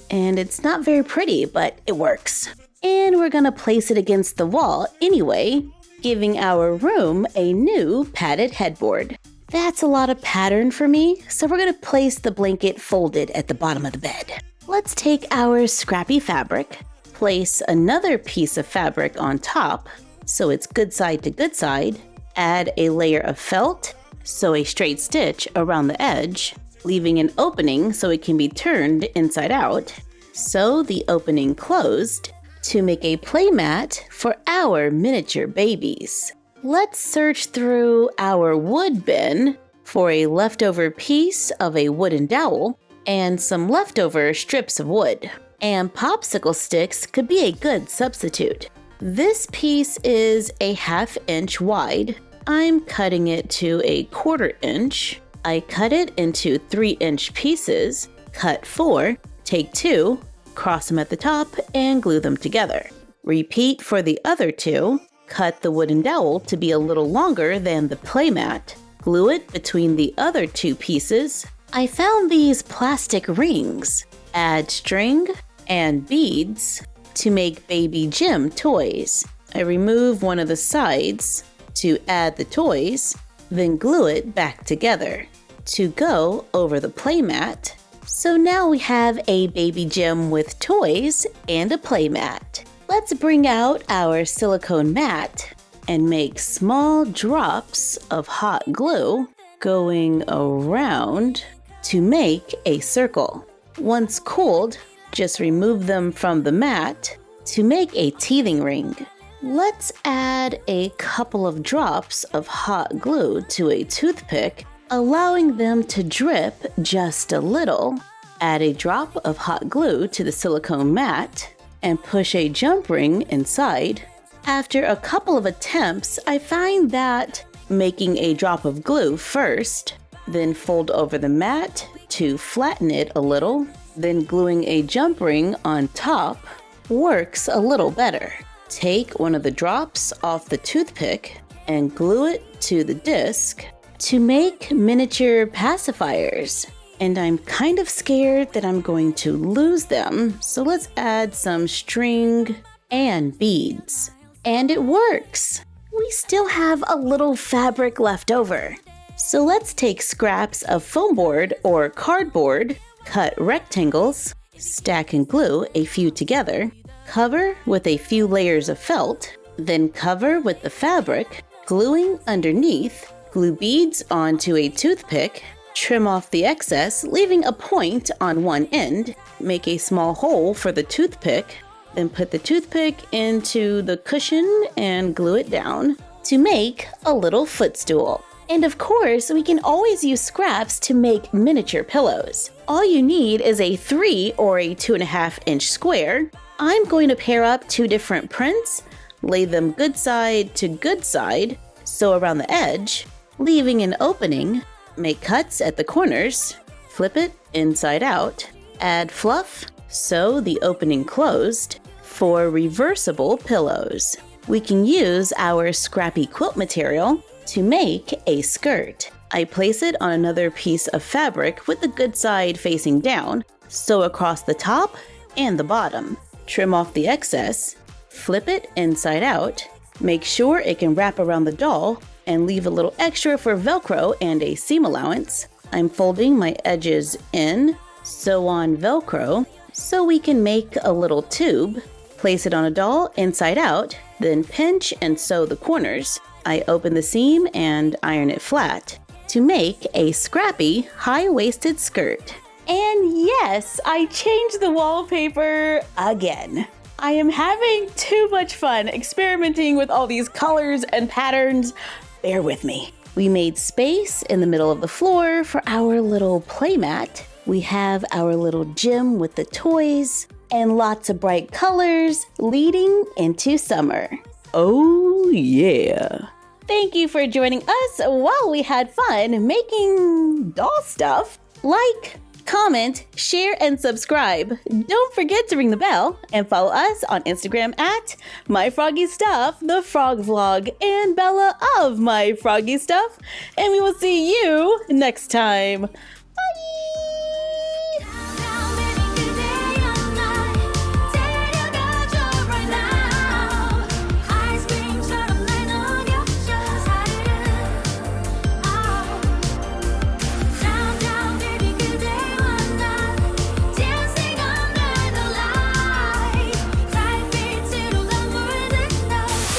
And it's not very pretty, but it works. And we're gonna place it against the wall anyway, giving our room a new padded headboard. That's a lot of pattern for me, so we're gonna place the blanket folded at the bottom of the bed. Let's take our scrappy fabric, place another piece of fabric on top so it's good side to good side, add a layer of felt, sew a straight stitch around the edge, leaving an opening so it can be turned inside out. Sew the opening closed to make a playmat for our miniature babies. Let's search through our wood bin for a leftover piece of a wooden dowel and some leftover strips of wood. And popsicle sticks could be a good substitute. This piece is a 1/2 inch wide. I'm cutting it to a 1/4 inch. I cut it into 3-inch pieces, cut 4, take 2, cross them at the top, and glue them together. Repeat for the other 2. Cut the wooden dowel to be a little longer than the playmat. Glue it between the other 2 pieces. I found these plastic rings. Add string and beads to make baby Jim toys. I remove one of the sides to add the toys, then glue it back together to go over the playmat. So now we have a baby Jim with toys and a playmat. Let's bring out our silicone mat and make small drops of hot glue going around to make a circle. Once cooled, just remove them from the mat to make a teething ring. Let's add a couple of drops of hot glue to a toothpick, allowing them to drip just a little. Add a drop of hot glue to the silicone mat and push a jump ring inside. After a couple of attempts, I find that making a drop of glue first, then fold over the mat to flatten it a little, then gluing a jump ring on top works a little better. Take one of the drops off the toothpick and glue it to the disc to make miniature pacifiers. And I'm kind of scared that I'm going to lose them, so let's add some string and beads. And it works! We still have a little fabric left over. So let's take scraps of foam board or cardboard, cut rectangles, stack and glue a few together, cover with a few layers of felt, then cover with the fabric, gluing underneath, glue beads onto a toothpick, trim off the excess, leaving a point on one end, make a small hole for the toothpick, then put the toothpick into the cushion and glue it down to make a little footstool. And of course, we can always use scraps to make miniature pillows. All you need is a 3 or a 2.5 inch square. I'm going to pair up 2 different prints, lay them good side to good side, sew around the edge, leaving an opening, make cuts at the corners, flip it inside out, add fluff, sew the opening closed. For reversible pillows, we can use our scrappy quilt material to make a skirt. I place it on another piece of fabric with the good side facing down, sew across the top and the bottom. Trim off the excess, flip it inside out, make sure it can wrap around the doll, and leave a little extra for Velcro and a seam allowance. I'm folding my edges in, sew on Velcro so we can make a little tube. Place it on a doll inside out, then pinch and sew the corners. I open the seam and iron it flat to make a scrappy, high-waisted skirt. And yes, I changed the wallpaper again. I am having too much fun experimenting with all these colors and patterns. Bear with me. We made space in the middle of the floor for our little playmat. We have our little gym with the toys and lots of bright colors leading into summer. Oh yeah. Thank you for joining us while we had fun making doll stuff. Like, comment, share, and subscribe. Don't forget to ring the bell and follow us on Instagram at MyFroggyStuff, the Frog Vlog, and Bella of MyFroggyStuff. And we will see you next time. Bye!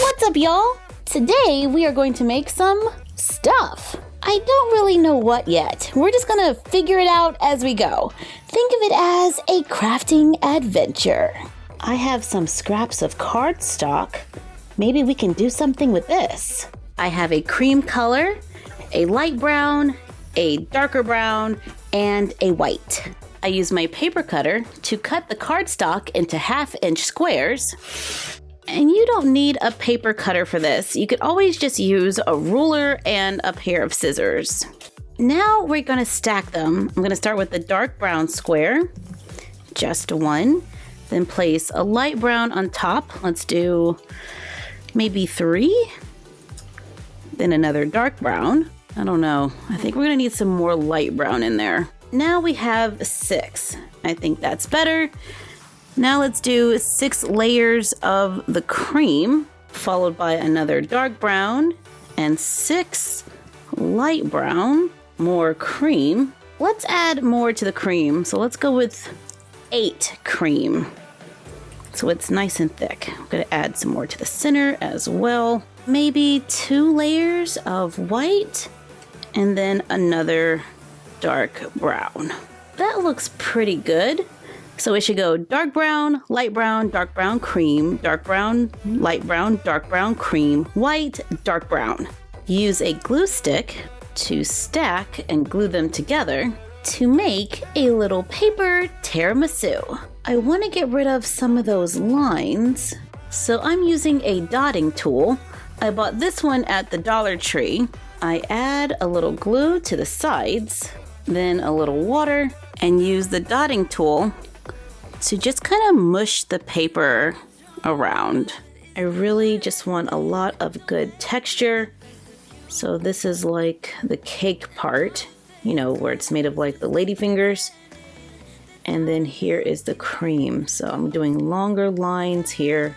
What's up, y'all? Today we are going to make some stuff. I don't really know what yet. We're just gonna figure it out as we go. Think of it as a crafting adventure. I have some scraps of cardstock. Maybe we can do something with this. I have a cream color, a light brown, a darker brown, and a white. I use my paper cutter to cut the cardstock into 1/2-inch squares. And you don't need a paper cutter for this. You could always just use a ruler and a pair of scissors. Now we're gonna stack them. I'm gonna start with the dark brown square, just one. Then place a light brown on top. Let's do maybe 3. Then another dark brown. I don't know. I think we're gonna need some more light brown in there. Now we have 6. I think that's better. Now let's do 6 layers of the cream, followed by another dark brown and 6 light brown, more cream. Let's add more to the cream. So let's go with 8 cream. So it's nice and thick. I'm gonna add some more to the center as well. Maybe 2 layers of white and then another dark brown. That looks pretty good. So it should go dark brown, light brown, dark brown, cream, dark brown, light brown, dark brown, cream, white, dark brown. Use a glue stick to stack and glue them together to make a little paper tiramisu. I want to get rid of some of those lines, so I'm using a dotting tool. I bought this one at the Dollar Tree. I add a little glue to the sides, then a little water, and use the dotting tool to just kind of mush the paper around. I really just want a lot of good texture. So this is like the cake part, you know, where it's made of like the lady fingers. And then here is the cream. So I'm doing longer lines here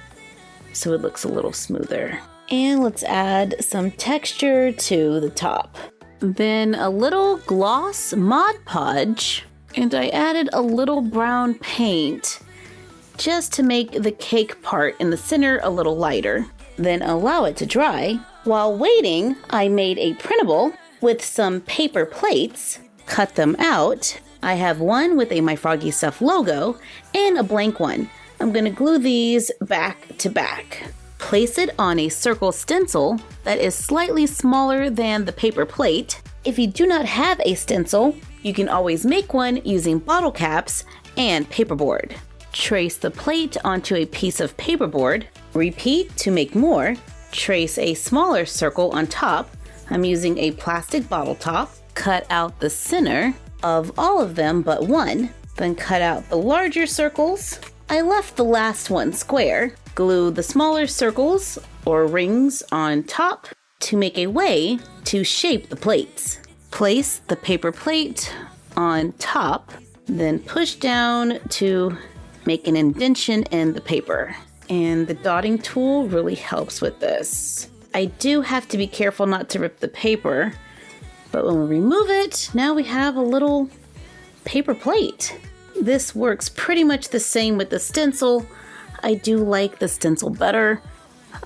so it looks a little smoother. And let's add some texture to the top. Then a little gloss Mod Podge. And I added a little brown paint just to make the cake part in the center a little lighter. Then allow it to dry. While waiting, I made a printable with some paper plates, cut them out. I have one with a MyFroggyStuff logo and a blank one. I'm going to glue these back to back. Place it on a circle stencil that is slightly smaller than the paper plate. If you do not have a stencil, you can always make one using bottle caps and paperboard. Trace the plate onto a piece of paperboard. Repeat to make more. Trace a smaller circle on top. I'm using a plastic bottle top. Cut out the center of all of them but one. Then cut out the larger circles. I left the last one square. Glue the smaller circles or rings on top to make a way to shape the plates. Place the paper plate on top then push down to make an indentation in the paper. And the dotting tool really helps with this. I do have to be careful not to rip the paper, but when we remove it, now we have a little paper plate. This works pretty much the same with the stencil. I do like the stencil better.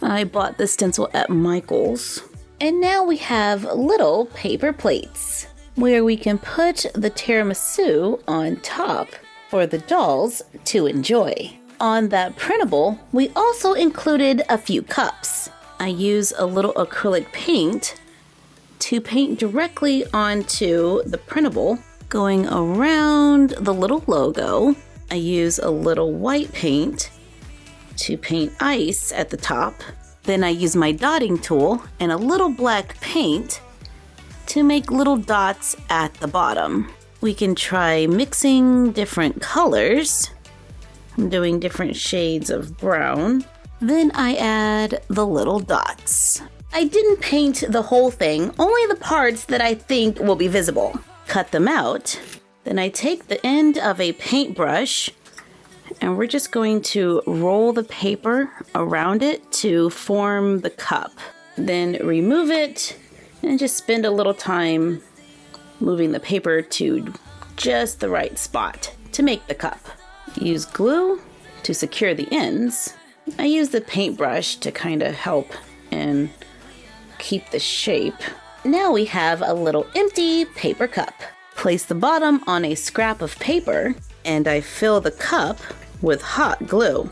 I bought the stencil at Michael's. And now we have little paper plates where we can put the tiramisu on top for the dolls to enjoy. On that printable, we also included a few cups. I use a little acrylic paint to paint directly onto the printable, going around the little logo. I use a little white paint to paint ice at the top. Then I use my dotting tool and a little black paint to make little dots at the bottom. We can try mixing different colors. I'm doing different shades of brown. Then I add the little dots. I didn't paint the whole thing, only the parts that I think will be visible. Cut them out. Then I take the end of a paintbrush and we're just going to roll the paper around it to form the cup. Then remove it and just spend a little time moving the paper to just the right spot to make the cup. Use glue to secure the ends. I use the paintbrush to kind of help and keep the shape. Now we have a little empty paper cup. Place the bottom on a scrap of paper and I fill the cup with hot glue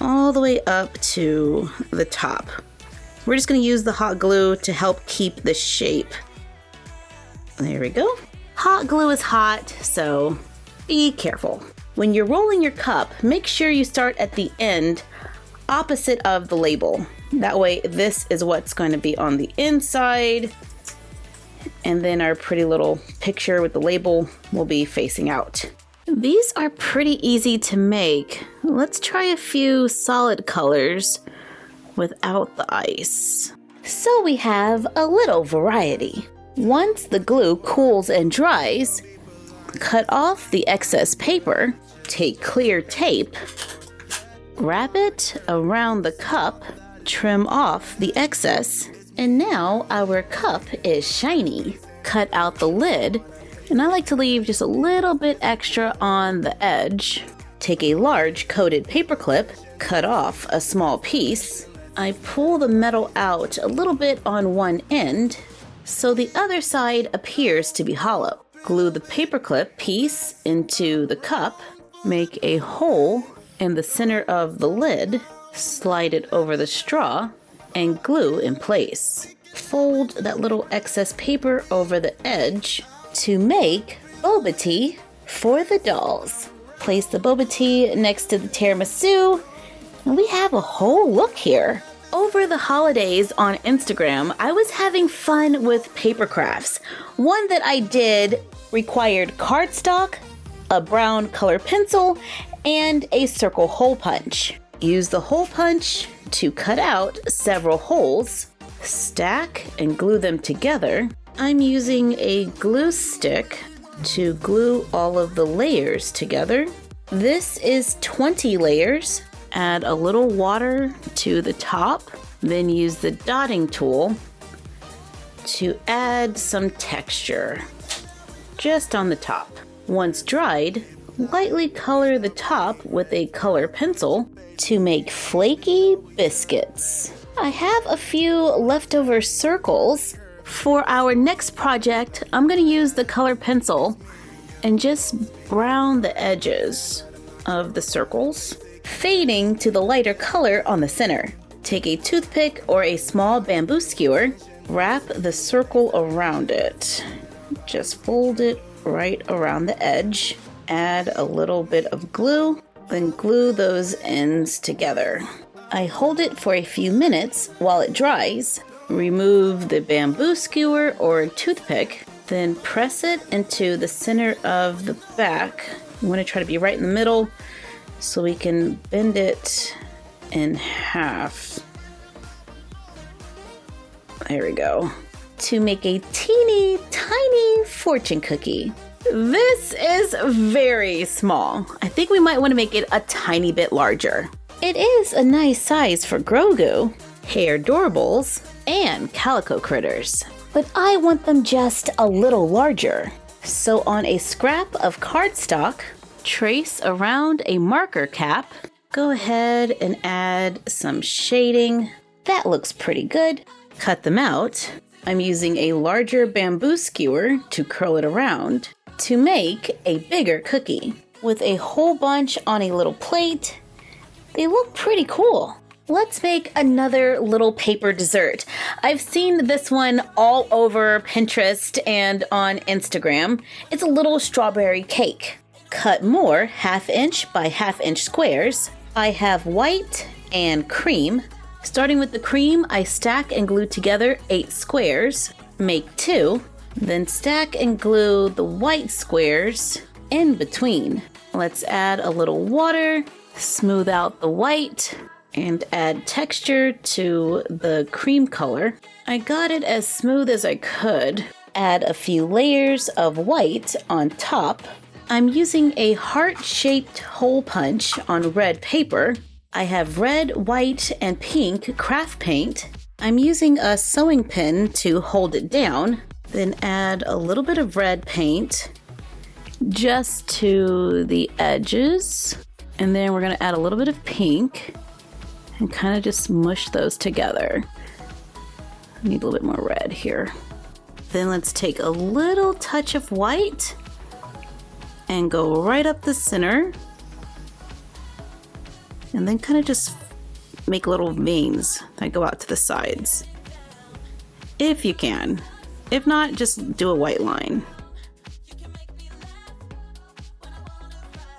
all the way up to the top. We're just going to use the hot glue to help keep the shape. There we go. Hot glue is hot, so be careful. When you're rolling your cup, make sure you start at the end opposite of the label. That way, this is what's going to be on the inside, and then our pretty little picture with the label will be facing out. These are pretty easy to make. Let's try a few solid colors without the ice. So we have a little variety. Once the glue cools and dries, cut off the excess paper, take clear tape, wrap it around the cup, trim off the excess, and now our cup is shiny. Cut out the lid, and I like to leave just a little bit extra on the edge. Take a large coated paper clip, cut off a small piece. I pull the metal out a little bit on one end, so the other side appears to be hollow. Glue the paperclip piece into the cup, make a hole in the center of the lid, slide it over the straw, and glue in place. Fold that little excess paper over the edge to make boba tea for the dolls. Place the boba tea next to the tiramisu, and we have a whole look here. Over the holidays on Instagram, I was having fun with paper crafts. One that I did required cardstock, a brown color pencil, and a circle hole punch. Use the hole punch to cut out several holes, stack and glue them together. I'm using a glue stick to glue all of the layers together. This is 20 layers. Add a little water to the top, then use the dotting tool to add some texture just on the top. Once dried, lightly color the top with a color pencil to make flaky biscuits. I have a few leftover circles. For our next project, I'm going to use the color pencil and just brown the edges of the circles, fading to the lighter color on the center. Take a toothpick or a small bamboo skewer, wrap the circle around it. Just fold it right around the edge. Add a little bit of glue, then glue those ends together. I hold it for a few minutes while it dries. Remove the bamboo skewer or toothpick, then press it into the center of the back. You want to try to be right in the middle so we can bend it in half. There we go. To make a teeny tiny fortune cookie. This is very small. I think we might want to make it a tiny bit larger. It is a nice size for Grogu, hair doorables, and calico critters. But I want them just a little larger. So on a scrap of cardstock, trace around a marker cap. Go ahead and add some shading. That looks pretty good. Cut them out. I'm using a larger bamboo skewer to curl it around to make a bigger cookie. With a whole bunch on a little plate, they look pretty cool. Let's make another little paper dessert. I've seen this one all over Pinterest and on Instagram. It's a little strawberry cake. Cut more 1/2 inch by 1/2 inch squares. I have white and cream. Starting with the cream, I stack and glue together 8 squares. Make 2, then stack and glue the white squares in between. Let's add a little water, smooth out the white, and add texture to the cream color. I got it as smooth as I could. Add a few layers of white on top. I'm using a heart-shaped hole punch on red paper. I have red, white, and pink craft paint. I'm using a sewing pin to hold it down. Then add a little bit of red paint just to the edges. And then we're gonna add a little bit of pink and kind of just mush those together. I need a little bit more red here. Then let's take a little touch of white and go right up the center. And then kind of just make little veins that go out to the sides. If you can. If not, just do a white line.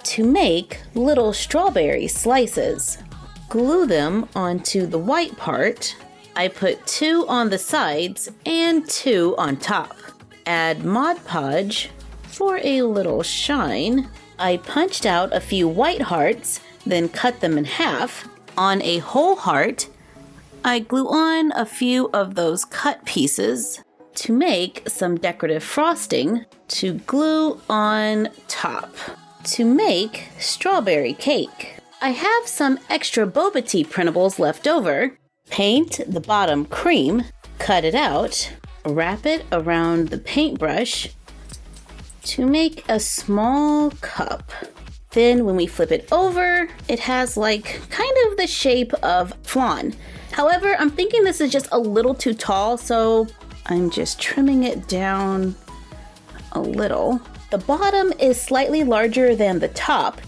To make little strawberry slices, glue them onto the white part. I put 2 on the sides and 2 on top. Add Mod Podge for a little shine. I punched out a few white hearts, then cut them in half. On a whole heart, I glue on a few of those cut pieces to make some decorative frosting to glue on top. To make strawberry cake, I have some extra boba tea printables left over. Paint the bottom cream, cut it out, wrap it around the paintbrush to make a small cup. Then when we flip it over, it has like kind of the shape of flan. However, I'm thinking this is just a little too tall, so I'm just trimming it down a little. The bottom is slightly larger than the top.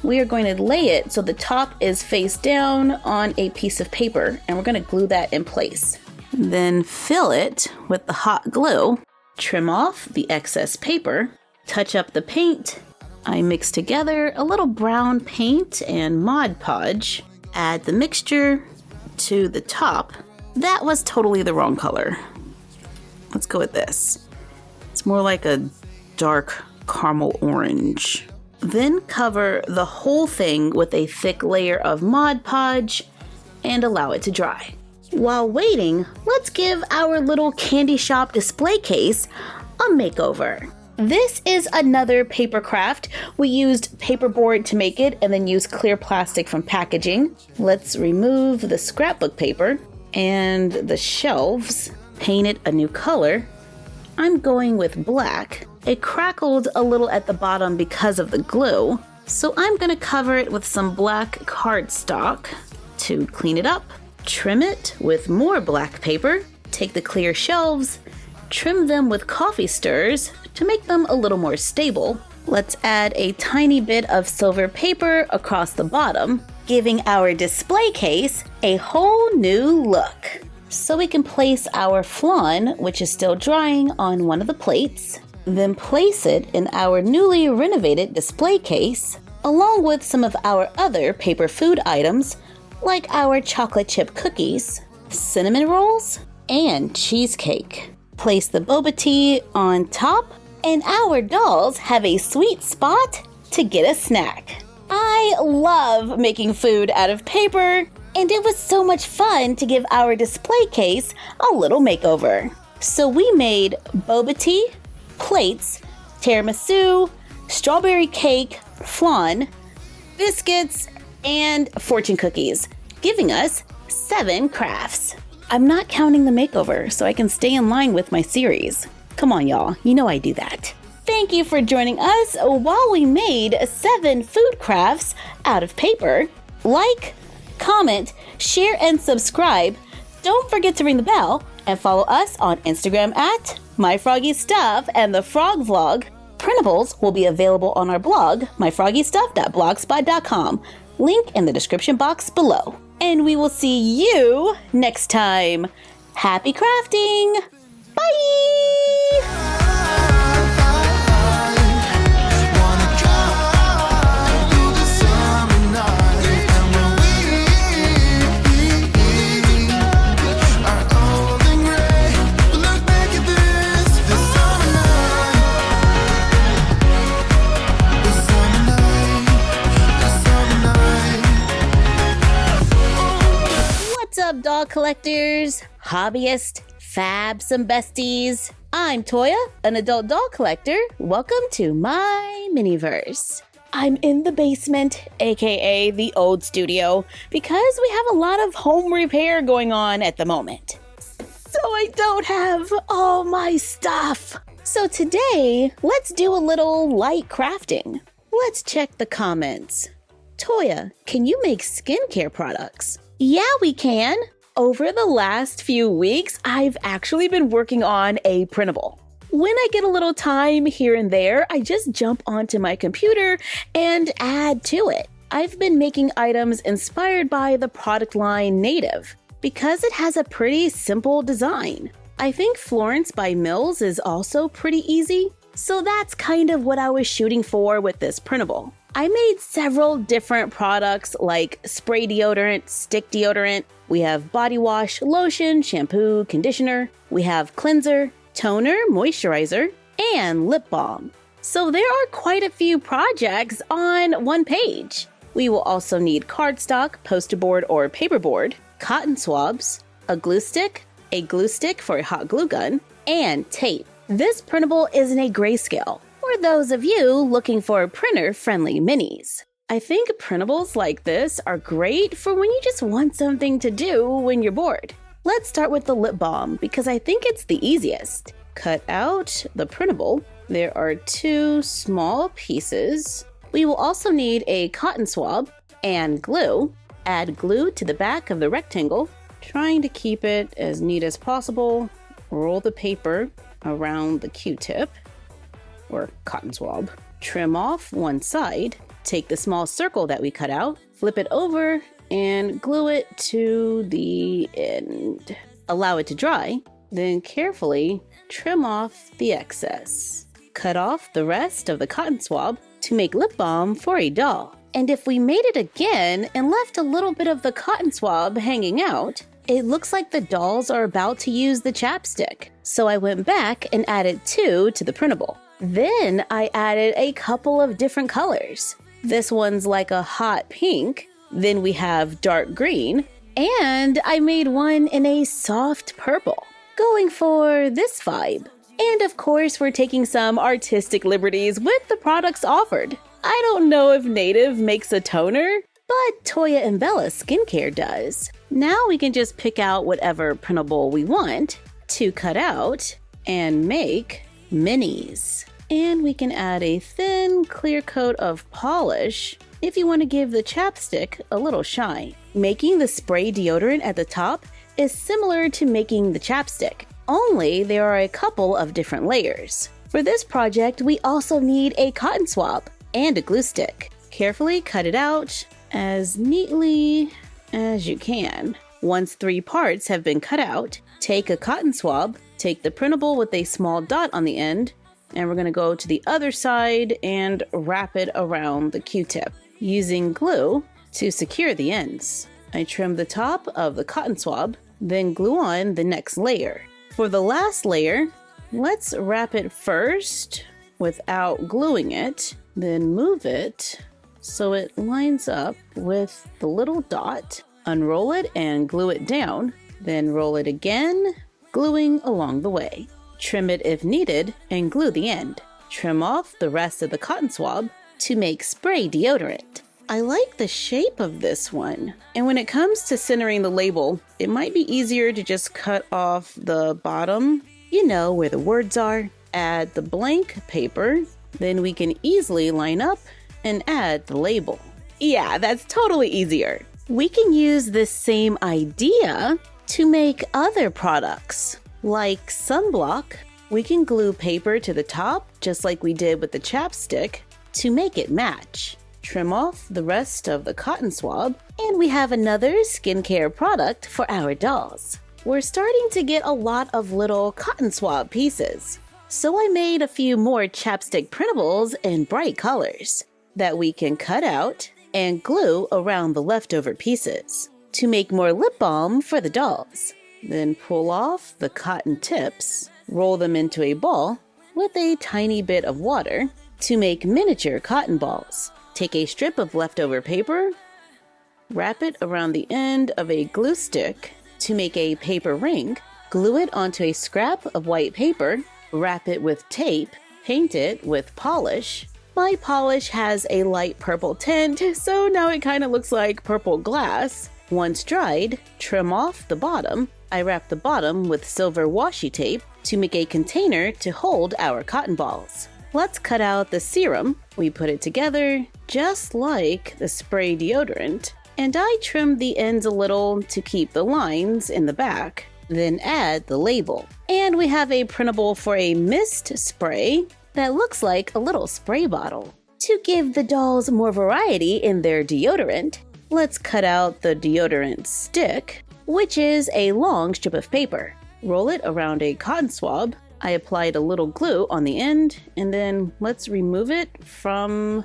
We are going to lay it so the top is face down on a piece of paper, and we're going to glue that in place. Then fill it with the hot glue. Trim off the excess paper. Touch up the paint. I mix together a little brown paint and Mod Podge. Add the mixture to the top. That was totally the wrong color. Let's go with this. It's more like a dark caramel orange. Then cover the whole thing with a thick layer of Mod Podge and allow it to dry. While waiting, let's give our little candy shop display case a makeover. This is another paper craft. We used paperboard to make it and then used clear plastic from packaging. Let's remove the scrapbook paper and the shelves. Paint it a new color. I'm going with black. It crackled a little at the bottom because of the glue, so I'm going to cover it with some black cardstock to clean it up. Trim it with more black paper. Take the clear shelves, trim them with coffee stirs to make them a little more stable. Let's add a tiny bit of silver paper across the bottom, giving our display case a whole new look. So we can place our flan, which is still drying, on one of the plates, then place it in our newly renovated display case, along with some of our other paper food items, like our chocolate chip cookies, cinnamon rolls, and cheesecake. Place the boba tea on top, and our dolls have a sweet spot to get a snack. I love making food out of paper, and it was so much fun to give our display case a little makeover. So we made boba tea, plates, tiramisu, strawberry cake, flan, biscuits, and fortune cookies, giving us 7 crafts. I'm not counting the makeover, so I can stay in line with my series. Come on, y'all, you know I do that. Thank you for joining us while we made 7 food crafts out of paper. Like, comment, share, and subscribe. Don't forget to ring the bell and follow us on Instagram at MyFroggyStuff and the Frog Vlog. Printables will be available on our blog, myfroggystuff.blogspot.com. Link in the description box below. And we will see you next time. Happy crafting! Bye! What's up, doll collectors, hobbyists, fabs, and besties? I'm Toya, an adult doll collector. Welcome to my miniverse. I'm in the basement, aka the old studio, because we have a lot of home repair going on at the moment. So I don't have all my stuff. So today, let's do a little light crafting. Let's check the comments. Toya, can you make skincare products? Yeah, we can. Over the last few weeks, I've actually been working on a printable. When I get a little time here and there, I just jump onto my computer and add to it. I've been making items inspired by the product line Native because it has a pretty simple design. I think Florence by Mills is also pretty easy, so that's kind of what I was shooting for with this printable. I made several different products like spray deodorant, stick deodorant. We have body wash, lotion, shampoo, conditioner. We have cleanser, toner, moisturizer, and lip balm. So there are quite a few projects on one page. We will also need cardstock, poster board or paperboard, cotton swabs, a glue stick for a hot glue gun, and tape. This printable is in a grayscale. For those of you looking for printer-friendly minis. I think printables like this are great for when you just want something to do when you're bored. Let's start with the lip balm because I think it's the easiest. Cut out the printable. There are 2 small pieces. We will also need a cotton swab and glue. Add glue to the back of the rectangle, trying to keep it as neat as possible. Roll the paper around the Q-tip or cotton swab. Trim off one side. Take the small circle that we cut out, flip it over, and glue it to the end. Allow it to dry, then carefully trim off the excess. Cut off the rest of the cotton swab to make lip balm for a doll. And if we made it again and left a little bit of the cotton swab hanging out, it looks like the dolls are about to use the chapstick. So I went back and added 2 to the printable. Then I added a couple of different colors. This one's like a hot pink. Then we have dark green. And I made one in a soft purple, going for this vibe. And of course, we're taking some artistic liberties with the products offered. I don't know if Native makes a toner, but Toya and Bella Skincare does. Now we can just pick out whatever printable we want to cut out and make minis. And we can add a thin, clear coat of polish if you want to give the chapstick a little shine. Making the spray deodorant at the top is similar to making the chapstick, only there are a couple of different layers. For this project, we also need a cotton swab and a glue stick. Carefully cut it out as neatly as you can. Once 3 parts have been cut out, take a cotton swab, take the printable with a small dot on the end, and we're going to go to the other side and wrap it around the Q-tip using glue to secure the ends. I trim the top of the cotton swab, then glue on the next layer. For the last layer, let's wrap it first without gluing it, then move it so it lines up with the little dot. Unroll it and glue it down, then roll it again, gluing along the way. Trim it if needed and glue the end. Trim off the rest of the cotton swab to make spray deodorant. I like the shape of this one. And when it comes to centering the label, it might be easier to just cut off the bottom, you know, where the words are. Add the blank paper, then we can easily line up and add the label. Yeah, that's totally easier. We can use this same idea to make other products. Like sunblock, we can glue paper to the top, just like we did with the chapstick, to make it match. Trim off the rest of the cotton swab, and we have another skincare product for our dolls. We're starting to get a lot of little cotton swab pieces, so I made a few more chapstick printables in bright colors that we can cut out and glue around the leftover pieces to make more lip balm for the dolls. Then pull off the cotton tips, roll them into a ball with a tiny bit of water to make miniature cotton balls. Take a strip of leftover paper, wrap it around the end of a glue stick to make a paper ring, glue it onto a scrap of white paper, wrap it with tape, paint it with polish. My polish has a light purple tint, so now it kind of looks like purple glass. Once dried, trim off the bottom. I wrap the bottom with silver washi tape to make a container to hold our cotton balls. Let's cut out the serum. We put it together just like the spray deodorant, and I trimmed the ends a little to keep the lines in the back. Then add the label. And we have a printable for a mist spray that looks like a little spray bottle. To give the dolls more variety in their deodorant, let's cut out the deodorant stick, which is a long strip of paper. Roll it around a cotton swab. I applied a little glue on the end, and then let's remove it from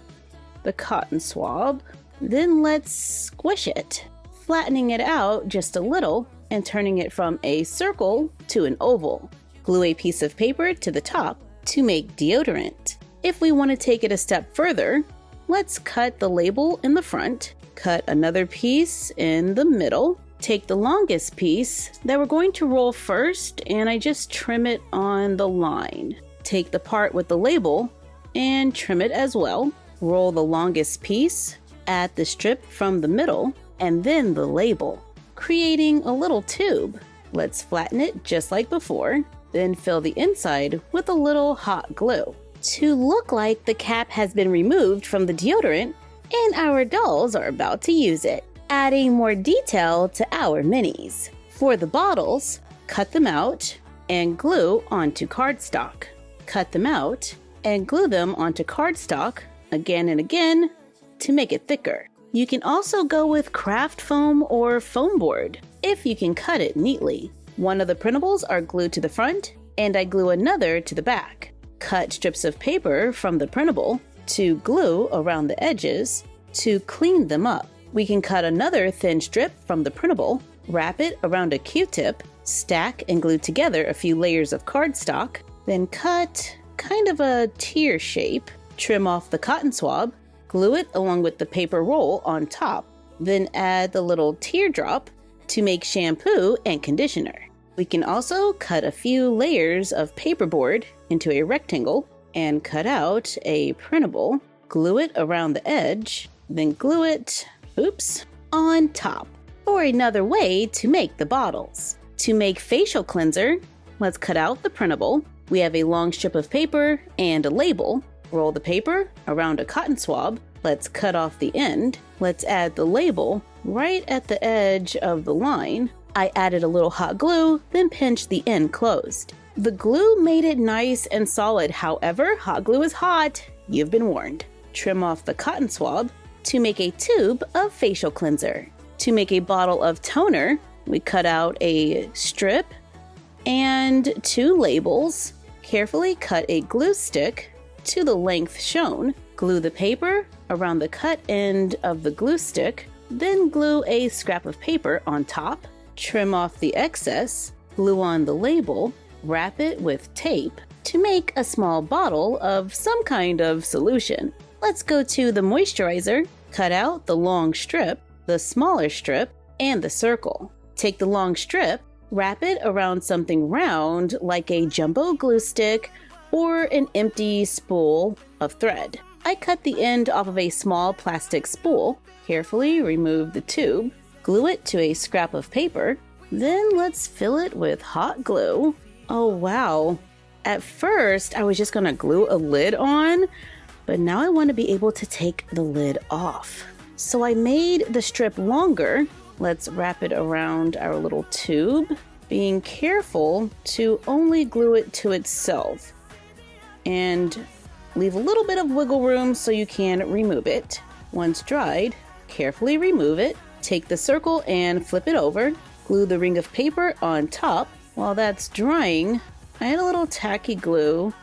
the cotton swab. Then let's squish it, flattening it out just a little and turning it from a circle to an oval. Glue a piece of paper to the top to make deodorant. If we want to take it a step further, let's cut the label in the front, cut another piece in the middle, take the longest piece that we're going to roll first, and I just trim it on the line. Take the part with the label and trim it as well. Roll the longest piece, add the strip from the middle, and then the label, creating a little tube. Let's flatten it just like before, then fill the inside with a little hot glue to look like the cap has been removed from the deodorant and our dolls are about to use it, adding more detail to our minis. For the bottles, cut them out and glue onto cardstock. Cut them out and glue them onto cardstock again and again to make it thicker. You can also go with craft foam or foam board if you can cut it neatly. One of the printables are glued to the front, and I glue another to the back. Cut strips of paper from the printable to glue around the edges to clean them up. We can cut another thin strip from the printable, wrap it around a Q-tip, stack and glue together a few layers of cardstock, then cut kind of a tear shape, trim off the cotton swab, glue it along with the paper roll on top, then add the little teardrop to make shampoo and conditioner. We can also cut a few layers of paperboard into a rectangle and cut out a printable, glue it around the edge, then glue it, on top. Or another way to make the bottles. To make facial cleanser, let's cut out the printable. We have a long strip of paper and a label. Roll the paper around a cotton swab. Let's cut off the end. Let's add the label right at the edge of the line. I added a little hot glue, then pinched the end closed. The glue made it nice and solid. However, hot glue is hot. You've been warned. Trim off the cotton swab to make a tube of facial cleanser. To make a bottle of toner, we cut out a strip and 2 labels. Carefully cut a glue stick to the length shown. Glue the paper around the cut end of the glue stick, then glue a scrap of paper on top. Trim off the excess, glue on the label, wrap it with tape to make a small bottle of some kind of solution. Let's go to the moisturizer. Cut out the long strip, the smaller strip, and the circle. Take the long strip, wrap it around something round like a jumbo glue stick or an empty spool of thread. I cut the end off of a small plastic spool, carefully remove the tube, glue it to a scrap of paper, then let's fill it with hot glue. Oh wow. At first, I was just gonna glue a lid on, but now I want to be able to take the lid off. So I made the strip longer. Let's wrap it around our little tube, being careful to only glue it to itself. And leave a little bit of wiggle room so you can remove it. Once dried, carefully remove it. Take the circle and flip it over. Glue the ring of paper on top. While that's drying, I add a little tacky glue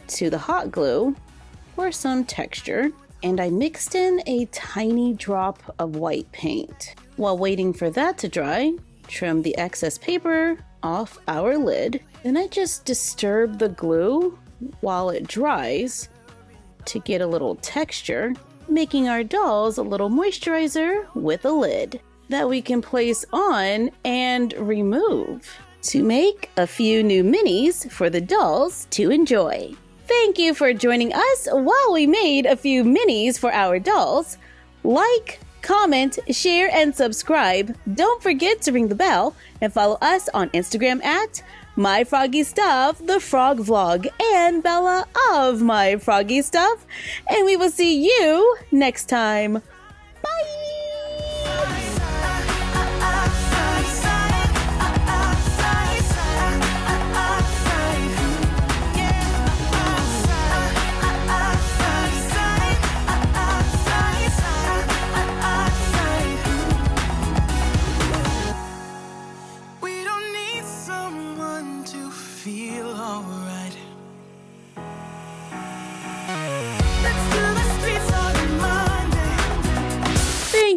to the hot glue for some texture, and I mixed in a tiny drop of white paint. While waiting for that to dry, trim the excess paper off our lid. Then I just disturb the glue while it dries to get a little texture, making our dolls a little moisturizer with a lid that we can place on and remove to make a few new minis for the dolls to enjoy. Thank you for joining us while we made a few minis for our dolls. Like, comment, share, and subscribe. Don't forget to ring the bell and follow us on Instagram at MyFroggyStuff, the Frog Vlog, and Bella of MyFroggyStuff. And we will see you next time. Bye!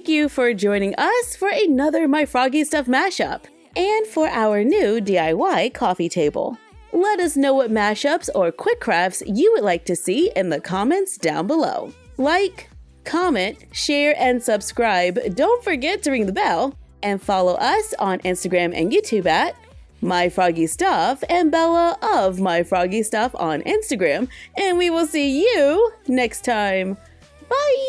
Thank you for joining us for another MyFroggyStuff Mashup and for our new DIY coffee table. Let us know what mashups or quick crafts you would like to see in the comments down below. Like, comment, share, and subscribe. Don't forget to ring the bell and follow us on Instagram and YouTube at MyFroggyStuff and Bella of MyFroggyStuff on Instagram. And we will see you next time. Bye!